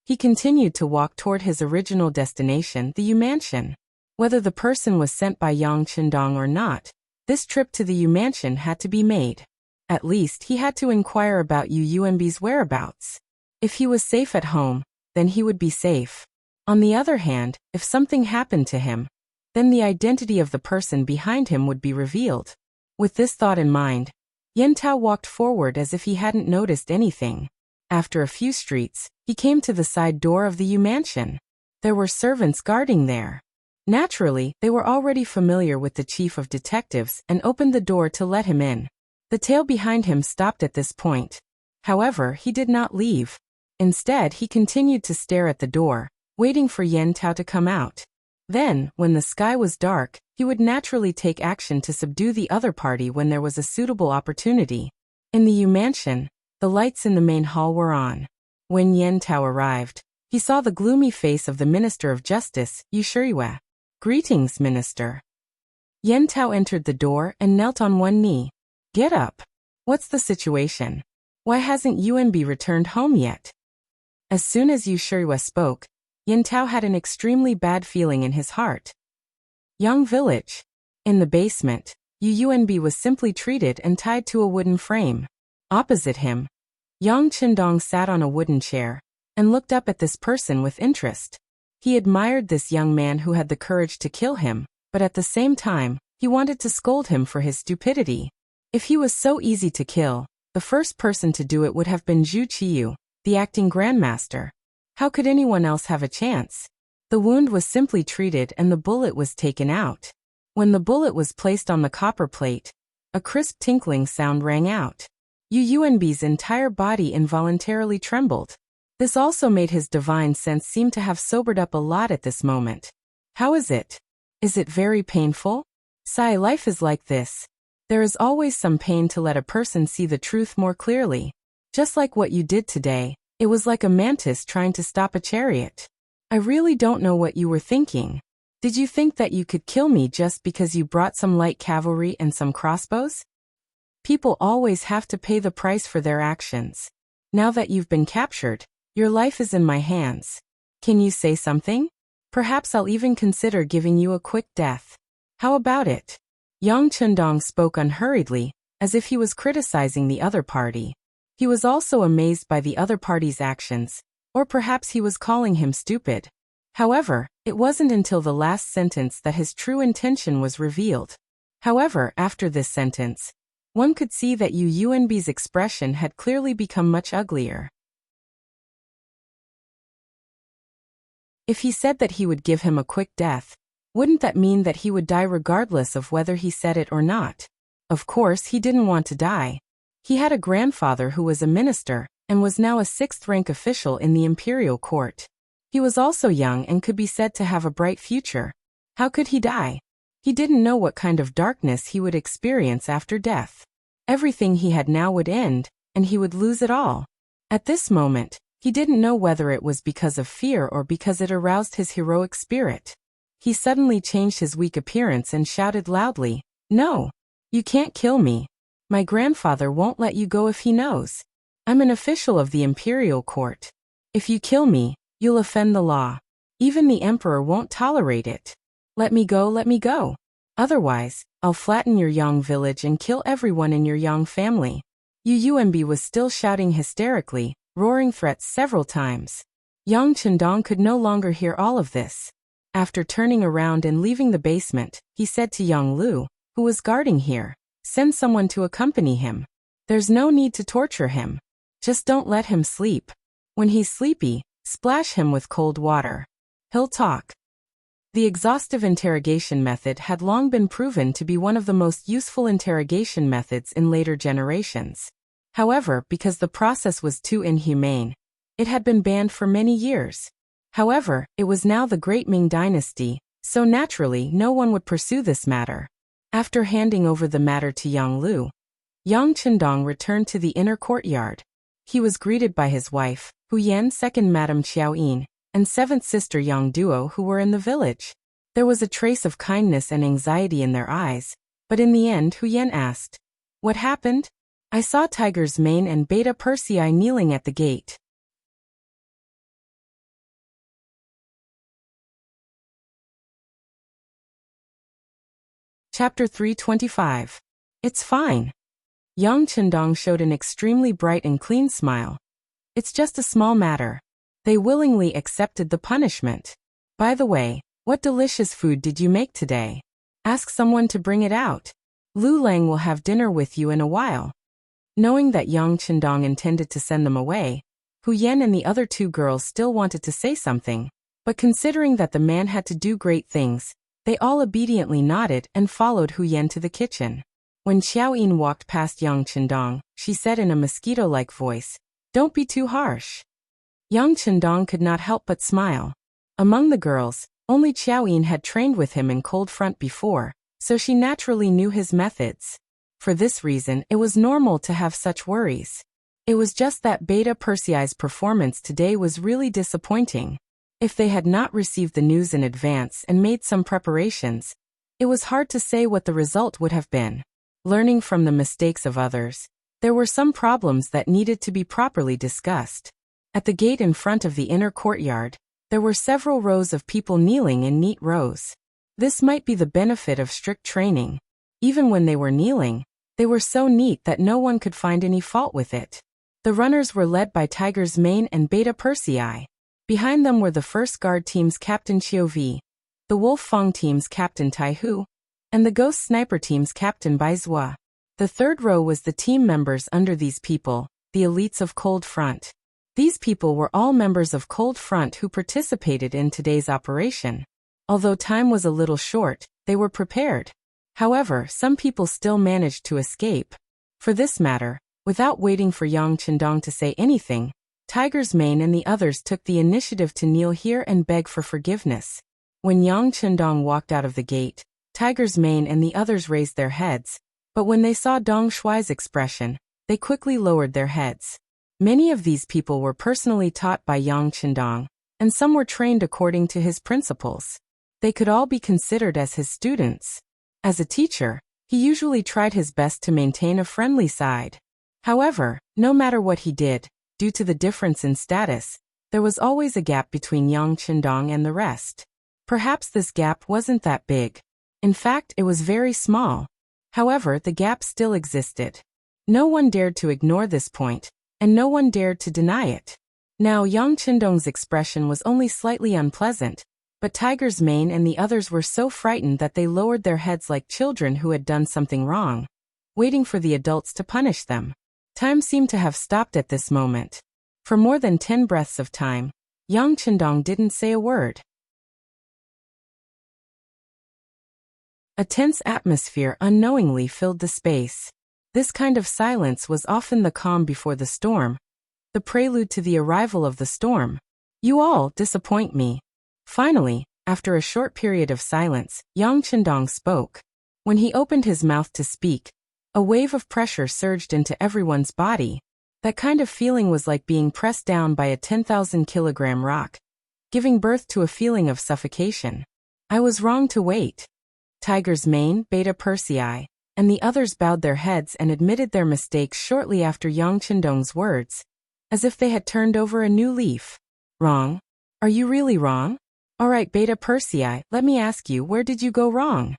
He continued to walk toward his original destination, the Yu Mansion. Whether the person was sent by Yang Qindong or not, this trip to the Yu Mansion had to be made. At least he had to inquire about Yunbi's whereabouts. If he was safe at home, then he would be safe. On the other hand, if something happened to him, then the identity of the person behind him would be revealed. With this thought in mind, Yen Tao walked forward as if he hadn't noticed anything. After a few streets, he came to the side door of the Yu Mansion. There were servants guarding there. Naturally, they were already familiar with the chief of detectives and opened the door to let him in. The tail behind him stopped at this point. However, he did not leave. Instead, he continued to stare at the door, waiting for Yen Tao to come out. Then, when the sky was dark, he would naturally take action to subdue the other party when there was a suitable opportunity. In the Yu Mansion, the lights in the main hall were on. When Yen Tao arrived, he saw the gloomy face of the Minister of Justice, Yu Shiyue. "Greetings, Minister." Yen Tao entered the door and knelt on one knee. "Get up. What's the situation? Why hasn't Yunbi returned home yet?" As soon as Yu Shiyue spoke, Yen Tao had an extremely bad feeling in his heart. Yang Village. In the basement, Yunbi was simply treated and tied to a wooden frame. Opposite him, Yang Qindong sat on a wooden chair and looked up at this person with interest. He admired this young man who had the courage to kill him, but at the same time, he wanted to scold him for his stupidity. If he was so easy to kill, the first person to do it would have been Zhu Qiyu, the acting grandmaster. How could anyone else have a chance? The wound was simply treated and the bullet was taken out. When the bullet was placed on the copper plate, a crisp tinkling sound rang out. Yunbi's entire body involuntarily trembled. This also made his divine sense seem to have sobered up a lot at this moment. "How is it? Is it very painful?" "Sai, life is like this. There is always some pain to let a person see the truth more clearly. Just like what you did today, it was like a mantis trying to stop a chariot. I really don't know what you were thinking. Did you think that you could kill me just because you brought some light cavalry and some crossbows? People always have to pay the price for their actions. Now that you've been captured, your life is in my hands. Can you say something? Perhaps I'll even consider giving you a quick death. How about it?" Yang Qindong spoke unhurriedly, as if he was criticizing the other party. He was also amazed by the other party's actions, or perhaps he was calling him stupid. However, it wasn't until the last sentence that his true intention was revealed. However, after this sentence, one could see that Yunbi's expression had clearly become much uglier. If he said that he would give him a quick death, Wouldn't that mean that he would die regardless of whether he said it or not? Of course, he didn't want to die. He had a grandfather who was a minister and was now a sixth-rank official in the imperial court. He was also young and could be said to have a bright future. How could he die? He didn't know what kind of darkness he would experience after death. Everything he had now would end, and he would lose it all. At this moment, he didn't know whether it was because of fear or because it aroused his heroic spirit. He suddenly changed his weak appearance and shouted loudly, "No! You can't kill me. My grandfather won't let you go if he knows. I'm an official of the imperial court. If you kill me, you'll offend the law. Even the emperor won't tolerate it. Let me go, let me go. Otherwise, I'll flatten your Yang village and kill everyone in your Yang family." Yumb was still shouting hysterically, roaring threats several times. Yang Chendong could no longer hear all of this. After turning around and leaving the basement, he said to Yang Lu, who was guarding here, "Send someone to accompany him. There's no need to torture him. Just don't let him sleep. When he's sleepy, splash him with cold water. He'll talk." The exhaustive interrogation method had long been proven to be one of the most useful interrogation methods in later generations. However, because the process was too inhumane, it had been banned for many years. However, it was now the Great Ming Dynasty, so naturally no one would pursue this matter. After handing over the matter to Yang Lu, Yang Chendong returned to the inner courtyard. He was greeted by his wife, Hu Yan, second Madame Xiaoyin, and seventh sister Yang Duo, who were in the village. There was a trace of kindness and anxiety in their eyes, but in the end Hu Yan asked, "What happened?" "I saw Tiger's Mane and Beta Persei kneeling at the gate." Chapter 325. It's fine. Yang Chendong showed an extremely bright and clean smile. It's just a small matter. They willingly accepted the punishment. By the way, what delicious food did you make today? Ask someone to bring it out. Lu Lang will have dinner with you in a while. Knowing that Yang Chendong intended to send them away, Hu Yan and the other two girls still wanted to say something, but considering that the man had to do great things, they all obediently nodded and followed Hu Yan to the kitchen. When Xiaoyin walked past Yang Chendong, she said in a mosquito-like voice, "Don't be too harsh." Yang Chendong could not help but smile. Among the girls, only Xiaoyin had trained with him in cold front before, so she naturally knew his methods. For this reason, it was normal to have such worries. It was just that Beta Persei's performance today was really disappointing. If they had not received the news in advance and made some preparations, it was hard to say what the result would have been. Learning from the mistakes of others, there were some problems that needed to be properly discussed. At the gate in front of the inner courtyard, there were several rows of people kneeling in neat rows. This might be the benefit of strict training. Even when they were kneeling, they were so neat that no one could find any fault with it. The runners were led by Tiger's Mane and Beta Persei. Behind them were the First Guard Team's Captain Xiao Vi, the Wolf Fong Team's Captain Tai Hu, and the Ghost Sniper Team's Captain Bai Zhua. The third row was the team members under these people, the elites of Cold Front. These people were all members of Cold Front who participated in today's operation. Although time was a little short, they were prepared. However, some people still managed to escape. For this matter, without waiting for Yang Chendong to say anything, Tiger's Mane and the others took the initiative to kneel here and beg for forgiveness. When Yang Chendong walked out of the gate, Tiger's Mane and the others raised their heads, but when they saw Dong Shuai's expression, they quickly lowered their heads. Many of these people were personally taught by Yang Chendong, and some were trained according to his principles. They could all be considered as his students. As a teacher, he usually tried his best to maintain a friendly side. However, no matter what he did, due to the difference in status, there was always a gap between Yang Chendong and the rest. Perhaps this gap wasn't that big. In fact, it was very small. However, the gap still existed. No one dared to ignore this point, and no one dared to deny it. Now Yang Chendong's expression was only slightly unpleasant, but Tiger's Mane and the others were so frightened that they lowered their heads like children who had done something wrong, waiting for the adults to punish them. Time seemed to have stopped at this moment. For more than 10 breaths of time, Yang Chendong didn't say a word. A tense atmosphere unknowingly filled the space. This kind of silence was often the calm before the storm, the prelude to the arrival of the storm. You all disappoint me. Finally, after a short period of silence, Yang Chendong spoke. When he opened his mouth to speak, a wave of pressure surged into everyone's body. That kind of feeling was like being pressed down by a 10,000-kilogram rock, giving birth to a feeling of suffocation. I was wrong to wait. Tiger's mane, Beta Persei, and the others bowed their heads and admitted their mistakes shortly after Yang Chendong's words, as if they had turned over a new leaf. Wrong? Are you really wrong? All right, Beta Persei, let me ask you, where did you go wrong?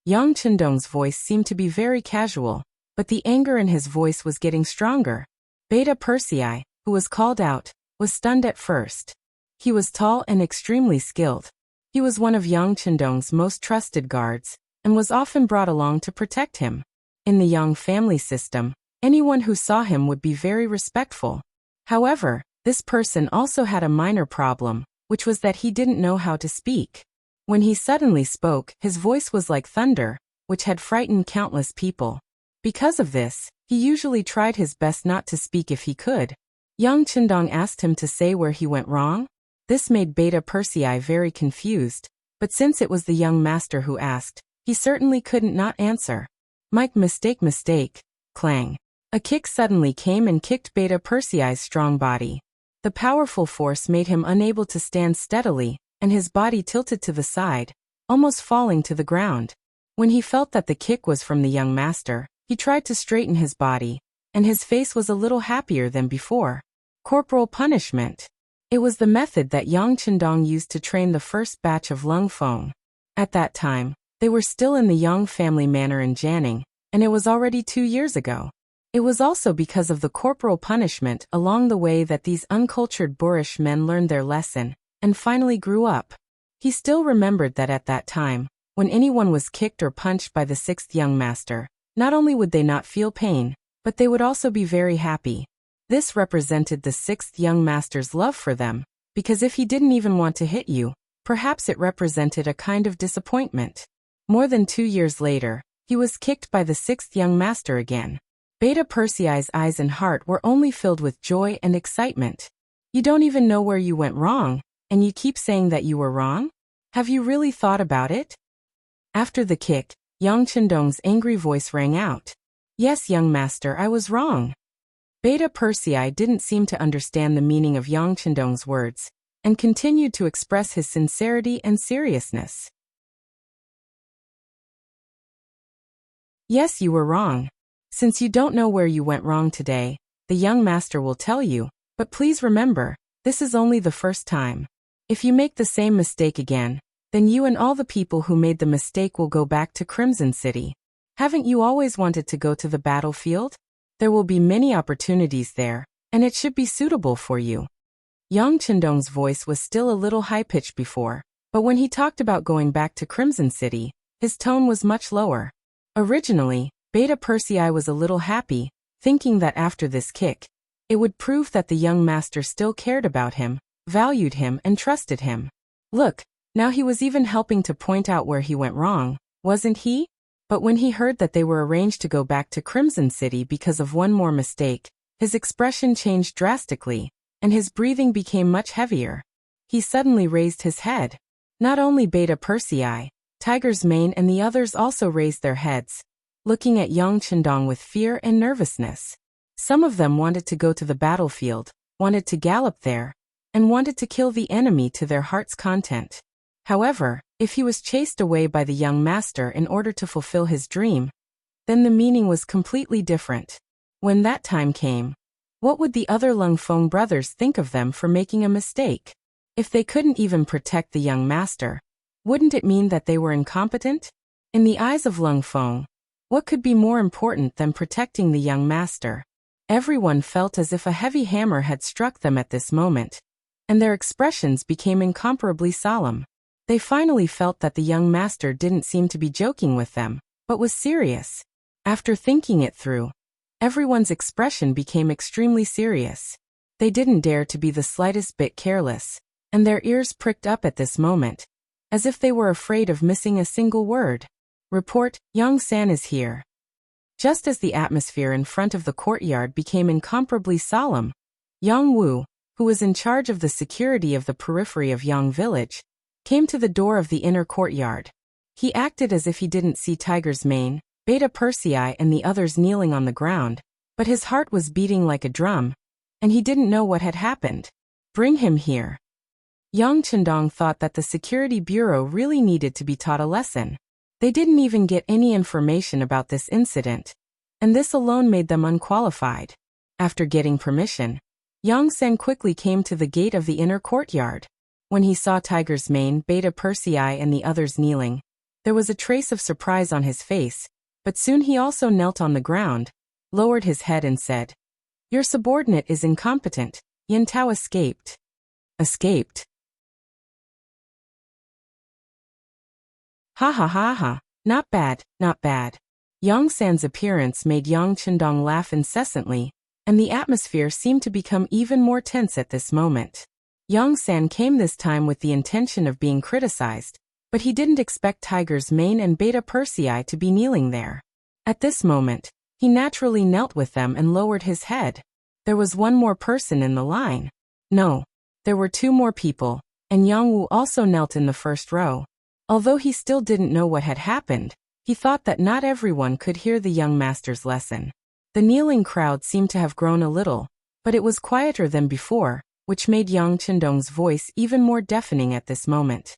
Yang Chendong's voice seemed to be very casual, but the anger in his voice was getting stronger. Beta Persei, who was called out, was stunned at first. He was tall and extremely skilled. He was one of Yang Chendong's most trusted guards, and was often brought along to protect him. In the Yang family system, anyone who saw him would be very respectful. However, this person also had a minor problem, which was that he didn't know how to speak. When he suddenly spoke, his voice was like thunder, which had frightened countless people. Because of this, he usually tried his best not to speak if he could. Yang Chendong asked him to say where he went wrong. This made Beta Persei very confused, but since it was the young master who asked, he certainly couldn't not answer. Mistake, clang. A kick suddenly came and kicked Beta Persei's strong body. The powerful force made him unable to stand steadily, and his body tilted to the side, almost falling to the ground. When he felt that the kick was from the young master, he tried to straighten his body, and his face was a little happier than before. Corporal punishment. It was the method that Yang Chendong used to train the first batch of Lung Feng. At that time, they were still in the Yang family manor in Jianing, and it was already 2 years ago. It was also because of the corporal punishment along the way that these uncultured boorish men learned their lesson, and finally grew up. He still remembered that at that time, when anyone was kicked or punched by the sixth young master, not only would they not feel pain, but they would also be very happy. This represented the sixth young master's love for them, because if he didn't even want to hit you, perhaps it represented a kind of disappointment. More than 2 years later, he was kicked by the sixth young master again. Beta Persei's eyes and heart were only filled with joy and excitement. You don't even know where you went wrong, and you keep saying that you were wrong? Have you really thought about it? After the kick, Yang Chendong's angry voice rang out. Yes, young master, I was wrong. Beta Persei didn't seem to understand the meaning of Yang Chendong's words, and continued to express his sincerity and seriousness. Yes, you were wrong. Since you don't know where you went wrong today, the young master will tell you, but please remember, this is only the first time. If you make the same mistake again, then you and all the people who made the mistake will go back to Crimson City. Haven't you always wanted to go to the battlefield? There will be many opportunities there, and it should be suitable for you. Yang Chendong's voice was still a little high-pitched before, but when he talked about going back to Crimson City, his tone was much lower. Originally, Beta Persei was a little happy, thinking that after this kick, it would prove that the young master still cared about him, valued him, and trusted him. Look, now he was even helping to point out where he went wrong, wasn't he? But when he heard that they were arranged to go back to Crimson City because of one more mistake, his expression changed drastically, and his breathing became much heavier. He suddenly raised his head. Not only Beta Persei, Tiger's mane and the others also raised their heads, looking at Yang Chendong with fear and nervousness. Some of them wanted to go to the battlefield, wanted to gallop there, and wanted to kill the enemy to their heart's content. However, if he was chased away by the young master in order to fulfill his dream, then the meaning was completely different. When that time came, what would the other Lung Feng brothers think of them for making a mistake? If they couldn't even protect the young master, wouldn't it mean that they were incompetent? In the eyes of Lung Feng, what could be more important than protecting the young master? Everyone felt as if a heavy hammer had struck them at this moment, and their expressions became incomparably solemn. They finally felt that the young master didn't seem to be joking with them, but was serious. After thinking it through, everyone's expression became extremely serious. They didn't dare to be the slightest bit careless, and their ears pricked up at this moment, as if they were afraid of missing a single word. Report, Young San is here. Just as the atmosphere in front of the courtyard became incomparably solemn, Yang Wu, who was in charge of the security of the periphery of Yang Village, came to the door of the inner courtyard. He acted as if he didn't see Tiger's Mane, Beta Persei and the others kneeling on the ground, but his heart was beating like a drum, and he didn't know what had happened. Bring him here. Yang Chendong thought that the security bureau really needed to be taught a lesson. They didn't even get any information about this incident, and this alone made them unqualified. After getting permission, Yang San quickly came to the gate of the inner courtyard. When he saw Tiger's Mane, Beta Persei and the others kneeling, there was a trace of surprise on his face, but soon he also knelt on the ground, lowered his head and said, "Your subordinate is incompetent. Yin Tao escaped." Escaped? Ha ha ha ha. Not bad, not bad. Yang San's appearance made Yang Chendong laugh incessantly, and the atmosphere seemed to become even more tense at this moment. Yang San came this time with the intention of being criticized, but he didn't expect Tiger's Mane and Beta Persei to be kneeling there. At this moment, he naturally knelt with them and lowered his head. There was one more person in the line. No, there were two more people, and Yang Wu also knelt in the first row. Although he still didn't know what had happened, he thought that not everyone could hear the young master's lesson. The kneeling crowd seemed to have grown a little, but it was quieter than before, which made Yang Chendong's voice even more deafening at this moment.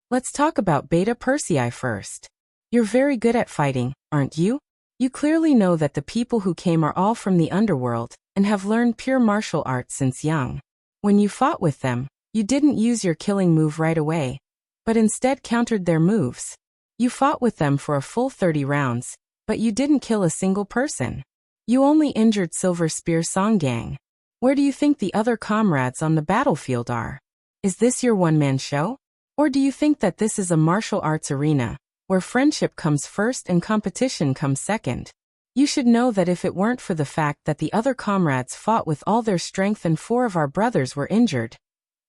Let's talk about Beta Persei first. You're very good at fighting, aren't you? You clearly know that the people who came are all from the underworld, and have learned pure martial arts since young. When you fought with them, you didn't use your killing move right away, but instead countered their moves. You fought with them for a full 30 rounds, but you didn't kill a single person. You only injured Silver Spear Songgang. Where do you think the other comrades on the battlefield are? Is this your one-man show? Or do you think that this is a martial arts arena, where friendship comes first and competition comes second? You should know that if it weren't for the fact that the other comrades fought with all their strength and 4 of our brothers were injured,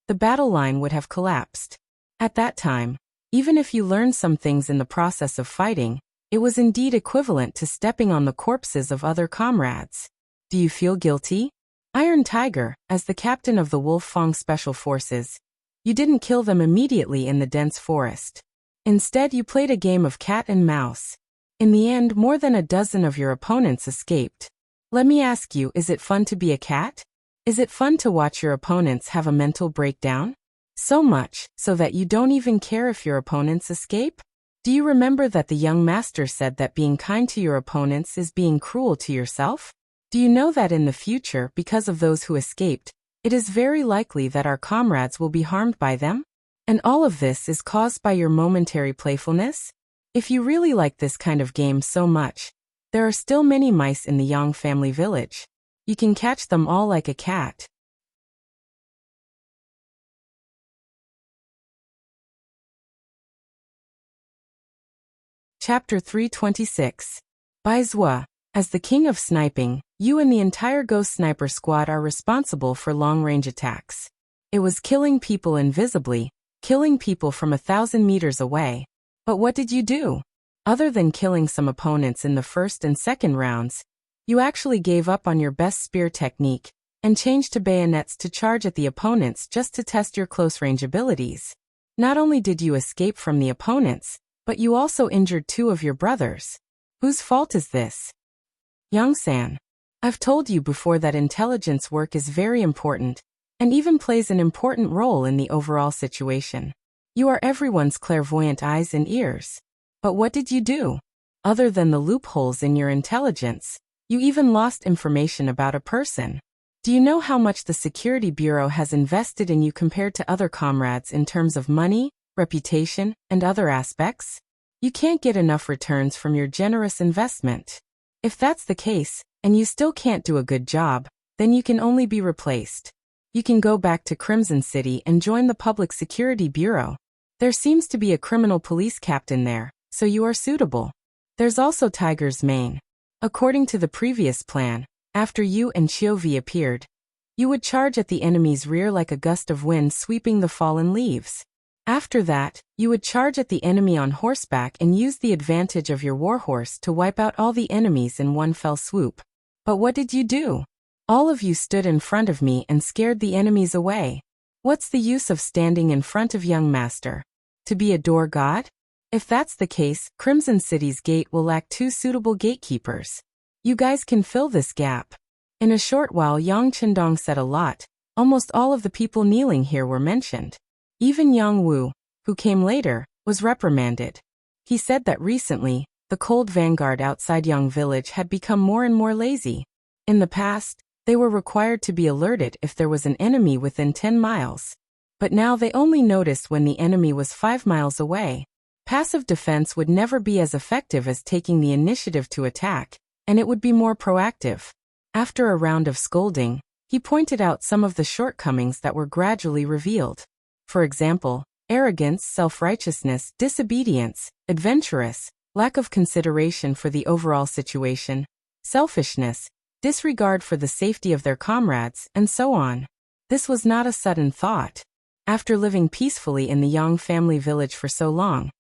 the battle line would have collapsed. At that time, even if you learned some things in the process of fighting, it was indeed equivalent to stepping on the corpses of other comrades. Do you feel guilty? Iron Tiger, as the captain of the Wolf Fong Special Forces, you didn't kill them immediately in the dense forest. Instead, you played a game of cat and mouse. In the end, more than a dozen of your opponents escaped. Let me ask you, is it fun to be a cat? Is it fun to watch your opponents have a mental breakdown? So much, so that you don't even care if your opponents escape? Do you remember that the young master said that being kind to your opponents is being cruel to yourself? Do you know that in the future, because of those who escaped, it is very likely that our comrades will be harmed by them? And all of this is caused by your momentary playfulness? If you really like this kind of game so much, there are still many mice in the Yang family village. You can catch them all like a cat. Chapter 326. Bai Zhua. As the king of sniping, you and the entire Ghost Sniper squad are responsible for long-range attacks. It was killing people invisibly, killing people from 1,000 meters away. But what did you do? Other than killing some opponents in the first and second rounds, you actually gave up on your best spear technique, and changed to bayonets to charge at the opponents just to test your close-range abilities. Not only did you escape from the opponents, but you also injured 2 of your brothers. Whose fault is this? Yang San. I've told you before that intelligence work is very important, and even plays an important role in the overall situation. You are everyone's clairvoyant eyes and ears. But what did you do? Other than the loopholes in your intelligence, you even lost information about a person. Do you know how much the Security Bureau has invested in you compared to other comrades in terms of money, reputation, and other aspects? You can't get enough returns from your generous investment. If that's the case, and you still can't do a good job, then you can only be replaced. You can go back to Crimson City and join the Public Security Bureau. There seems to be a criminal police captain there, so you are suitable. There's also Tiger's Mane. According to the previous plan, after you and Chiovi appeared, you would charge at the enemy's rear like a gust of wind sweeping the fallen leaves. After that, you would charge at the enemy on horseback and use the advantage of your warhorse to wipe out all the enemies in one fell swoop. But what did you do? All of you stood in front of me and scared the enemies away. What's the use of standing in front of young master? To be a door god? If that's the case, Crimson City's gate will lack 2 suitable gatekeepers. You guys can fill this gap. In a short while Yang Chendong said a lot. Almost all of the people kneeling here were mentioned. Even Yang Wu, who came later, was reprimanded. He said that recently, the cold vanguard outside Yang Village had become more and more lazy. In the past, they were required to be alerted if there was an enemy within 10 miles. But now they only noticed when the enemy was 5 miles away. Passive defense would never be as effective as taking the initiative to attack, and it would be more proactive. After a round of scolding, he pointed out some of the shortcomings that were gradually revealed. For example, arrogance, self-righteousness, disobedience, adventurous, lack of consideration for the overall situation, selfishness, disregard for the safety of their comrades, and so on. This was not a sudden thought. After living peacefully in the Yang family village for so long,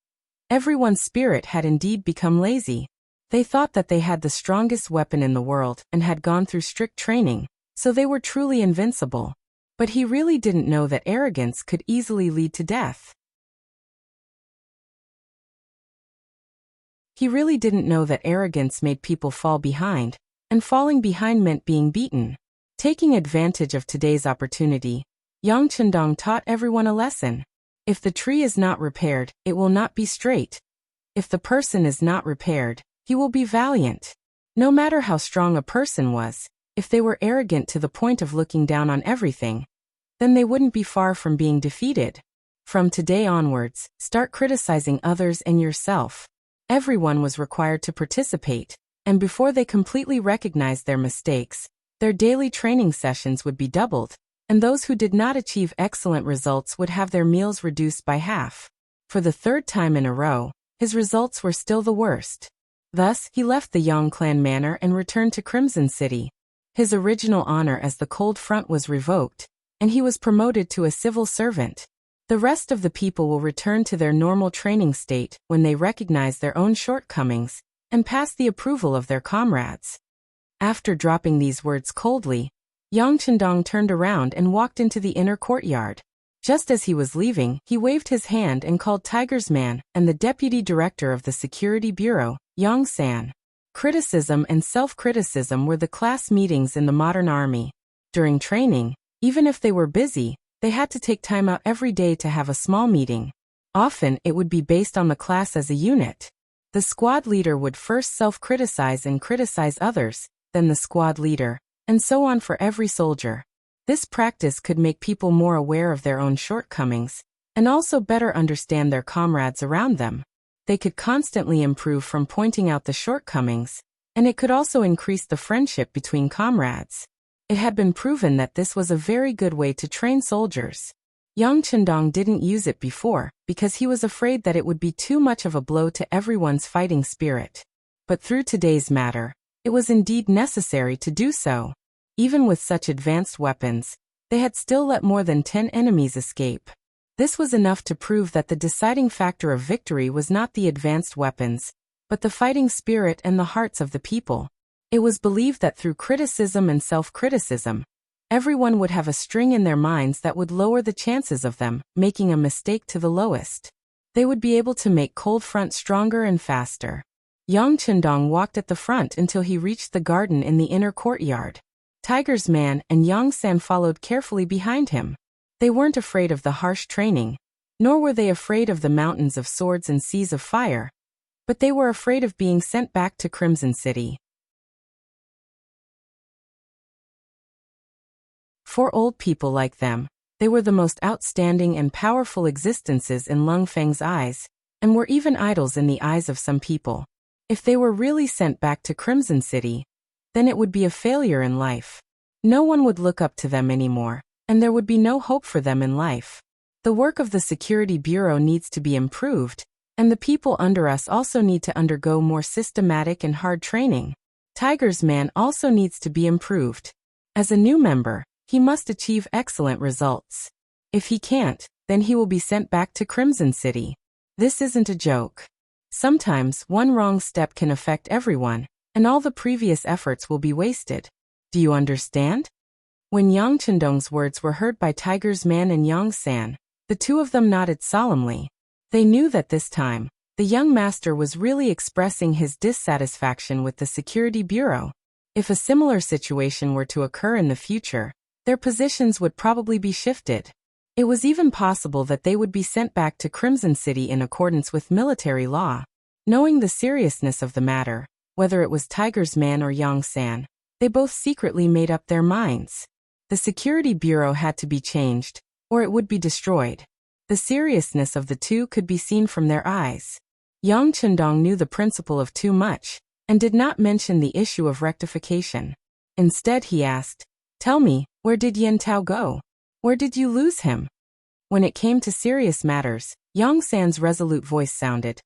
everyone's spirit had indeed become lazy. They thought that they had the strongest weapon in the world and had gone through strict training, so they were truly invincible. But he really didn't know that arrogance could easily lead to death. He really didn't know that arrogance made people fall behind, and falling behind meant being beaten. Taking advantage of today's opportunity, Yang Chendong taught everyone a lesson. If the tree is not repaired, it will not be straight. If the person is not repaired, he will be valiant. No matter how strong a person was, if they were arrogant to the point of looking down on everything, then they wouldn't be far from being defeated. From today onwards, start criticizing others and yourself. Everyone was required to participate, and before they completely recognized their mistakes, their daily training sessions would be doubled, and those who did not achieve excellent results would have their meals reduced by half. For the 3rd time in a row, his results were still the worst. Thus, he left the Yang clan manor and returned to Crimson City. His original honor as the Cold Front was revoked, and he was promoted to a civil servant. The rest of the people will return to their normal training state when they recognize their own shortcomings and pass the approval of their comrades. After dropping these words coldly, Yang Chendong turned around and walked into the inner courtyard. Just as he was leaving, he waved his hand and called Tiger's Man and the deputy director of the Security Bureau, Yang San. Criticism and self-criticism were the class meetings in the modern army. During training, even if they were busy, they had to take time out every day to have a small meeting. Often, it would be based on the class as a unit. The squad leader would first self-criticize and criticize others, then the squad leader, and so on for every soldier. This practice could make people more aware of their own shortcomings, and also better understand their comrades around them. They could constantly improve from pointing out the shortcomings, and it could also increase the friendship between comrades. It had been proven that this was a very good way to train soldiers. Yang Chendong didn't use it before because he was afraid that it would be too much of a blow to everyone's fighting spirit. But through today's matter, it was indeed necessary to do so. Even with such advanced weapons, they had still let more than 10 enemies escape. This was enough to prove that the deciding factor of victory was not the advanced weapons, but the fighting spirit and the hearts of the people. It was believed that through criticism and self-criticism, everyone would have a string in their minds that would lower the chances of them making a mistake to the lowest. They would be able to make Cold Front stronger and faster. Yang Chendong walked at the front until he reached the garden in the inner courtyard. Tiger's Man and Yang San followed carefully behind him. They weren't afraid of the harsh training, nor were they afraid of the mountains of swords and seas of fire, but they were afraid of being sent back to Crimson City. For old people like them, they were the most outstanding and powerful existences in Lung Feng's eyes, and were even idols in the eyes of some people. If they were really sent back to Crimson City, then it would be a failure in life. No one would look up to them anymore, and there would be no hope for them in life. The work of the Security Bureau needs to be improved, and the people under us also need to undergo more systematic and hard training. Tiger's Man also needs to be improved. As a new member, he must achieve excellent results. If he can't, then he will be sent back to Crimson City. This isn't a joke. Sometimes one wrong step can affect everyone, and all the previous efforts will be wasted. Do you understand? When Yang Chendong's words were heard by Tiger's Man and Yang San, the two of them nodded solemnly. They knew that this time, the young master was really expressing his dissatisfaction with the Security Bureau. If a similar situation were to occur in the future, their positions would probably be shifted. It was even possible that they would be sent back to Crimson City in accordance with military law. Knowing the seriousness of the matter, whether it was Tiger's Man or Yang San, they both secretly made up their minds. The Security Bureau had to be changed, or it would be destroyed. The seriousness of the two could be seen from their eyes. Yang Chendong knew the principle of too much, and did not mention the issue of rectification. Instead he asked, "Tell me, where did Yin Tao go? Where did you lose him?" When it came to serious matters, Yang San's resolute voice sounded.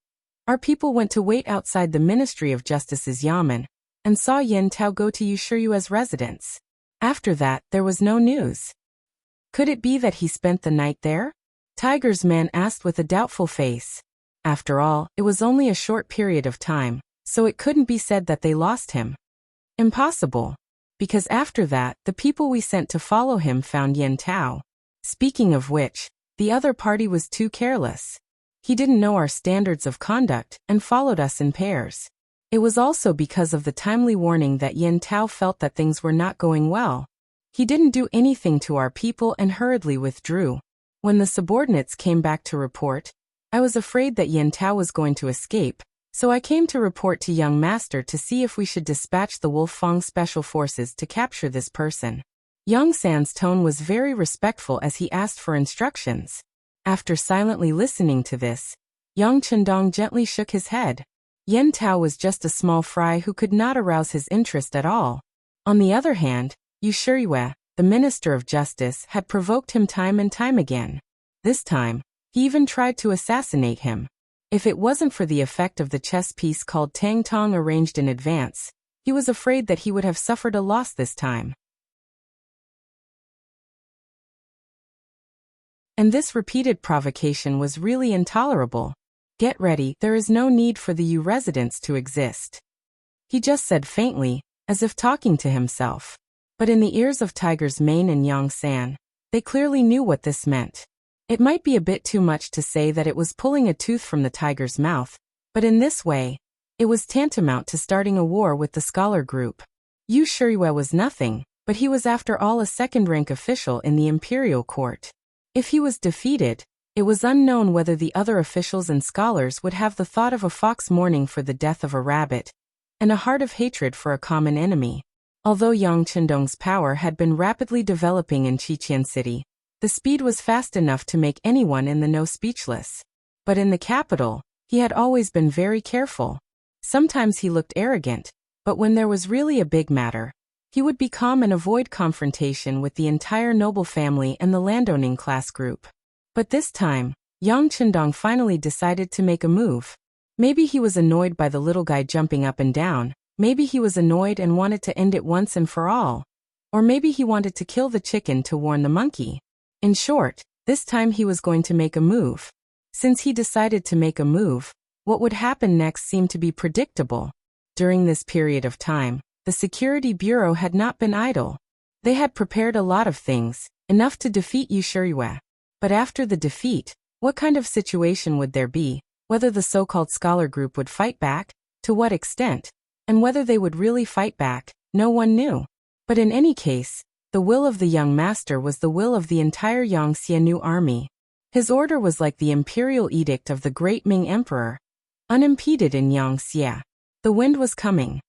"Our people went to wait outside the Ministry of Justice's Yamen, and saw Yin Tao go to Yushuryue's residence. After that, there was no news." "Could it be that he spent the night there?" Tiger's Man asked with a doubtful face. After all, it was only a short period of time, so it couldn't be said that they lost him. "Impossible. Because after that, the people we sent to follow him found Yin Tao. Speaking of which, the other party was too careless. He didn't know our standards of conduct and followed us in pairs. It was also because of the timely warning that Yin Tao felt that things were not going well. He didn't do anything to our people and hurriedly withdrew. When the subordinates came back to report, I was afraid that Yin Tao was going to escape, so I came to report to young master to see if we should dispatch the Wolfang Special Forces to capture this person." Yang San's tone was very respectful as he asked for instructions. After silently listening to this, Yang Chendong gently shook his head. Yin Tao was just a small fry who could not arouse his interest at all. On the other hand, Yushuryue, the Minister of Justice, had provoked him time and time again. This time, he even tried to assassinate him. If it wasn't for the effect of the chess piece called Tang Tong arranged in advance, he was afraid that he would have suffered a loss this time. And this repeated provocation was really intolerable. "Get ready, there is no need for the U residents to exist," he just said faintly, as if talking to himself. But in the ears of Tiger's Mane and Yang San, they clearly knew what this meant. It might be a bit too much to say that it was pulling a tooth from the tiger's mouth, but in this way, it was tantamount to starting a war with the scholar group. Yushuryue was nothing, but he was after all a second-rank official in the imperial court. If he was defeated, it was unknown whether the other officials and scholars would have the thought of a fox mourning for the death of a rabbit, and a heart of hatred for a common enemy. Although Yang Chendong's power had been rapidly developing in Qiqian City, the speed was fast enough to make anyone in the know speechless. But in the capital, he had always been very careful. Sometimes he looked arrogant, but when there was really a big matter, he would be calm and avoid confrontation with the entire noble family and the landowning class group. But this time, Yang Chendong finally decided to make a move. Maybe he was annoyed by the little guy jumping up and down, maybe he was annoyed and wanted to end it once and for all, or maybe he wanted to kill the chicken to warn the monkey. In short, this time he was going to make a move. Since he decided to make a move, what would happen next seemed to be predictable. During this period of time, the Security Bureau had not been idle. They had prepared a lot of things, enough to defeat Yushuryue. But after the defeat, what kind of situation would there be, whether the so-called scholar group would fight back, to what extent, and whether they would really fight back, no one knew. But in any case, the will of the young master was the will of the entire Yangxie new army. His order was like the imperial edict of the great Ming emperor, unimpeded in Yangxie. The wind was coming.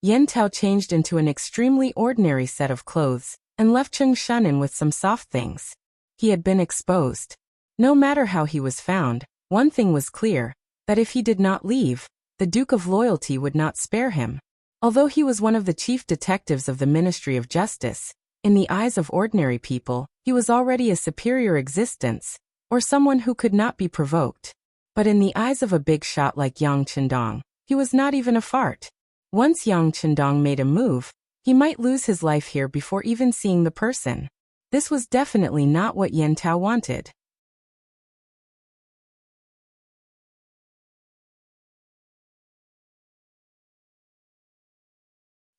Yin Tao changed into an extremely ordinary set of clothes, and left Cheng Shunin with some soft things. He had been exposed. No matter how he was found, one thing was clear, that if he did not leave, the Duke of Loyalty would not spare him. Although he was one of the chief detectives of the Ministry of Justice, in the eyes of ordinary people, he was already a superior existence, or someone who could not be provoked. But in the eyes of a big shot like Yang Chendong, he was not even a fart. Once Yang Chendong made a move, he might lose his life here before even seeing the person. This was definitely not what Yin Tao wanted.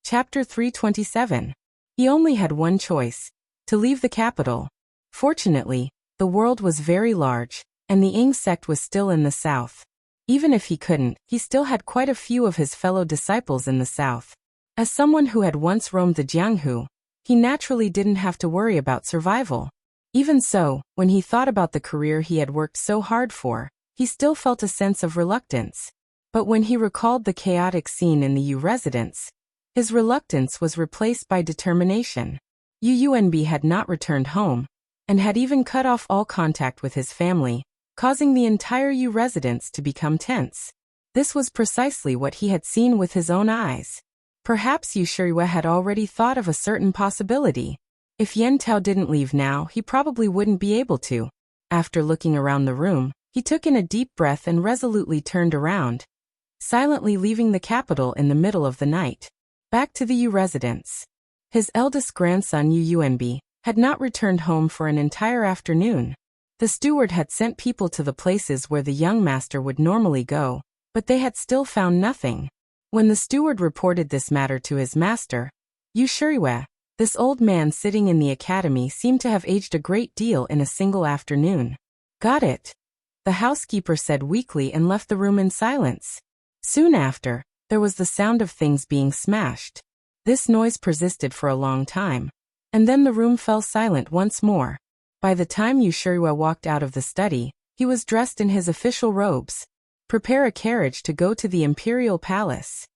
Chapter 327. He only had one choice: to leave the capital. Fortunately, the world was very large, and the Ing sect was still in the south. Even if he couldn't, he still had quite a few of his fellow disciples in the south. As someone who had once roamed the Jianghu, he naturally didn't have to worry about survival. Even so, when he thought about the career he had worked so hard for, he still felt a sense of reluctance. But when he recalled the chaotic scene in the Yu residence, his reluctance was replaced by determination. Yu Yuanbi had not returned home, and had even cut off all contact with his family, causing the entire Yu residence to become tense. This was precisely what he had seen with his own eyes. Perhaps Yu Shirue had already thought of a certain possibility. If Yen Tao didn't leave now, he probably wouldn't be able to. After looking around the room, he took in a deep breath and resolutely turned around, silently leaving the capital in the middle of the night. Back to the Yu residence. His eldest grandson Yu Yuanbi had not returned home for an entire afternoon. The steward had sent people to the places where the young master would normally go, but they had still found nothing. When the steward reported this matter to his master, Yu Shirue, this old man sitting in the academy seemed to have aged a great deal in a single afternoon. Got it, the housekeeper said weakly and left the room in silence. Soon after, there was the sound of things being smashed. This noise persisted for a long time, and then the room fell silent once more. By the time Yu Shirue walked out of the study, he was dressed in his official robes. Prepare a carriage to go to the imperial palace.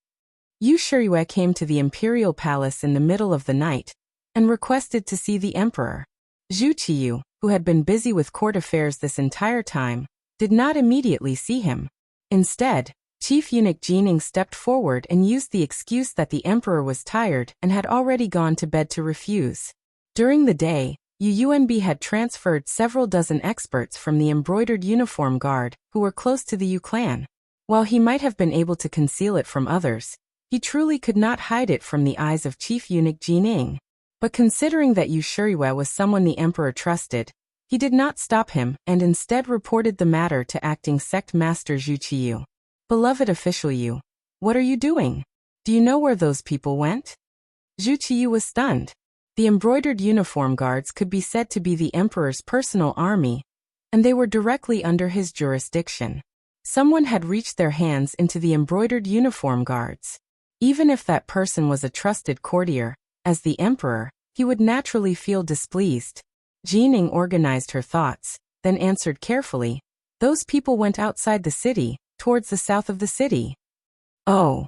Yu Shirue came to the imperial palace in the middle of the night, and requested to see the emperor. Zhu Qiyu, who had been busy with court affairs this entire time, did not immediately see him. Instead, Chief Eunuch Jining stepped forward and used the excuse that the emperor was tired and had already gone to bed to refuse. During the day, Yu Yuanbi had transferred several dozen experts from the embroidered uniform guard who were close to the Yu clan. While he might have been able to conceal it from others, he truly could not hide it from the eyes of Chief Eunuch Jining. But considering that Yu Shirue was someone the emperor trusted, he did not stop him and instead reported the matter to acting sect master Zhu Qiyu. Beloved official Yu, what are you doing? Do you know where those people went? Zhu Qiyu was stunned. The embroidered uniform guards could be said to be the emperor's personal army, and they were directly under his jurisdiction. Someone had reached their hands into the embroidered uniform guards. Even if that person was a trusted courtier, as the emperor, he would naturally feel displeased. Jining organized her thoughts, then answered carefully, those people went outside the city, towards the south of the city. Oh.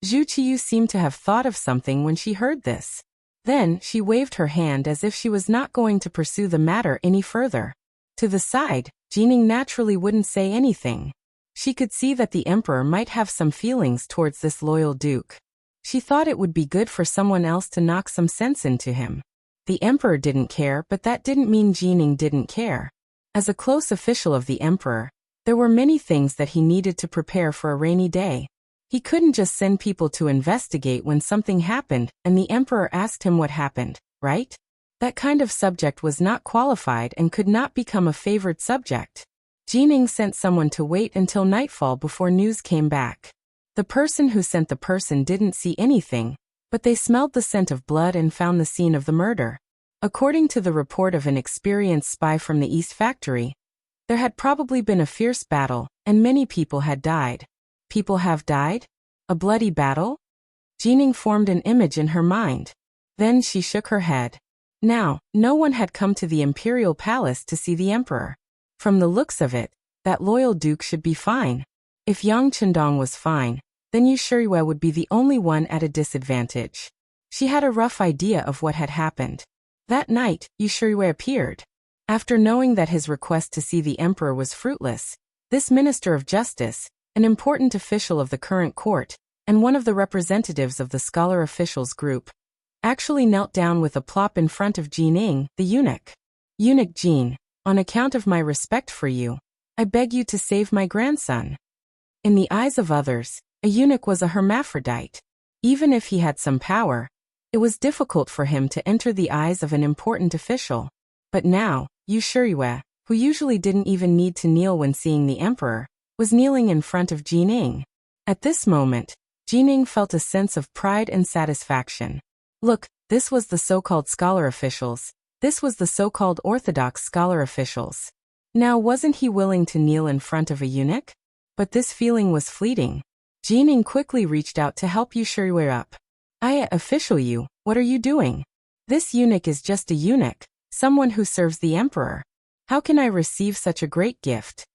Zhu Qiyu seemed to have thought of something when she heard this. Then she waved her hand as if she was not going to pursue the matter any further. To the side, Jining naturally wouldn't say anything. She could see that the emperor might have some feelings towards this loyal duke. She thought it would be good for someone else to knock some sense into him. The emperor didn't care, but that didn't mean Jining didn't care. As a close official of the emperor, there were many things that he needed to prepare for a rainy day. He couldn't just send people to investigate when something happened and the emperor asked him what happened, right? That kind of subject was not qualified and could not become a favored subject. Jining sent someone to wait until nightfall before news came back. The person who sent the person didn't see anything, but they smelled the scent of blood and found the scene of the murder. According to the report of an experienced spy from the East Factory, there had probably been a fierce battle, and many people had died. People have died? A bloody battle? Jining formed an image in her mind. Then she shook her head. Now, no one had come to the imperial palace to see the emperor. From the looks of it, that loyal duke should be fine. If Yang Chendong was fine, then Yu Shirue would be the only one at a disadvantage. She had a rough idea of what had happened. That night, Yu Shirue appeared. After knowing that his request to see the emperor was fruitless, this minister of justice, an important official of the current court, and one of the representatives of the scholar officials group, actually knelt down with a plop in front of Jining, the eunuch. Eunuch Jin, on account of my respect for you, I beg you to save my grandson. In the eyes of others, a eunuch was a hermaphrodite. Even if he had some power, it was difficult for him to enter the eyes of an important official. But now, Yu Shirue, who usually didn't even need to kneel when seeing the emperor, was kneeling in front of Jining. At this moment, Jining felt a sense of pride and satisfaction. Look, this was the so-called scholar officials. This was the so-called orthodox scholar officials. Now wasn't he willing to kneel in front of a eunuch? But this feeling was fleeting. Jining quickly reached out to help Yushirue up. Official Yu, what are you doing? This eunuch is just a eunuch, someone who serves the emperor. How can I receive such a great gift?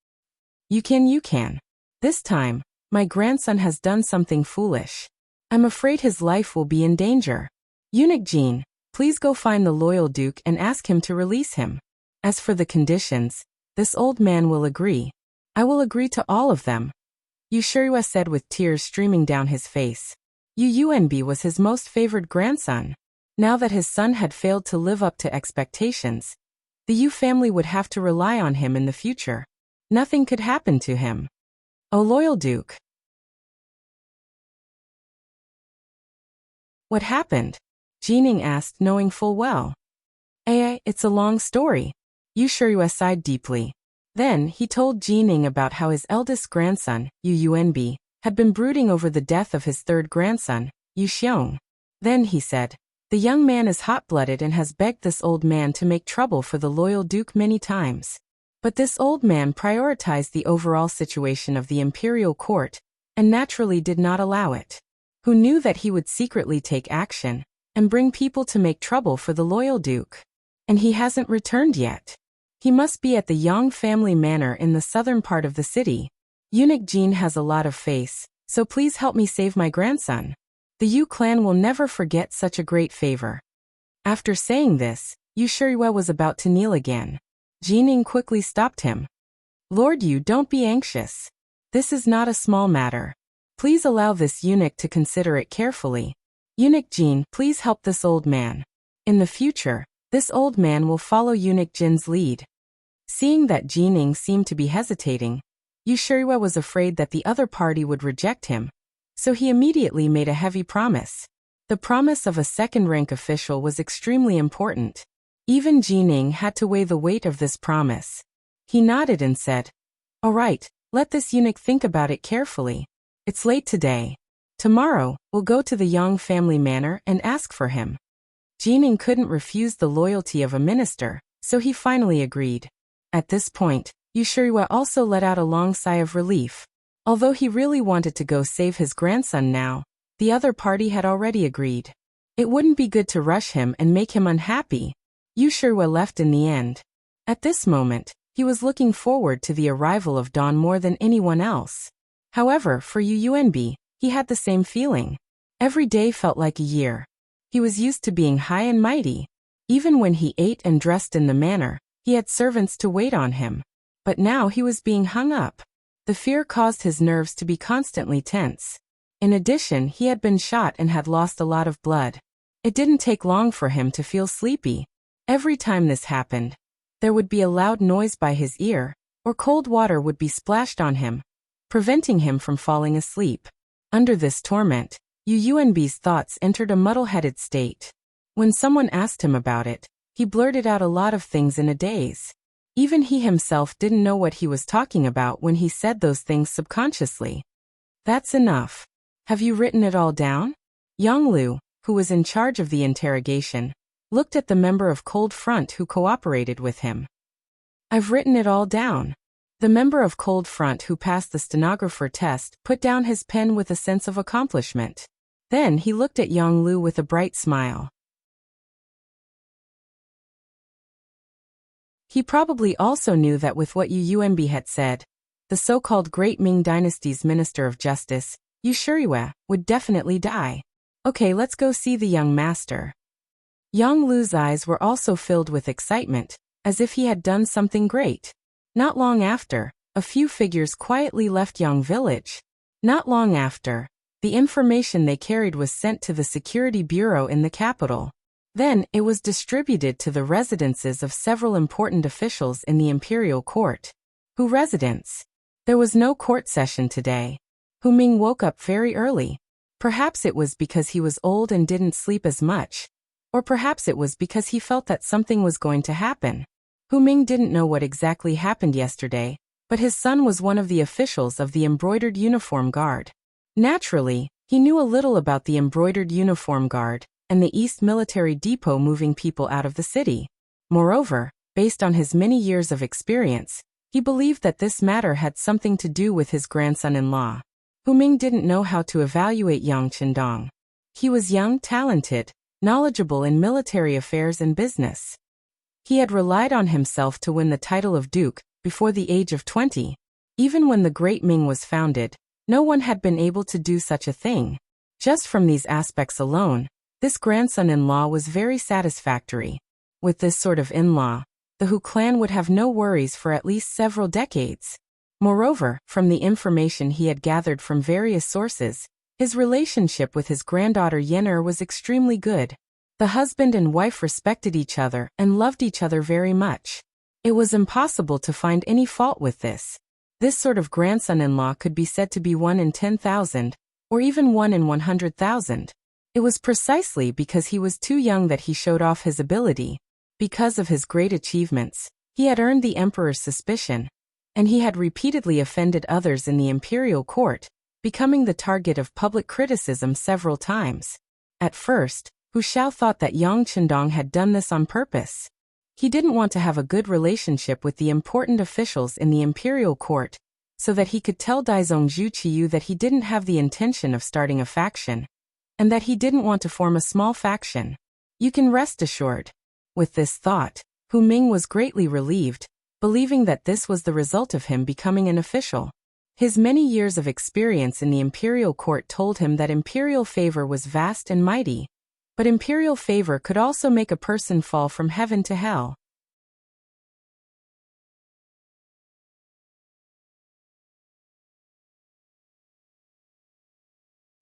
You can. This time, my grandson has done something foolish. I'm afraid his life will be in danger. Eunuch Jin, please go find the loyal duke and ask him to release him. As for the conditions, this old man will agree. I will agree to all of them. Yushirue said with tears streaming down his face. Yunb was his most favored grandson. Now that his son had failed to live up to expectations, the Yu family would have to rely on him in the future. Nothing could happen to him. O loyal duke. What happened? Jining asked, knowing full well. It's a long story. Yushirue sighed deeply. Then he told Jining about how his eldest grandson, Yunb, had been brooding over the death of his third grandson, Xiong. Then he said, the young man is hot-blooded and has begged this old man to make trouble for the loyal duke many times. But this old man prioritized the overall situation of the imperial court, and naturally did not allow it. Who knew that he would secretly take action, and bring people to make trouble for the loyal duke? And he hasn't returned yet. He must be at the Yang family manor in the southern part of the city. Eunuch Jin has a lot of face, so please help me save my grandson. The Yu clan will never forget such a great favor. After saying this, Yushirue was about to kneel again. Jining quickly stopped him. Lord Yu, don't be anxious. This is not a small matter. Please allow this eunuch to consider it carefully. Eunuch Jin, please help this old man. In the future, this old man will follow Eunuch Jin's lead. Seeing that Jining seemed to be hesitating, Yushirue was afraid that the other party would reject him, so he immediately made a heavy promise. The promise of a second-rank official was extremely important. Even Jining had to weigh the weight of this promise. He nodded and said, all right, let this eunuch think about it carefully. It's late today. Tomorrow, we'll go to the Yang family manor and ask for him. Jining couldn't refuse the loyalty of a minister, so he finally agreed. At this point, Yushirue also let out a long sigh of relief. Although he really wanted to go save his grandson now, the other party had already agreed. It wouldn't be good to rush him and make him unhappy. Yushirue left in the end. At this moment, he was looking forward to the arrival of dawn more than anyone else. However, for Yunb, he had the same feeling. Every day felt like a year. He was used to being high and mighty. Even when he ate and dressed in the manor, he had servants to wait on him. But now he was being hung up. The fear caused his nerves to be constantly tense. In addition, he had been shot and had lost a lot of blood. It didn't take long for him to feel sleepy. Every time this happened, there would be a loud noise by his ear, or cold water would be splashed on him, preventing him from falling asleep. Under this torment, Yunb's thoughts entered a muddle-headed state. When someone asked him about it, he blurted out a lot of things in a daze. Even he himself didn't know what he was talking about when he said those things subconsciously. That's enough. Have you written it all down? Yang Lu, who was in charge of the interrogation, looked at the member of Cold Front who cooperated with him. I've written it all down. The member of Cold Front who passed the stenographer test put down his pen with a sense of accomplishment. Then he looked at Yang Lu with a bright smile. He probably also knew that with what Yunb had said, the so-called Great Ming Dynasty's Minister of Justice, Yushirue, would definitely die. Okay, let's go see the young master. Yang Lu's eyes were also filled with excitement, as if he had done something great. Not long after, a few figures quietly left Yang Village. Not long after, the information they carried was sent to the security bureau in the capital. Then, it was distributed to the residences of several important officials in the imperial court. Who residence? There was no court session today. Hu Ming woke up very early. Perhaps it was because he was old and didn't sleep as much. Or perhaps it was because he felt that something was going to happen. Hu Ming didn't know what exactly happened yesterday, but his son was one of the officials of the embroidered uniform guard. Naturally, he knew a little about the embroidered uniform guard and the East Military Depot moving people out of the city. Moreover, based on his many years of experience, he believed that this matter had something to do with his grandson-in-law. Hu Ming didn't know how to evaluate Yang Qindong. He was young, talented, knowledgeable in military affairs and business. He had relied on himself to win the title of duke before the age of 20. Even when the Great Ming was founded, no one had been able to do such a thing. Just from these aspects alone, this grandson-in-law was very satisfactory. With this sort of in-law, the Hu clan would have no worries for at least several decades. Moreover, from the information he had gathered from various sources, his relationship with his granddaughter Yen'er was extremely good. The husband and wife respected each other and loved each other very much. It was impossible to find any fault with this. This sort of grandson-in-law could be said to be 1 in 10,000, or even 1 in 100,000. It was precisely because he was too young that he showed off his ability. Because of his great achievements, he had earned the emperor's suspicion, and he had repeatedly offended others in the imperial court, becoming the target of public criticism several times. At first, Hu Shao thought that Yang Qindong had done this on purpose. He didn't want to have a good relationship with the important officials in the imperial court, so that he could tell Daizong Zhu Qiyu that he didn't have the intention of starting a faction, and that he didn't want to form a small faction. You can rest assured. With this thought, Hu Ming was greatly relieved, believing that this was the result of him becoming an official. His many years of experience in the imperial court told him that imperial favor was vast and mighty, but imperial favor could also make a person fall from heaven to hell.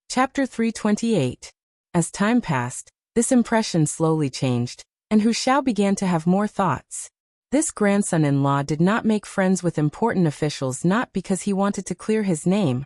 Chapter 328. As time passed, this impression slowly changed, and Hu Shao began to have more thoughts. This grandson-in-law did not make friends with important officials not because he wanted to clear his name,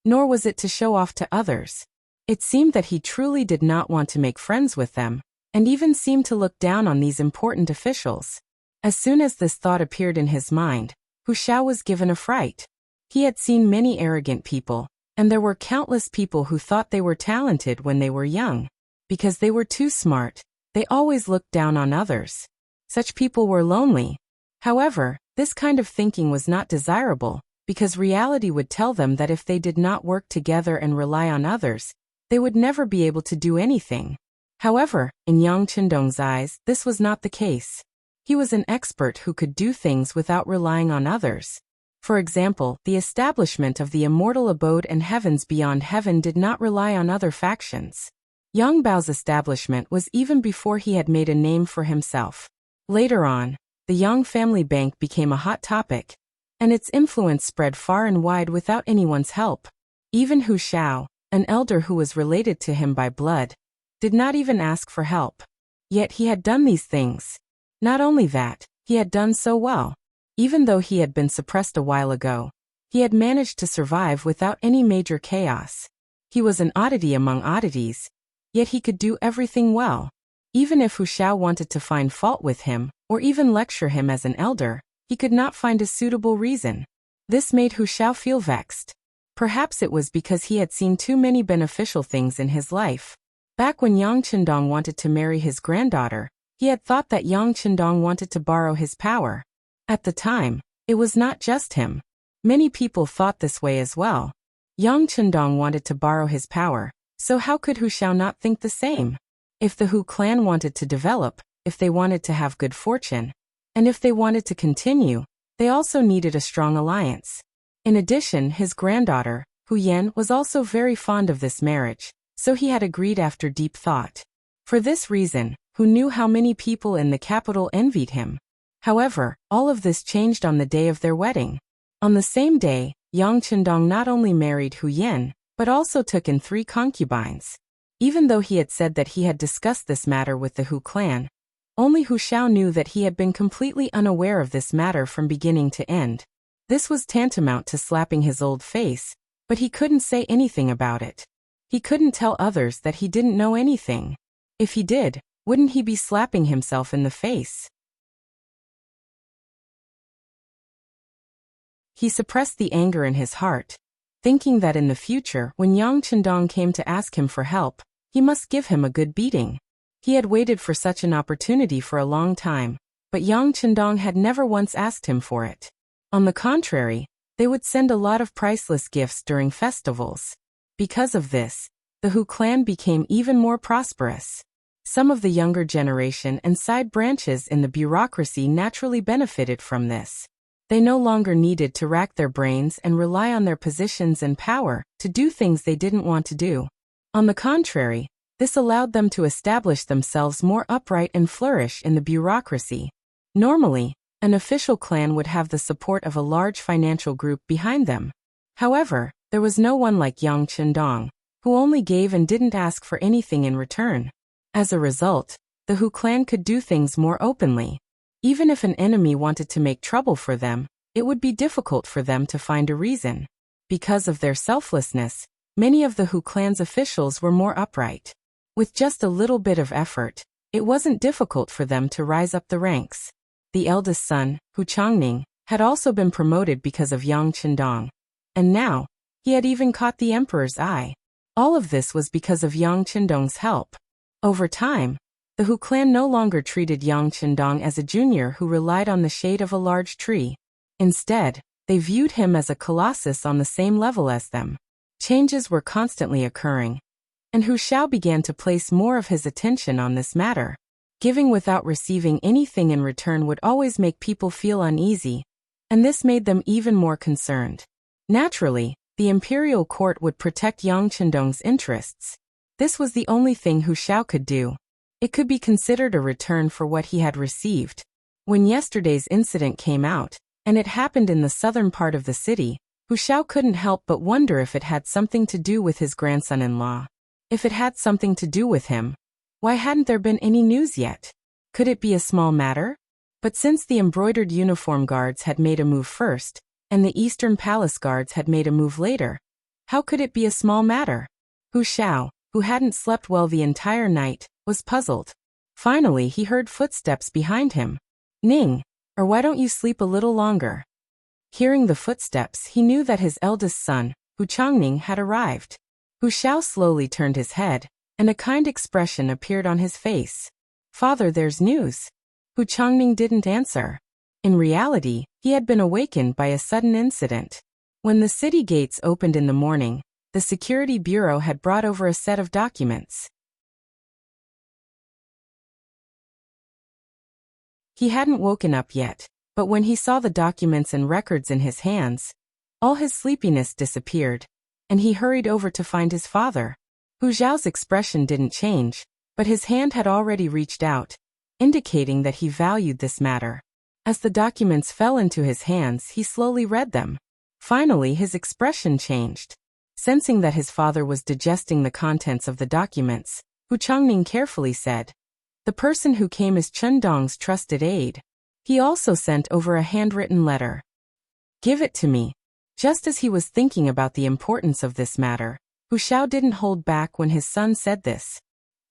nor was it to show off to others. It seemed that he truly did not want to make friends with them, and even seemed to look down on these important officials. As soon as this thought appeared in his mind, Hu Shao was given a fright. He had seen many arrogant people, and there were countless people who thought they were talented when they were young. Because they were too smart, they always looked down on others. Such people were lonely. However, this kind of thinking was not desirable, because reality would tell them that if they did not work together and rely on others, they would never be able to do anything. However, in Yang Qindong's eyes, this was not the case. He was an expert who could do things without relying on others. For example, the establishment of the immortal abode and heavens beyond heaven did not rely on other factions. Yang Bao's establishment was even before he had made a name for himself. Later on, the Yang family bank became a hot topic, and its influence spread far and wide without anyone's help. Even Hu Shao, an elder who was related to him by blood, did not even ask for help. Yet he had done these things. Not only that, he had done so well. Even though he had been suppressed a while ago, he had managed to survive without any major chaos. He was an oddity among oddities, yet he could do everything well. Even if Hu Shao wanted to find fault with him, or even lecture him as an elder, he could not find a suitable reason. This made Hu Shao feel vexed. Perhaps it was because he had seen too many beneficial things in his life. Back when Yang Qindong wanted to marry his granddaughter, he had thought that Yang Qindong wanted to borrow his power. At the time, it was not just him. Many people thought this way as well. Yang Qindong wanted to borrow his power, so how could Hu Shao not think the same? If the Hu clan wanted to develop, if they wanted to have good fortune, and if they wanted to continue, they also needed a strong alliance. In addition, his granddaughter, Hu Yan, was also very fond of this marriage, so he had agreed after deep thought. For this reason, Hu knew how many people in the capital envied him. However, all of this changed on the day of their wedding. On the same day, Yang Qindong not only married Hu Yan, but also took in 3 concubines. Even though he had said that he had discussed this matter with the Hu clan, only Hu Shao knew that he had been completely unaware of this matter from beginning to end. This was tantamount to slapping his old face, but he couldn't say anything about it. He couldn't tell others that he didn't know anything. If he did, wouldn't he be slapping himself in the face? He suppressed the anger in his heart. thinking that in the future, when Yang Chendong came to ask him for help, he must give him a good beating. He had waited for such an opportunity for a long time, but Yang Chendong had never once asked him for it. On the contrary, they would send a lot of priceless gifts during festivals. Because of this, the Hu clan became even more prosperous. Some of the younger generation and side branches in the bureaucracy naturally benefited from this. They no longer needed to rack their brains and rely on their positions and power to do things they didn't want to do. On the contrary, this allowed them to establish themselves more upright and flourish in the bureaucracy. Normally, an official clan would have the support of a large financial group behind them. However, there was no one like Yang Chendong, who only gave and didn't ask for anything in return. As a result, the Hu clan could do things more openly. Even if an enemy wanted to make trouble for them, it would be difficult for them to find a reason. Because of their selflessness, many of the Hu clan's officials were more upright. With just a little bit of effort, it wasn't difficult for them to rise up the ranks. The eldest son, Hu Changning, had also been promoted because of Yang Chendong. And now, he had even caught the emperor's eye. All of this was because of Yang Chendong's help. Over time, the Hu clan no longer treated Yang Chendong as a junior who relied on the shade of a large tree. Instead, they viewed him as a colossus on the same level as them. Changes were constantly occurring, and Hu Shao began to place more of his attention on this matter. Giving without receiving anything in return would always make people feel uneasy, and this made them even more concerned. Naturally, the imperial court would protect Yang Chendong's interests. This was the only thing Hu Shao could do. It could be considered a return for what he had received. When yesterday's incident came out, and it happened in the southern part of the city, Hu Shao couldn't help but wonder if it had something to do with his grandson-in-law. If it had something to do with him, why hadn't there been any news yet? Could it be a small matter? But since the embroidered uniform guards had made a move first, and the Eastern Palace guards had made a move later, how could it be a small matter? Hu Shao, who hadn't slept well the entire night, was puzzled. Finally, he heard footsteps behind him. Ning, or why don't you sleep a little longer? Hearing the footsteps, he knew that his eldest son, Hu Changning, had arrived. Hu Shao slowly turned his head, and a kind expression appeared on his face. Father, there's news. Hu Changning didn't answer. In reality, he had been awakened by a sudden incident. When the city gates opened in the morning, the Security Bureau had brought over a set of documents. He hadn't woken up yet, but when he saw the documents and records in his hands, all his sleepiness disappeared, and he hurried over to find his father. Hu Zhao's expression didn't change, but his hand had already reached out, indicating that he valued this matter. As the documents fell into his hands, he slowly read them. Finally, his expression changed. Sensing that his father was digesting the contents of the documents, Hu Changning carefully said, "The person who came is Chendong's trusted aide. He also sent over a handwritten letter. Give it to me." Just as he was thinking about the importance of this matter, Hu Shao didn't hold back when his son said this.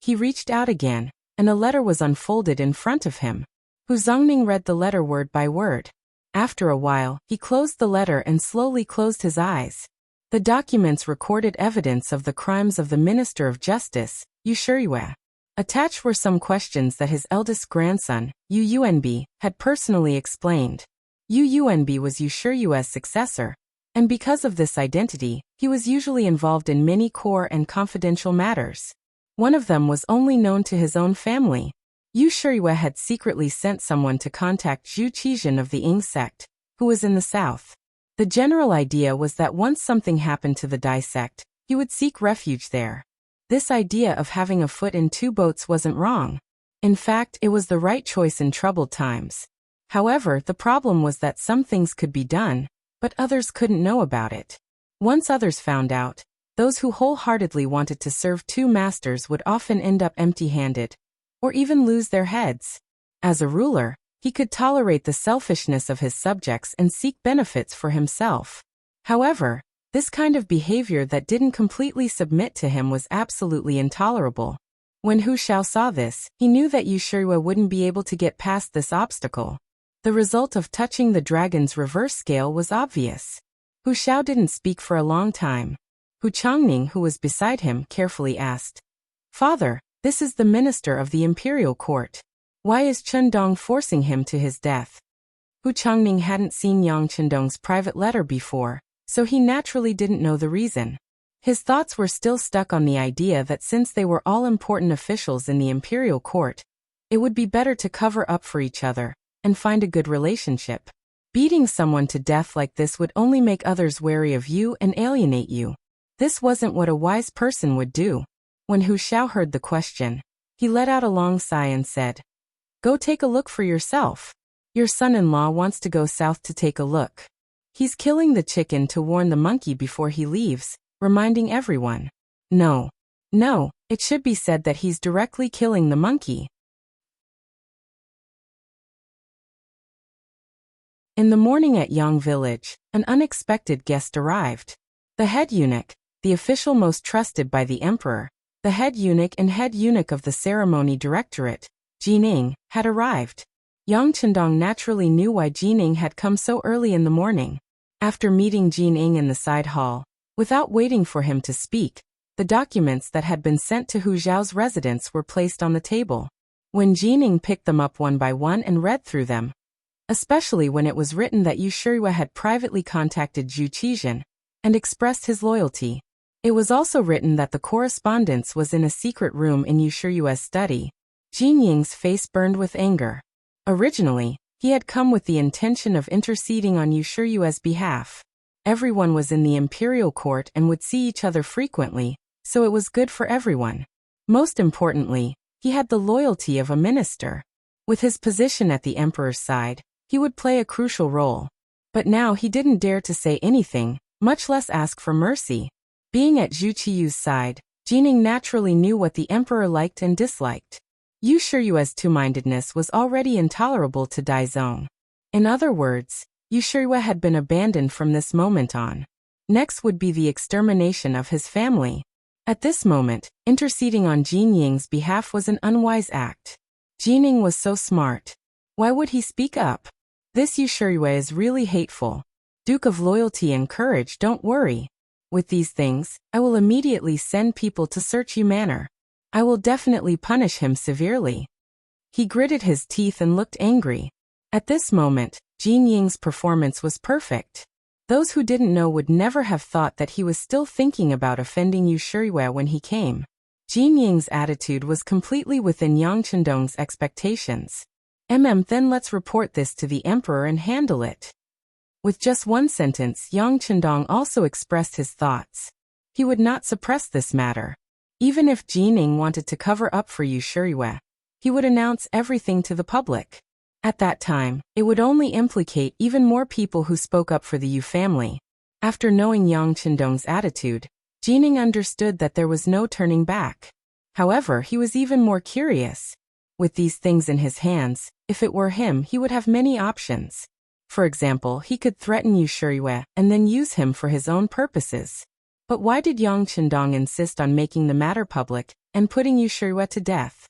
He reached out again, and a letter was unfolded in front of him. Hu Zongning read the letter word by word. After a while, he closed the letter and slowly closed his eyes. The documents recorded evidence of the crimes of the Minister of Justice, Yu Shiyue. Attached were some questions that his eldest grandson, Yu Yuanbi, had personally explained. Yu Yuanbi was Yu Shiyue's successor, and because of this identity, he was usually involved in many core and confidential matters. One of them was only known to his own family. Yu Shiyue had secretly sent someone to contact Zhu Qizhen of the Ying sect, who was in the south. The general idea was that once something happened to the Dai sect, he would seek refuge there. This idea of having a foot in two boats wasn't wrong. In fact, it was the right choice in troubled times. However, the problem was that some things could be done, but others couldn't know about it. Once others found out, those who wholeheartedly wanted to serve two masters would often end up empty-handed, or even lose their heads. As a ruler, he could tolerate the selfishness of his subjects and seek benefits for himself. However, this kind of behavior that didn't completely submit to him was absolutely intolerable. When Hu Shao saw this, he knew that Yu Shiyue wouldn't be able to get past this obstacle. The result of touching the dragon's reverse scale was obvious. Hu Xiao didn't speak for a long time. Hu Changning, who was beside him, carefully asked, "Father, this is the minister of the imperial court. Why is Chen Dong forcing him to his death?" Hu Changning hadn't seen Yang Chendong's private letter before, so he naturally didn't know the reason. His thoughts were still stuck on the idea that since they were all important officials in the imperial court, it would be better to cover up for each other and find a good relationship. Beating someone to death like this would only make others wary of you and alienate you. This wasn't what a wise person would do. When Hu Xiao heard the question, he let out a long sigh and said, "Go take a look for yourself. Your son-in-law wants to go south to take a look. He's killing the chicken to warn the monkey before he leaves, reminding everyone. No, it should be said that he's directly killing the monkey." In the morning at Yang village, an unexpected guest arrived. The head eunuch, the official most trusted by the emperor, the head eunuch and head eunuch of the ceremony directorate, Jining, had arrived. Yang Chendong naturally knew why Jining had come so early in the morning. After meeting Jining in the side hall, without waiting for him to speak, the documents that had been sent to Hu Zhao's residence were placed on the table. When Jining picked them up one by one and read through them, especially when it was written that Yu Shiyue had privately contacted Zhu Qizhen and expressed his loyalty. It was also written that the correspondence was in a secret room in Yu Shiyue's study. Jinying's face burned with anger. Originally, he had come with the intention of interceding on Yu Shiyue's behalf. Everyone was in the imperial court and would see each other frequently, so it was good for everyone. Most importantly, he had the loyalty of a minister. With his position at the emperor's side, he would play a crucial role. But now he didn't dare to say anything, much less ask for mercy. Being at Zhu Qiyu's side, Jining naturally knew what the emperor liked and disliked. Yu Shiyue's two-mindedness was already intolerable to Daizong. In other words, Yu Shiyue had been abandoned from this moment on. Next would be the extermination of his family. At this moment, interceding on Jinying's behalf was an unwise act. Jining was so smart. Why would he speak up? This Yu Shiyue is really hateful. Duke of Loyalty and Courage, don't worry. With these things, I will immediately send people to search Yu Manor. I will definitely punish him severely. He gritted his teeth and looked angry. At this moment, Jinying's performance was perfect. Those who didn't know would never have thought that he was still thinking about offending Yu Shiyue when he came. Jinying's attitude was completely within Yang Chendong's expectations. Then let's report this to the emperor and handle it. With just one sentence, Yang Chendong also expressed his thoughts. He would not suppress this matter. Even if Jining wanted to cover up for Yu Shiyue, he would announce everything to the public. At that time, it would only implicate even more people who spoke up for the Yu family. After knowing Yang Chendong's attitude, Jining understood that there was no turning back. However, he was even more curious. With these things in his hands, if it were him, he would have many options. For example, he could threaten Yu Shiyue and then use him for his own purposes. But why did Yang Chendong insist on making the matter public and putting Yu Shiyue to death?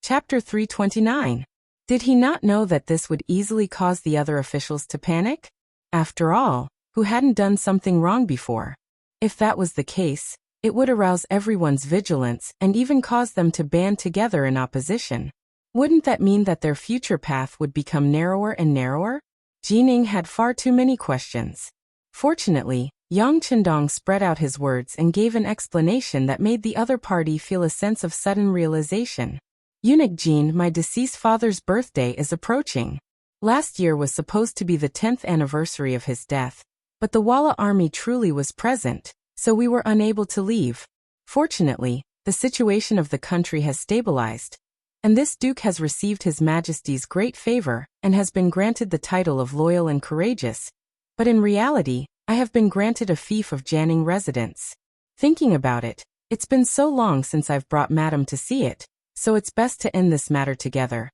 Chapter 329. Did he not know that this would easily cause the other officials to panic? After all, who hadn't done something wrong before? If that was the case, it would arouse everyone's vigilance and even cause them to band together in opposition. Wouldn't that mean that their future path would become narrower and narrower? Jining had far too many questions. Fortunately, Yang Chendong spread out his words and gave an explanation that made the other party feel a sense of sudden realization. Eunuch Jin, my deceased father's birthday is approaching. Last year was supposed to be the 10th anniversary of his death, but the Walla army truly was present, so we were unable to leave. Fortunately, the situation of the country has stabilized, and this duke has received His Majesty's great favor and has been granted the title of loyal and courageous. But in reality, I have been granted a fief of Janning residence. Thinking about it, it's been so long since I've brought Madam to see it, so it's best to end this matter together.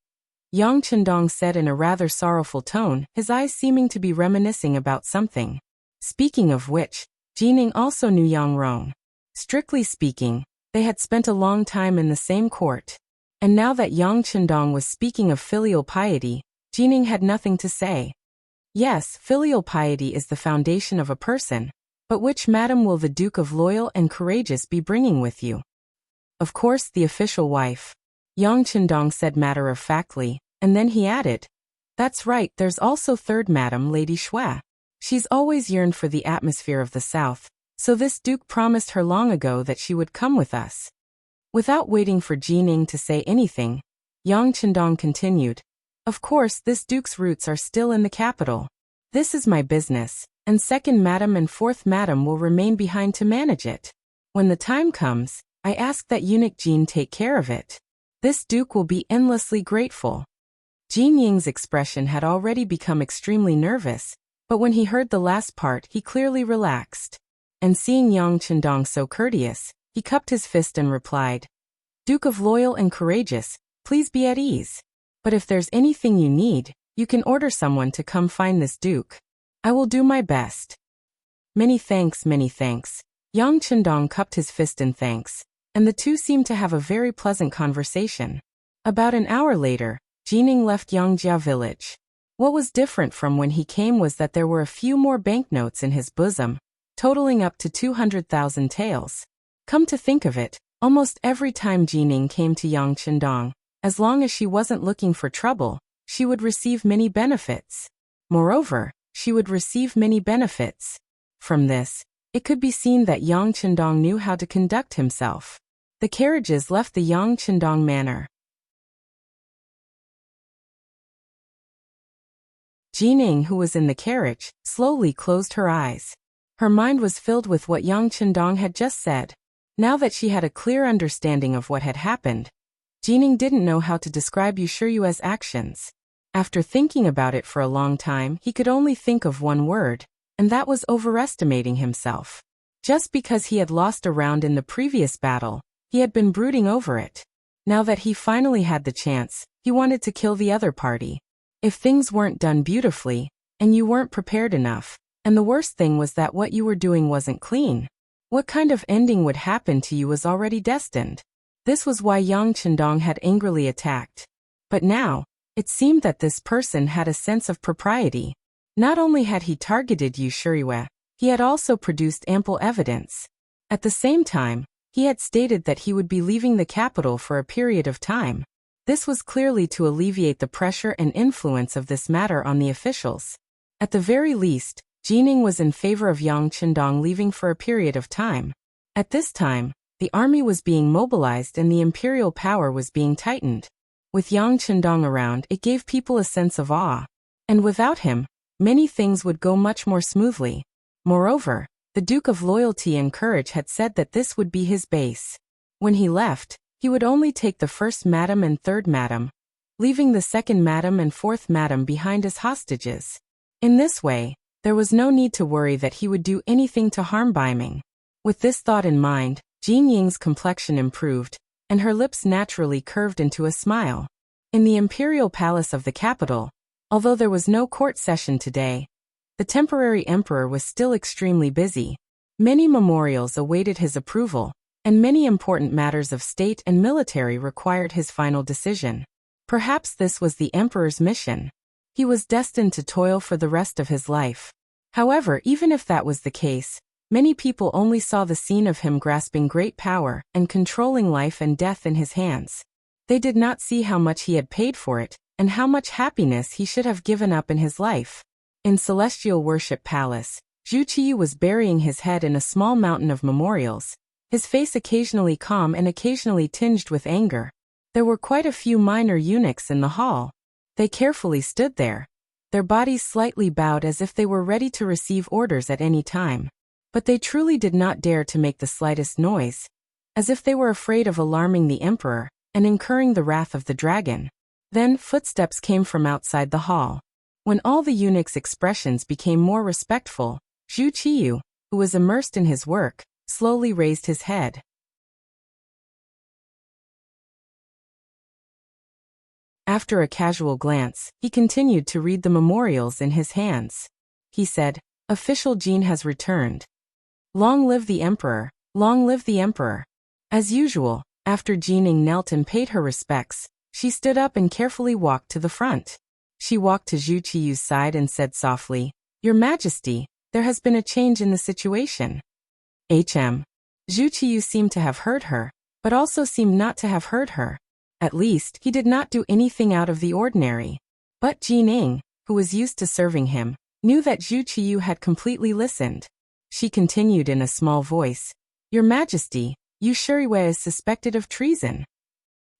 Yang Chendong said in a rather sorrowful tone, his eyes seeming to be reminiscing about something. Speaking of which, Jining also knew Yang Rong. Strictly speaking, they had spent a long time in the same court. And now that Yang Chendong was speaking of filial piety, Jining had nothing to say. Yes, filial piety is the foundation of a person, but which madam will the Duke of Loyal and Courageous be bringing with you? Of course, the official wife. Yang Chendong said matter-of-factly, and then he added, "That's right, there's also third madam, Lady Shui. She's always yearned for the atmosphere of the South, so this Duke promised her long ago that she would come with us." Without waiting for Jining to say anything, Yang Chendong continued, "Of course, this Duke's roots are still in the capital. This is my business, and second madam and fourth madam will remain behind to manage it. When the time comes, I ask that eunuch Jin take care of it. This Duke will be endlessly grateful." Jin Ying's expression had already become extremely nervous, but when he heard the last part he clearly relaxed. And seeing Yang Chendong so courteous, he cupped his fist and replied, "Duke of Loyal and Courageous, please be at ease. But if there's anything you need, you can order someone to come find this Duke. I will do my best." Many thanks, many thanks." Yang Chendong cupped his fist in thanks, and the two seemed to have a very pleasant conversation. About an hour later, Jining left Yangjia village. What was different from when he came was that there were a few more banknotes in his bosom, totaling up to 200,000 taels. Come to think of it, almost every time Jining came to Yang Chendong, as long as she wasn't looking for trouble, she would receive many benefits. Moreover, she would receive many benefits. From this, it could be seen that Yang Chendong knew how to conduct himself. The carriages left the Yang Chendong manor. Jining, who was in the carriage, slowly closed her eyes. Her mind was filled with what Yang Chendong had just said. Now that she had a clear understanding of what had happened, Jining didn't know how to describe Yushiyue's actions. After thinking about it for a long time, he could only think of one word, and that was overestimating himself. Just because he had lost a round in the previous battle, he had been brooding over it. Now that he finally had the chance, he wanted to kill the other party. If things weren't done beautifully, and you weren't prepared enough, and the worst thing was that what you were doing wasn't clean, what kind of ending would happen to you was already destined. This was why Yang Chendong had angrily attacked. But now, it seemed that this person had a sense of propriety. Not only had he targeted Yushiyue, he had also produced ample evidence. At the same time, he had stated that he would be leaving the capital for a period of time. This was clearly to alleviate the pressure and influence of this matter on the officials. At the very least, Jining was in favor of Yang Chendong leaving for a period of time. At this time, the army was being mobilized and the imperial power was being tightened. With Yang Chendong around, it gave people a sense of awe. And without him, many things would go much more smoothly. Moreover, the Duke of Loyalty and Courage had said that this would be his base. When he left, he would only take the first madam and third madam, leaving the second madam and fourth madam behind as hostages. In this way, there was no need to worry that he would do anything to harm Baiming. With this thought in mind, Jin Ying's complexion improved, and her lips naturally curved into a smile. In the imperial palace of the capital, although there was no court session today, the temporary emperor was still extremely busy. Many memorials awaited his approval, and many important matters of state and military required his final decision. Perhaps this was the emperor's mission. He was destined to toil for the rest of his life. However, even if that was the case, many people only saw the scene of him grasping great power and controlling life and death in his hands. They did not see how much he had paid for it, and how much happiness he should have given up in his life. In Celestial Worship Palace, Zhu Qiyu was burying his head in a small mountain of memorials, his face occasionally calm and occasionally tinged with anger. There were quite a few minor eunuchs in the hall. They carefully stood there, their bodies slightly bowed as if they were ready to receive orders at any time. But they truly did not dare to make the slightest noise, as if they were afraid of alarming the emperor and incurring the wrath of the dragon. Then footsteps came from outside the hall. When all the eunuchs' expressions became more respectful, Zhu Qiyu, who was immersed in his work, slowly raised his head. After a casual glance, he continued to read the memorials in his hands. He said, "Official Jin has returned. Long live the emperor, long live the emperor." As usual, After Jining knelt and paid her respects, she stood up and carefully walked to the front. She walked to Zhu Qiyu's side and said softly, "Your Majesty, there has been a change in the situation." Zhu Qiyu seemed to have heard her, but also seemed not to have heard her. At least, he did not do anything out of the ordinary. But Jining, who was used to serving him, knew that Zhu Qiyu had completely listened. She continued in a small voice, "Your Majesty, Yu Shuriwei is suspected of treason."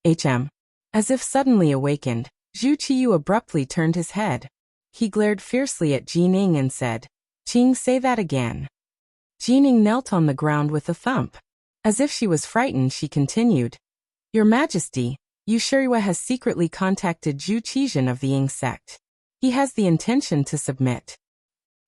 As if suddenly awakened, Zhu Qiyu abruptly turned his head. He glared fiercely at Jining and said, "Qing, say that again." Jining knelt on the ground with a thump. As if she was frightened, she continued, "Your Majesty, Yu Shuriwei has secretly contacted Zhu Qizhen of the Ying sect. He has the intention to submit."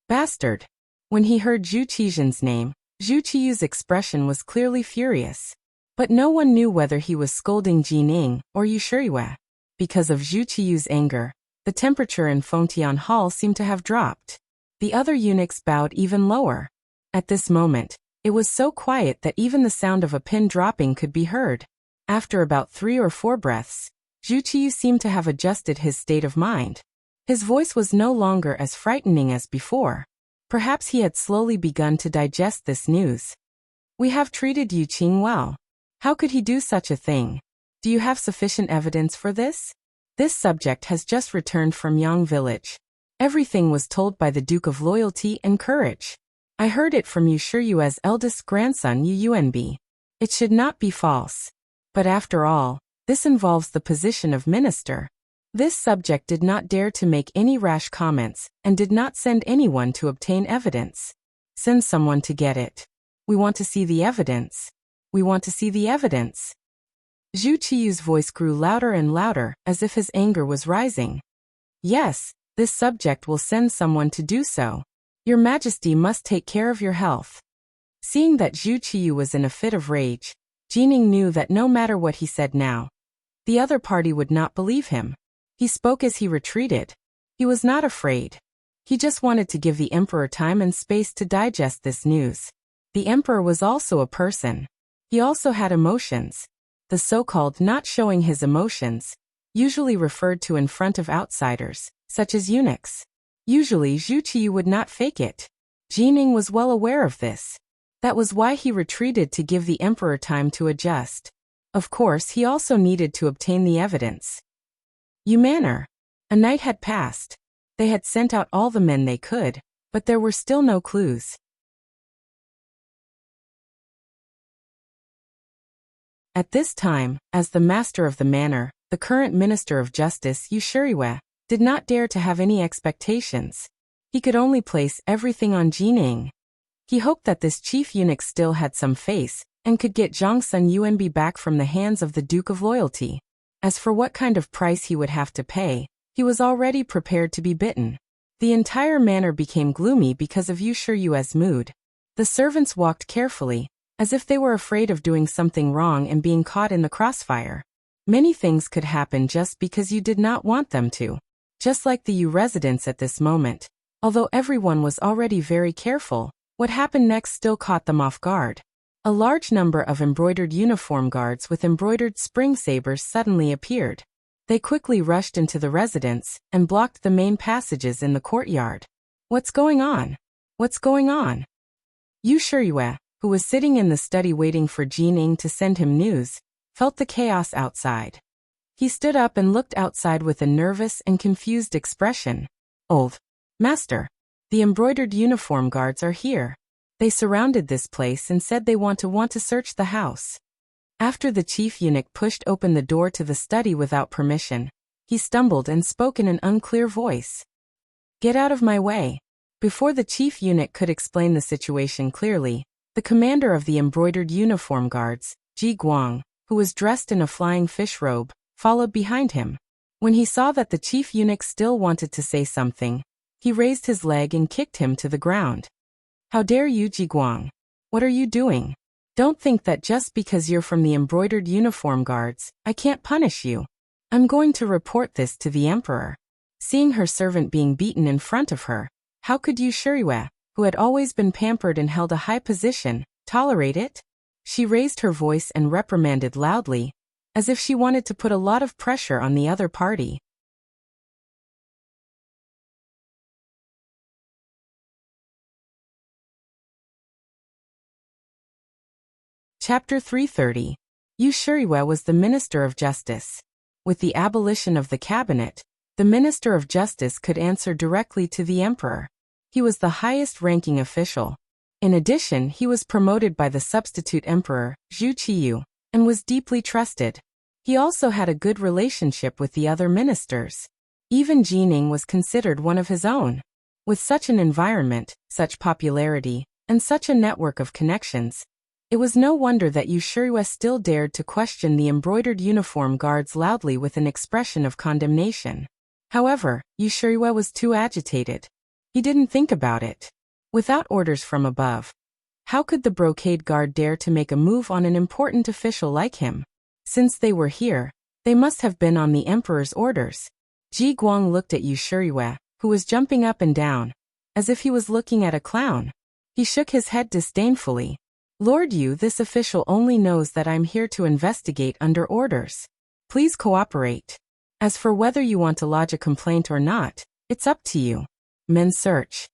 Bastard! When he heard Zhu Qizhen's name, Zhu Qiyu's expression was clearly furious. But no one knew whether he was scolding Jining or Yu Shuriwei. Because of Zhu Qiyu's anger, the temperature in Fengtian Hall seemed to have dropped. The other eunuchs bowed even lower. At this moment, it was so quiet that even the sound of a pin dropping could be heard. After about 3 or 4 breaths, Zhu Qiyu seemed to have adjusted his state of mind. His voice was no longer as frightening as before. Perhaps he had slowly begun to digest this news. "We have treated Yu Qing well. How could he do such a thing? Do you have sufficient evidence for this? This subject has just returned from Yang village. Everything was told by the Duke of Loyalty and Courage. I heard it from Yu Shiyue's eldest grandson Yu Yuanbi. It should not be false. But after all, this involves the position of minister." This subject did not dare to make any rash comments and did not send anyone to obtain evidence. "Send someone to get it. We want to see the evidence. We want to see the evidence." Zhu Qiyu's voice grew louder and louder, as if his anger was rising. "Yes, this subject will send someone to do so. Your Majesty must take care of your health." Seeing that Zhu Qiyu was in a fit of rage, Jining knew that no matter what he said now, the other party would not believe him. He spoke as he retreated. He was not afraid. He just wanted to give the emperor time and space to digest this news. The emperor was also a person. He also had emotions. The so-called not showing his emotions, usually referred to in front of outsiders, such as eunuchs. Usually Zhu Qiyu would not fake it. Jining was well aware of this. That was why he retreated to give the emperor time to adjust. Of course, he also needed to obtain the evidence. Manor. A night had passed. They had sent out all the men they could, but there were still no clues. At this time, as the master of the manor, the current Minister of Justice Yu Shuriwei did not dare to have any expectations. He could only place everything on Jining. He hoped that this chief eunuch still had some face and could get Zhangsun Yuanbi back from the hands of the Duke of Loyalty. As for what kind of price he would have to pay, he was already prepared to be bitten. The entire manor became gloomy because of Yu Shiyue's mood. The servants walked carefully, as if they were afraid of doing something wrong and being caught in the crossfire. Many things could happen just because you did not want them to. Just like the Yu residents at this moment. Although everyone was already very careful, what happened next still caught them off guard. A large number of embroidered uniform guards with embroidered spring sabers suddenly appeared. They quickly rushed into the residence and blocked the main passages in the courtyard. "What's going on? What's going on?" Yu Shiyue, who was sitting in the study waiting for Jining to send him news, felt the chaos outside. He stood up and looked outside with a nervous and confused expression. "Old Master, the embroidered uniform guards are here. They surrounded this place and said they want to search the house." After the chief eunuch pushed open the door to the study without permission, he stumbled and spoke in an unclear voice. "Get out of my way." Before the chief eunuch could explain the situation clearly, the commander of the embroidered uniform guards, Ji Guang, who was dressed in a flying fish robe, followed behind him. When he saw that the chief eunuch still wanted to say something, he raised his leg and kicked him to the ground. "How dare you, Ji Guang? What are you doing? Don't think that just because you're from the embroidered uniform guards, I can't punish you. I'm going to report this to the emperor." Seeing her servant being beaten in front of her, how could Yu Shiyue, who had always been pampered and held a high position, tolerate it? She raised her voice and reprimanded loudly, as if she wanted to put a lot of pressure on the other party. Chapter 330. Yu Shuriwe was the Minister of Justice. With the abolition of the cabinet, the Minister of Justice could answer directly to the emperor. He was the highest-ranking official. In addition, he was promoted by the substitute emperor, Zhu Qiyu, and was deeply trusted. He also had a good relationship with the other ministers. Even Jining was considered one of his own. With such an environment, such popularity, and such a network of connections, it was no wonder that Yu Shuriwe still dared to question the embroidered uniform guards loudly with an expression of condemnation. However, Yu Shuriwe was too agitated. He didn't think about it. Without orders from above, how could the brocade guard dare to make a move on an important official like him? Since they were here, they must have been on the emperor's orders. Ji Guang looked at Yu Shuriwe, who was jumping up and down, as if he was looking at a clown. He shook his head disdainfully. Lord Yu, this official only knows that I'm here to investigate under orders. Please cooperate. As for whether you want to lodge a complaint or not, it's up to you. Men search.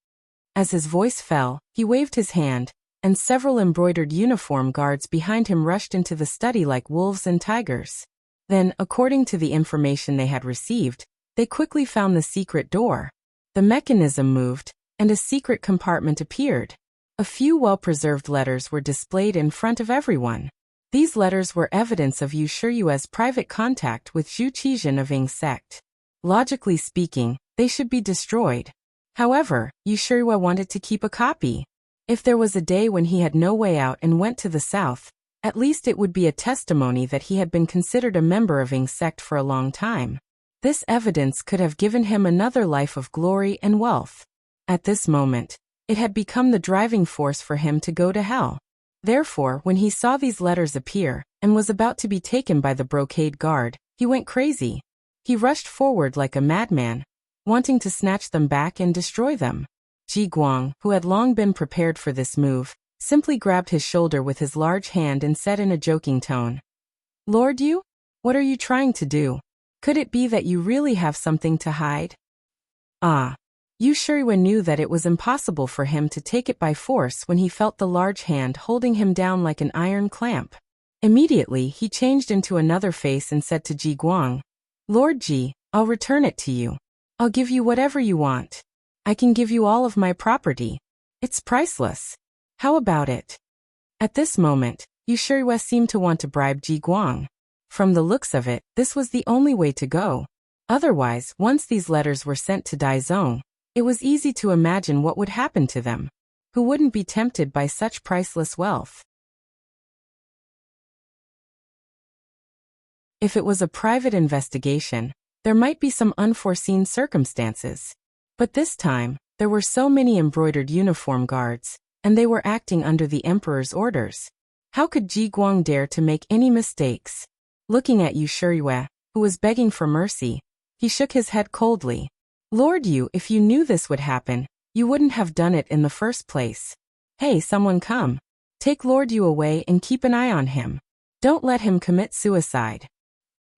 As his voice fell, he waved his hand, and several embroidered uniform guards behind him rushed into the study like wolves and tigers. Then, according to the information they had received, they quickly found the secret door. The mechanism moved, and a secret compartment appeared. A few well-preserved letters were displayed in front of everyone. These letters were evidence of Yu Shuriwe's private contact with Zhu Qizhen of Ying sect. Logically speaking, they should be destroyed. However, Yu Shuriwe wanted to keep a copy. If there was a day when he had no way out and went to the south, at least it would be a testimony that he had been considered a member of Ying sect for a long time. This evidence could have given him another life of glory and wealth. At this moment, it had become the driving force for him to go to hell. Therefore, when he saw these letters appear, and was about to be taken by the brocade guard, he went crazy. He rushed forward like a madman, wanting to snatch them back and destroy them. Ji Guang, who had long been prepared for this move, simply grabbed his shoulder with his large hand and said in a joking tone, Lord Yu, what are you trying to do? Could it be that you really have something to hide? Ah. Yu Shuriwe knew that it was impossible for him to take it by force when he felt the large hand holding him down like an iron clamp. Immediately, he changed into another face and said to Ji Guang, Lord Ji, I'll return it to you. I'll give you whatever you want. I can give you all of my property. It's priceless. How about it? At this moment, Yu Shuriwe seemed to want to bribe Ji Guang. From the looks of it, this was the only way to go. Otherwise, once these letters were sent to Daizong, it was easy to imagine what would happen to them. Who wouldn't be tempted by such priceless wealth? If it was a private investigation, there might be some unforeseen circumstances. But this time, there were so many embroidered uniform guards, and they were acting under the emperor's orders. How could Ji Guang dare to make any mistakes? Looking at Yu Shuriwe, who was begging for mercy, he shook his head coldly. Lord Yu, if you knew this would happen, you wouldn't have done it in the first place. Hey, someone come. Take Lord Yu away and keep an eye on him. Don't let him commit suicide.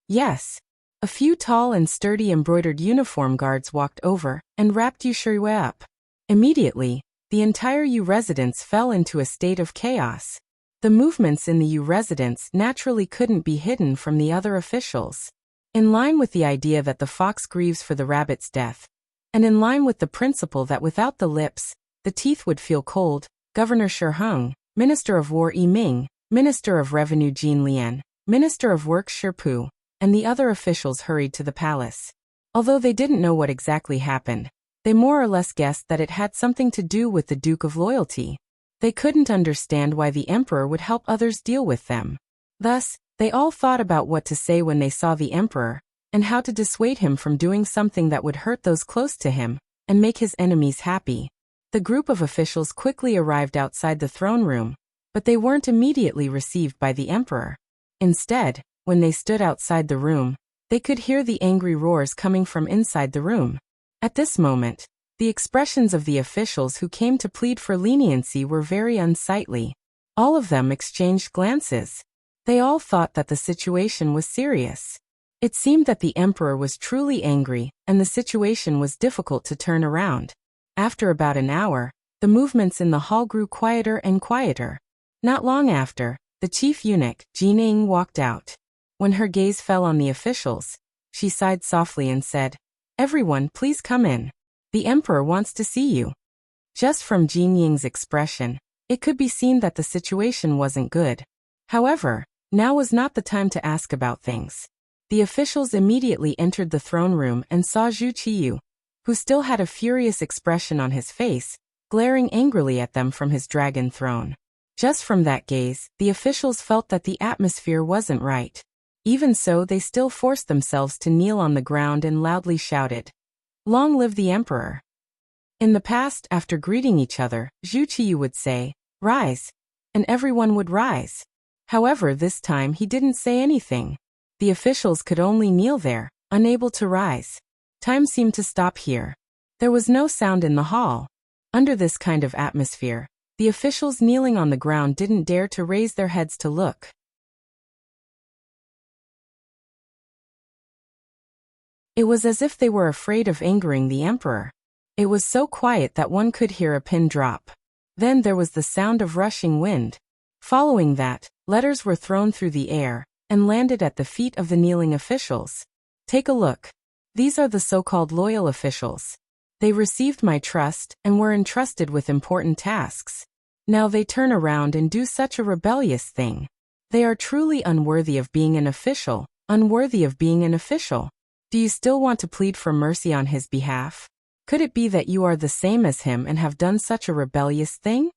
Yes. A few tall and sturdy embroidered uniform guards walked over and wrapped Yu Shuriwe up. Immediately, the entire Yu residence fell into a state of chaos. The movements in the Yu residence naturally couldn't be hidden from the other officials. In line with the idea that the fox grieves for the rabbit's death, and in line with the principle that without the lips, the teeth would feel cold, Governor Shi Heng, Minister of War Yi Ming, Minister of Revenue Jin Lian, Minister of Works Shi Pu, and the other officials hurried to the palace. Although they didn't know what exactly happened, they more or less guessed that it had something to do with the Duke of Loyalty. They couldn't understand why the emperor would help others deal with them. Thus, they all thought about what to say when they saw the emperor, and how to dissuade him from doing something that would hurt those close to him, and make his enemies happy. The group of officials quickly arrived outside the throne room, but they weren't immediately received by the emperor. Instead, when they stood outside the room, they could hear the angry roars coming from inside the room. At this moment, the expressions of the officials who came to plead for leniency were very unsightly. All of them exchanged glances. They all thought that the situation was serious. It seemed that the emperor was truly angry, and the situation was difficult to turn around. After about an hour, the movements in the hall grew quieter and quieter. Not long after, the chief eunuch, Jining, walked out. When her gaze fell on the officials, she sighed softly and said, "Everyone, please come in. The emperor wants to see you." Just from Jinying's expression, it could be seen that the situation wasn't good. However, now was not the time to ask about things. The officials immediately entered the throne room and saw Zhu Qiyu, who still had a furious expression on his face, glaring angrily at them from his dragon throne. Just from that gaze, the officials felt that the atmosphere wasn't right. Even so, they still forced themselves to kneel on the ground and loudly shouted, "Long live the emperor!" In the past, after greeting each other, Zhu Qiyu would say, "Rise," and everyone would rise. However, this time he didn't say anything. The officials could only kneel there, unable to rise. Time seemed to stop here. There was no sound in the hall. Under this kind of atmosphere, the officials kneeling on the ground didn't dare to raise their heads to look. It was as if they were afraid of angering the emperor. It was so quiet that one could hear a pin drop. Then there was the sound of rushing wind. Following that, letters were thrown through the air and landed at the feet of the kneeling officials. Take a look. These are the so-called loyal officials. They received my trust and were entrusted with important tasks. Now they turn around and do such a rebellious thing. They are truly unworthy of being an official, unworthy of being an official. Do you still want to plead for mercy on his behalf? Could it be that you are the same as him and have done such a rebellious thing?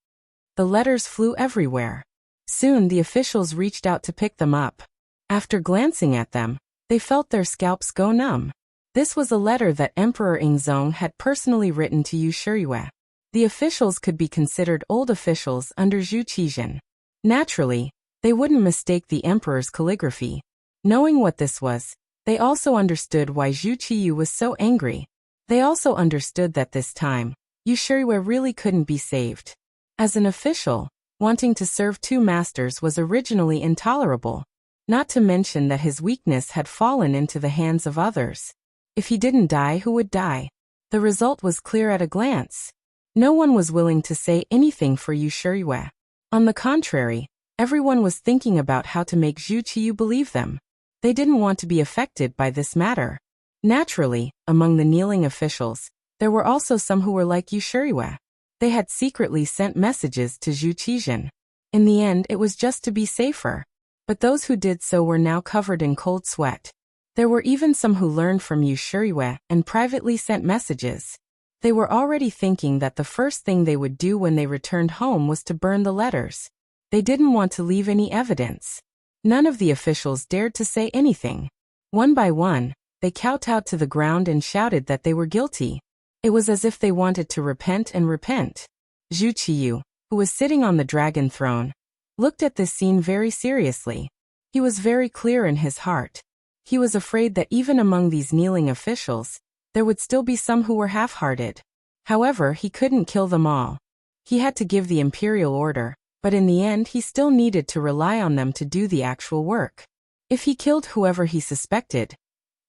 The letters flew everywhere. Soon the officials reached out to pick them up. After glancing at them, they felt their scalps go numb. This was a letter that Emperor Ingzong had personally written to Yu Shiyue. The officials could be considered old officials under Zhu Qizhen. Naturally, they wouldn't mistake the emperor's calligraphy. Knowing what this was, they also understood why Zhu Qiyu was so angry. They also understood that this time, Yu Shiyue really couldn't be saved. As an official, wanting to serve two masters was originally intolerable. Not to mention that his weakness had fallen into the hands of others. If he didn't die, who would die? The result was clear at a glance. No one was willing to say anything for Yu Shiyue. On the contrary, everyone was thinking about how to make Zhu Qiyu believe them. They didn't want to be affected by this matter. Naturally, among the kneeling officials, there were also some who were like Yu Shiyue. They had secretly sent messages to Zhu Qizhen. In the end, it was just to be safer. But those who did so were now covered in cold sweat. There were even some who learned from Yu Shiyue and privately sent messages. They were already thinking that the first thing they would do when they returned home was to burn the letters. They didn't want to leave any evidence. None of the officials dared to say anything. One by one, they kowtowed to the ground and shouted that they were guilty. It was as if they wanted to repent and repent. Zhu Qiyu, who was sitting on the dragon throne, looked at this scene very seriously. He was very clear in his heart. He was afraid that even among these kneeling officials, there would still be some who were half-hearted. However, he couldn't kill them all. He had to give the imperial order, but in the end he still needed to rely on them to do the actual work. If he killed whoever he suspected,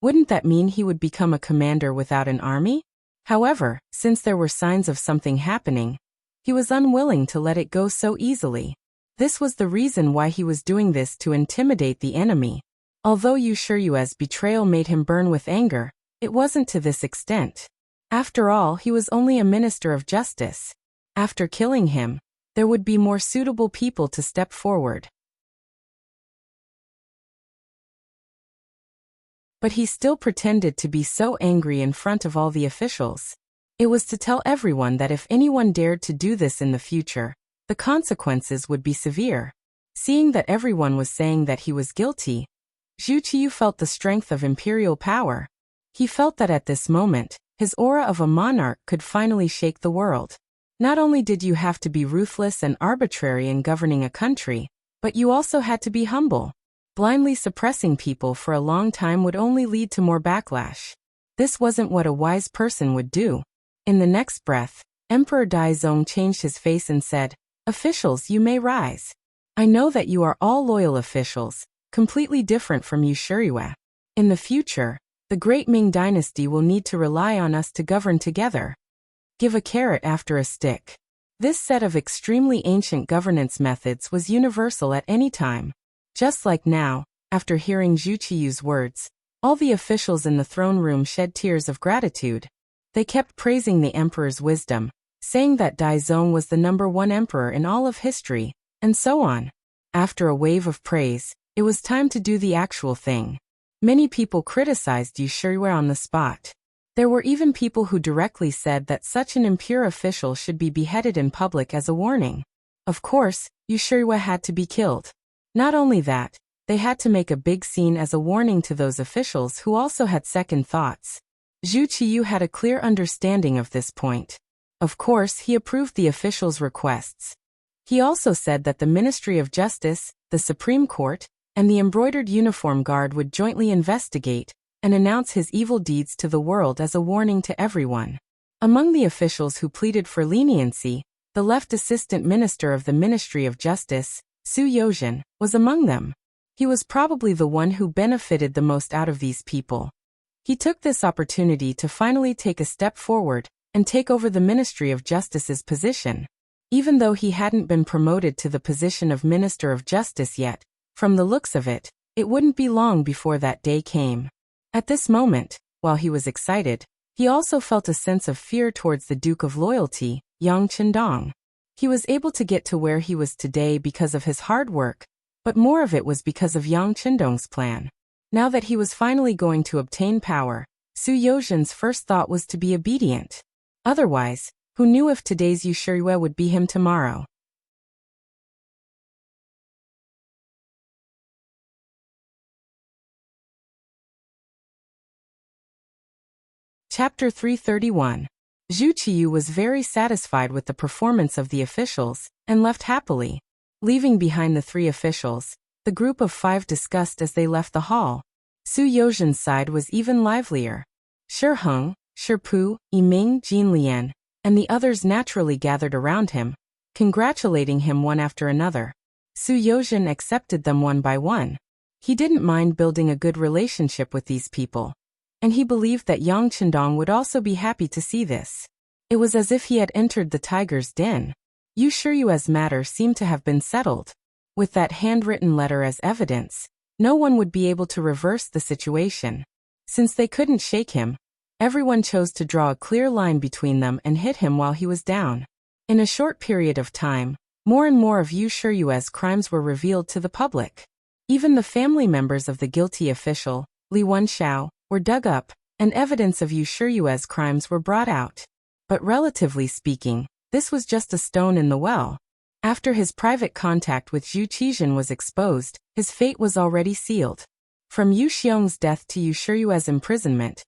wouldn't that mean he would become a commander without an army? However, since there were signs of something happening, he was unwilling to let it go so easily. This was the reason why he was doing this, to intimidate the enemy. Although Yu Shiyue's betrayal made him burn with anger, it wasn't to this extent. After all, he was only a minister of justice. After killing him, there would be more suitable people to step forward. But he still pretended to be so angry in front of all the officials. It was to tell everyone that if anyone dared to do this in the future, the consequences would be severe. Seeing that everyone was saying that he was guilty, Zhu Qiyu felt the strength of imperial power. He felt that at this moment, his aura of a monarch could finally shake the world. Not only did you have to be ruthless and arbitrary in governing a country, but you also had to be humble. Blindly suppressing people for a long time would only lead to more backlash. This wasn't what a wise person would do. In the next breath, Emperor Daizong changed his face and said, "Officials, you may rise." I know that you are all loyal officials, completely different from you Shuriwa. In the future, the great Ming dynasty will need to rely on us to govern together. Give a carrot after a stick. This set of extremely ancient governance methods was universal at any time. Just like now, after hearing Zhu Qiyu's words, all the officials in the throne room shed tears of gratitude. They kept praising the emperor's wisdom, saying that Daizong was the #1 emperor in all of history, and so on. After a wave of praise, it was time to do the actual thing. Many people criticized Yu Shuriwa on the spot. There were even people who directly said that such an impure official should be beheaded in public as a warning. Of course, Yu Shuriwa had to be killed. Not only that, they had to make a big scene as a warning to those officials who also had second thoughts. Zhu Qiyu had a clear understanding of this point. Of course, he approved the officials' requests. He also said that the Ministry of Justice, the Supreme Court, and the embroidered uniform guard would jointly investigate and announce his evil deeds to the world as a warning to everyone. Among the officials who pleaded for leniency, the left assistant minister of the Ministry of Justice, Su Yozhen, was among them. He was probably the one who benefited the most out of these people. He took this opportunity to finally take a step forward and take over the Ministry of Justice's position. Even though he hadn't been promoted to the position of Minister of Justice yet, from the looks of it, it wouldn't be long before that day came. At this moment, while he was excited, he also felt a sense of fear towards the Duke of Loyalty, Yang Qindong. He was able to get to where he was today because of his hard work, but more of it was because of Yang Qindong's plan. Now that he was finally going to obtain power, Su Yozhen's first thought was to be obedient. Otherwise, who knew if today's Yu Shuriwa would be him tomorrow? Chapter 331. Zhu Qiyu was very satisfied with the performance of the officials, and left happily. Leaving behind the 3 officials, the group of 5 discussed as they left the hall. Su Yozhen's side was even livelier. Shi Heng, Shi Pu, Yiming, Jin Lian, and the others naturally gathered around him, congratulating him one after another. Su Yozhen accepted them one by one. He didn't mind building a good relationship with these people, and he believed that Yang Qindong would also be happy to see this. It was as if he had entered the tiger's den. Yu Shiyue's matter seemed to have been settled. With that handwritten letter as evidence, no one would be able to reverse the situation. Since they couldn't shake him, everyone chose to draw a clear line between them and hit him while he was down. In a short period of time, more and more of Yu Shiyue's crimes were revealed to the public. Even the family members of the guilty official, Li Wenxiao, were dug up, and evidence of Yu Shiyue's crimes were brought out. But relatively speaking, this was just a stone in the well. After his private contact with Zhu Qizhen was exposed, his fate was already sealed. From Yu Xiong's death to Yu Shiyue's imprisonment,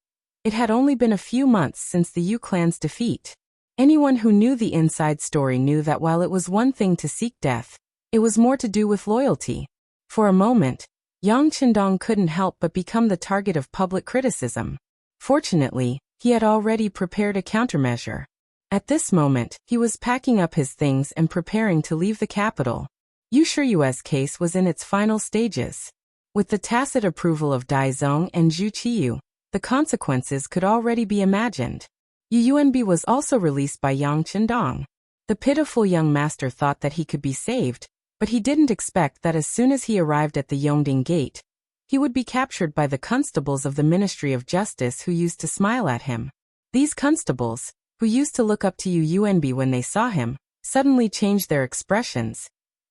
it had only been a few months since the Yu clan's defeat. Anyone who knew the inside story knew that while it was one thing to seek death, it was more to do with loyalty. For a moment, Yang Qindong couldn't help but become the target of public criticism. Fortunately, he had already prepared a countermeasure. At this moment, he was packing up his things and preparing to leave the capital. Yu Shiyue's case was in its final stages. With the tacit approval of Daizong and Zhu Qiyu, the consequences could already be imagined. Yu Yuanbi was also released by Yang Qindong. The pitiful young master thought that he could be saved, but he didn't expect that as soon as he arrived at the Yongding Gate, he would be captured by the constables of the Ministry of Justice who used to smile at him. These constables, who used to look up to Yu Yuanbi when they saw him, suddenly changed their expressions,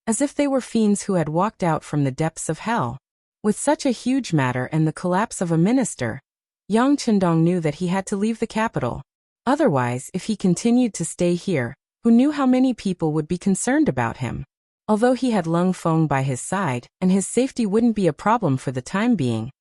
as if they were fiends who had walked out from the depths of hell. With such a huge matter and the collapse of a minister, Yang Qindong knew that he had to leave the capital. Otherwise, if he continued to stay here, who knew how many people would be concerned about him? Although he had Lung Feng by his side and his safety wouldn't be a problem for the time being,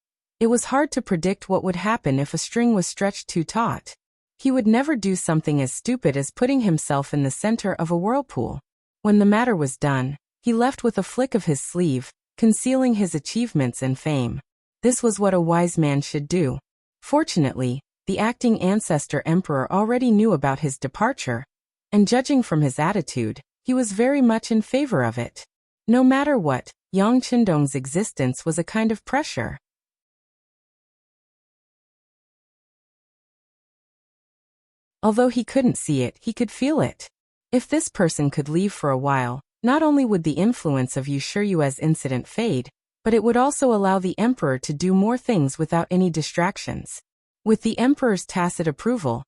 it was hard to predict what would happen if a string was stretched too taut. He would never do something as stupid as putting himself in the center of a whirlpool. When the matter was done, he left with a flick of his sleeve, concealing his achievements and fame. This was what a wise man should do. Fortunately, the acting ancestor emperor already knew about his departure, and judging from his attitude, he was very much in favor of it. No matter what, Yang Qindong's existence was a kind of pressure. Although he couldn't see it, he could feel it. If this person could leave for a while, not only would the influence of Yu Shiyue's incident fade, but it would also allow the emperor to do more things without any distractions. With the emperor's tacit approval,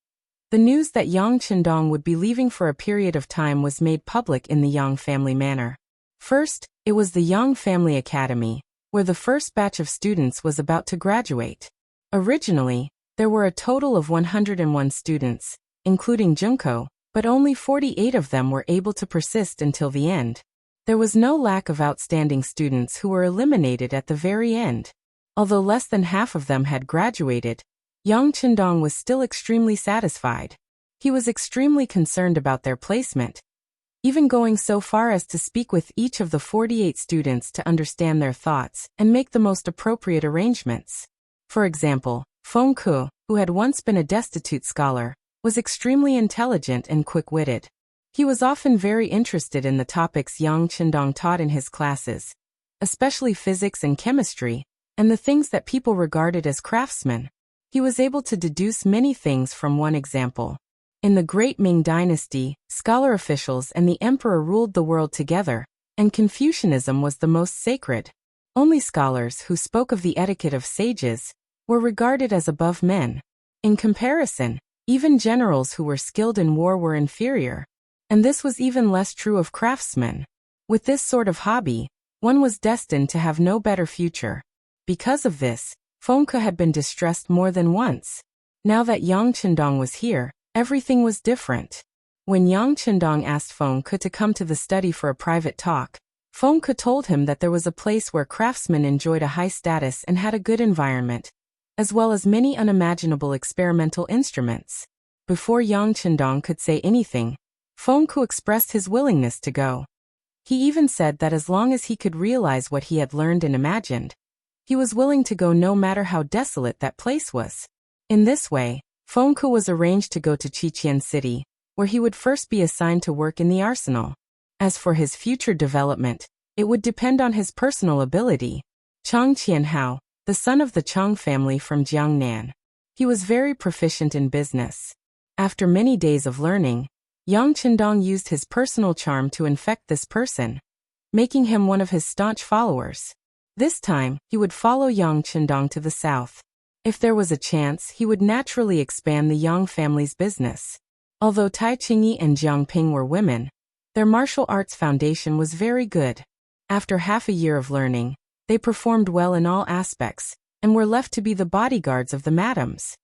the news that Yang Qindong would be leaving for a period of time was made public in the Yang family manor. First, it was the Yang Family Academy, where the first batch of students was about to graduate. Originally, there were a total of 101 students, including Junko, but only 48 of them were able to persist until the end. There was no lack of outstanding students who were eliminated at the very end. Although less than half of them had graduated, Yang Qindong was still extremely satisfied. He was extremely concerned about their placement, even going so far as to speak with each of the 48 students to understand their thoughts and make the most appropriate arrangements. For example, Feng Ke, who had once been a destitute scholar, was extremely intelligent and quick-witted. He was often very interested in the topics Yang Qindong taught in his classes, especially physics and chemistry, and the things that people regarded as craftsmen. He was able to deduce many things from one example. In the Great Ming Dynasty, scholar officials and the emperor ruled the world together, and Confucianism was the most sacred. Only scholars who spoke of the etiquette of sages were regarded as above men. In comparison, even generals who were skilled in war were inferior. And this was even less true of craftsmen. With this sort of hobby, one was destined to have no better future. Because of this, Feng Ke had been distressed more than once. Now that Yang Qindong was here, everything was different. When Yang Qindong asked Feng Ke to come to the study for a private talk, Feng Ke told him that there was a place where craftsmen enjoyed a high status and had a good environment, as well as many unimaginable experimental instruments. Before Yang Qindong could say anything, Feng Ke expressed his willingness to go. He even said that as long as he could realize what he had learned and imagined, he was willing to go no matter how desolate that place was. In this way, Feng Ke was arranged to go to Qiqian City, where he would first be assigned to work in the arsenal. As for his future development, it would depend on his personal ability. Chang Qianhao, the son of the Chang family from Jiangnan. He was very proficient in business. After many days of learning, Yang Qindong used his personal charm to infect this person, making him one of his staunch followers. This time, he would follow Yang Qindong to the south. If there was a chance, he would naturally expand the Yang family's business. Although Tai Qingyi and Jiang Ping were women, their martial arts foundation was very good. After half a year of learning, they performed well in all aspects, and were left to be the bodyguards of the madams.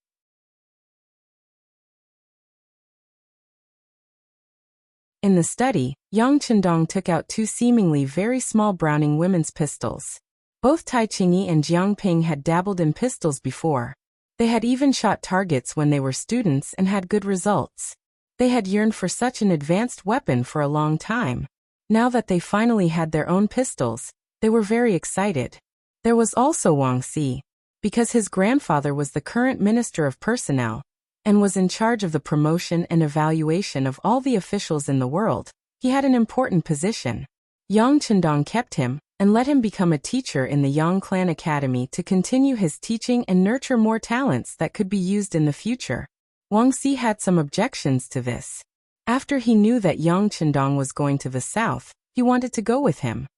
In the study, Yang Qindong took out two seemingly very small Browning women's pistols. Both Tai Qingyi and Jiang Ping had dabbled in pistols before. They had even shot targets when they were students and had good results. They had yearned for such an advanced weapon for a long time. Now that they finally had their own pistols, they were very excited. There was also Wang Si. Because his grandfather was the current Minister of Personnel, and was in charge of the promotion and evaluation of all the officials in the world, he had an important position. Yang Qindong kept him, and let him become a teacher in the Yang Clan Academy to continue his teaching and nurture more talents that could be used in the future. Wang Si had some objections to this. After he knew that Yang Qindong was going to the south, he wanted to go with him.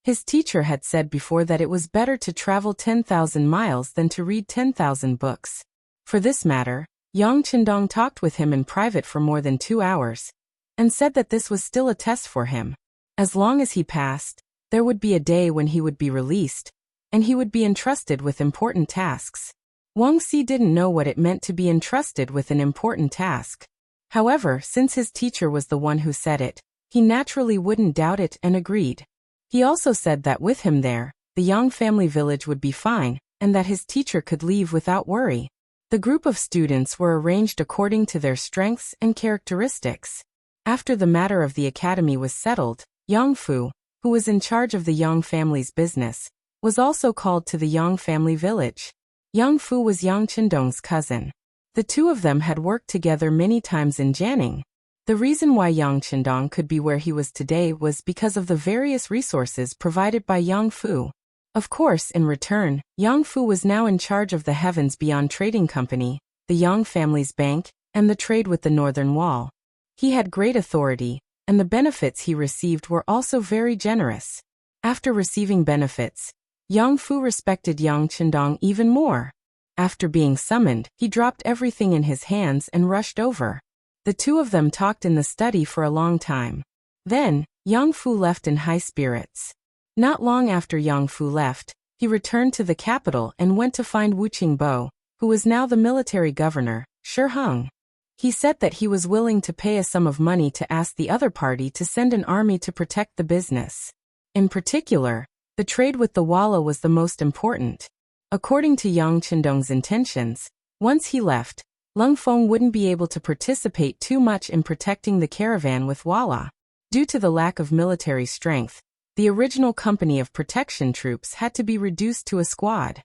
His teacher had said before that it was better to travel 10,000 miles than to read 10,000 books. For this matter, Yang Qindong talked with him in private for more than 2 hours, and said that this was still a test for him. As long as he passed, there would be a day when he would be released, and he would be entrusted with important tasks. Wang Si didn't know what it meant to be entrusted with an important task. However, since his teacher was the one who said it, he naturally wouldn't doubt it and agreed. He also said that with him there, the Yang family village would be fine, and that his teacher could leave without worry. The group of students were arranged according to their strengths and characteristics. After the matter of the academy was settled, Yang Fu, who was in charge of the Yang family's business, was also called to the Yang family village. Yang Fu was Yang Qindong's cousin. The two of them had worked together many times in Jianing. The reason why Yang Qindong could be where he was today was because of the various resources provided by Yang Fu. Of course, in return, Yang Fu was now in charge of the Heavens Beyond Trading Company, the Yang family's bank, and the trade with the Northern Wall. He had great authority, and the benefits he received were also very generous. After receiving benefits, Yang Fu respected Yang Qindong even more. After being summoned, he dropped everything in his hands and rushed over. The two of them talked in the study for a long time. Then, Yang Fu left in high spirits. Not long after Yang Fu left, he returned to the capital and went to find Wu Qingbo, who was now the military governor, Shi Heng. He said that he was willing to pay a sum of money to ask the other party to send an army to protect the business. In particular, the trade with the Walla was the most important. According to Yang Qindong's intentions, once he left, Lung Feng wouldn't be able to participate too much in protecting the caravan with Walla. Due to the lack of military strength, the original company of protection troops had to be reduced to a squad.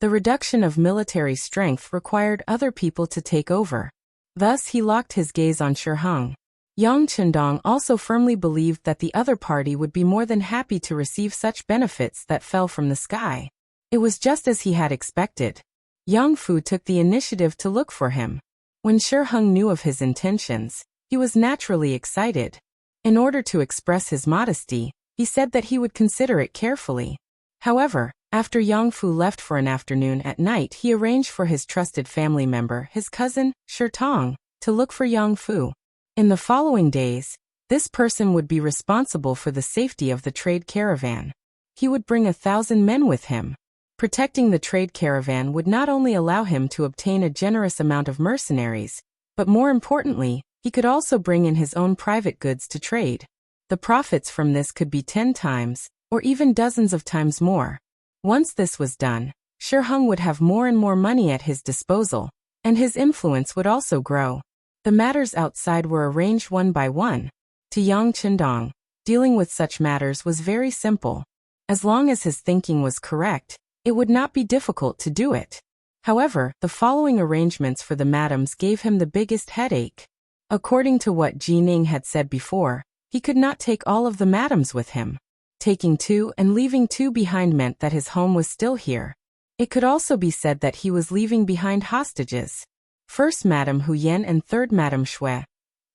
The reduction of military strength required other people to take over. Thus he locked his gaze on Shi Heng. Yang Qindong also firmly believed that the other party would be more than happy to receive such benefits that fell from the sky. It was just as he had expected. Yang Fu took the initiative to look for him. When Shi Heng knew of his intentions, he was naturally excited. In order to express his modesty, he said that he would consider it carefully. However, after Yang Fu left for an afternoon at night, he arranged for his trusted family member, his cousin, Shi Tong, to look for Yang Fu. In the following days, this person would be responsible for the safety of the trade caravan. He would bring 1,000 men with him. Protecting the trade caravan would not only allow him to obtain a generous amount of mercenaries, but more importantly, he could also bring in his own private goods to trade. The profits from this could be 10 times, or even dozens of times more. Once this was done, Shi Heng would have more and more money at his disposal, and his influence would also grow. The matters outside were arranged one by one. To Yang Qindong, dealing with such matters was very simple. As long as his thinking was correct, it would not be difficult to do it. However, the following arrangements for the madams gave him the biggest headache. According to what Ji Ning had said before, he could not take all of the madams with him. Taking 2 and leaving 2 behind meant that his home was still here. It could also be said that he was leaving behind hostages. First Madame Hu Yan and third Madame Shui,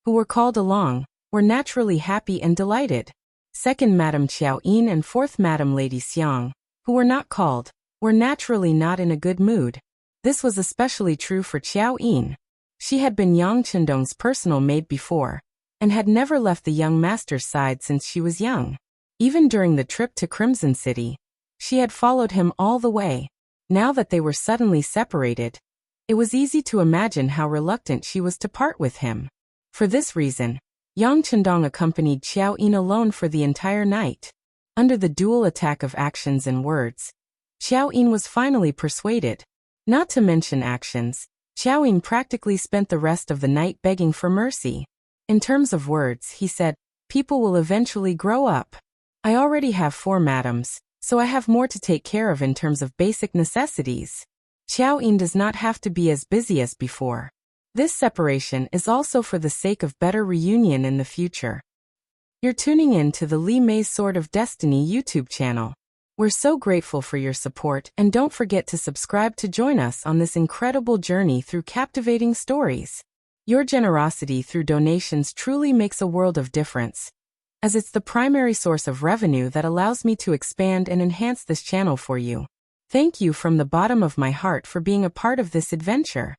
who were called along, were naturally happy and delighted. Second Madame Qiao Yin and fourth Madame Lady Xiang, who were not called, were naturally not in a good mood. This was especially true for Qiao Yin. She had been Yang Qindong's personal maid before, and had never left the young master's side since she was young. Even during the trip to Crimson City, she had followed him all the way. Now that they were suddenly separated, it was easy to imagine how reluctant she was to part with him. For this reason, Yang Qindong accompanied Qiao Yin alone for the entire night. Under the dual attack of actions and words, Qiao Yin was finally persuaded. Not to mention actions, Qiao Yin practically spent the rest of the night begging for mercy. In terms of words, he said, "People will eventually grow up. I already have 4 madams, so I have more to take care of in terms of basic necessities. Qiao Yin does not have to be as busy as before." This separation is also for the sake of better reunion in the future. You're tuning in to the Li Mei's Sword of Destiny YouTube channel. We're so grateful for your support, and don't forget to subscribe to join us on this incredible journey through captivating stories. Your generosity through donations truly makes a world of difference, as it's the primary source of revenue that allows me to expand and enhance this channel for you. Thank you from the bottom of my heart for being a part of this adventure.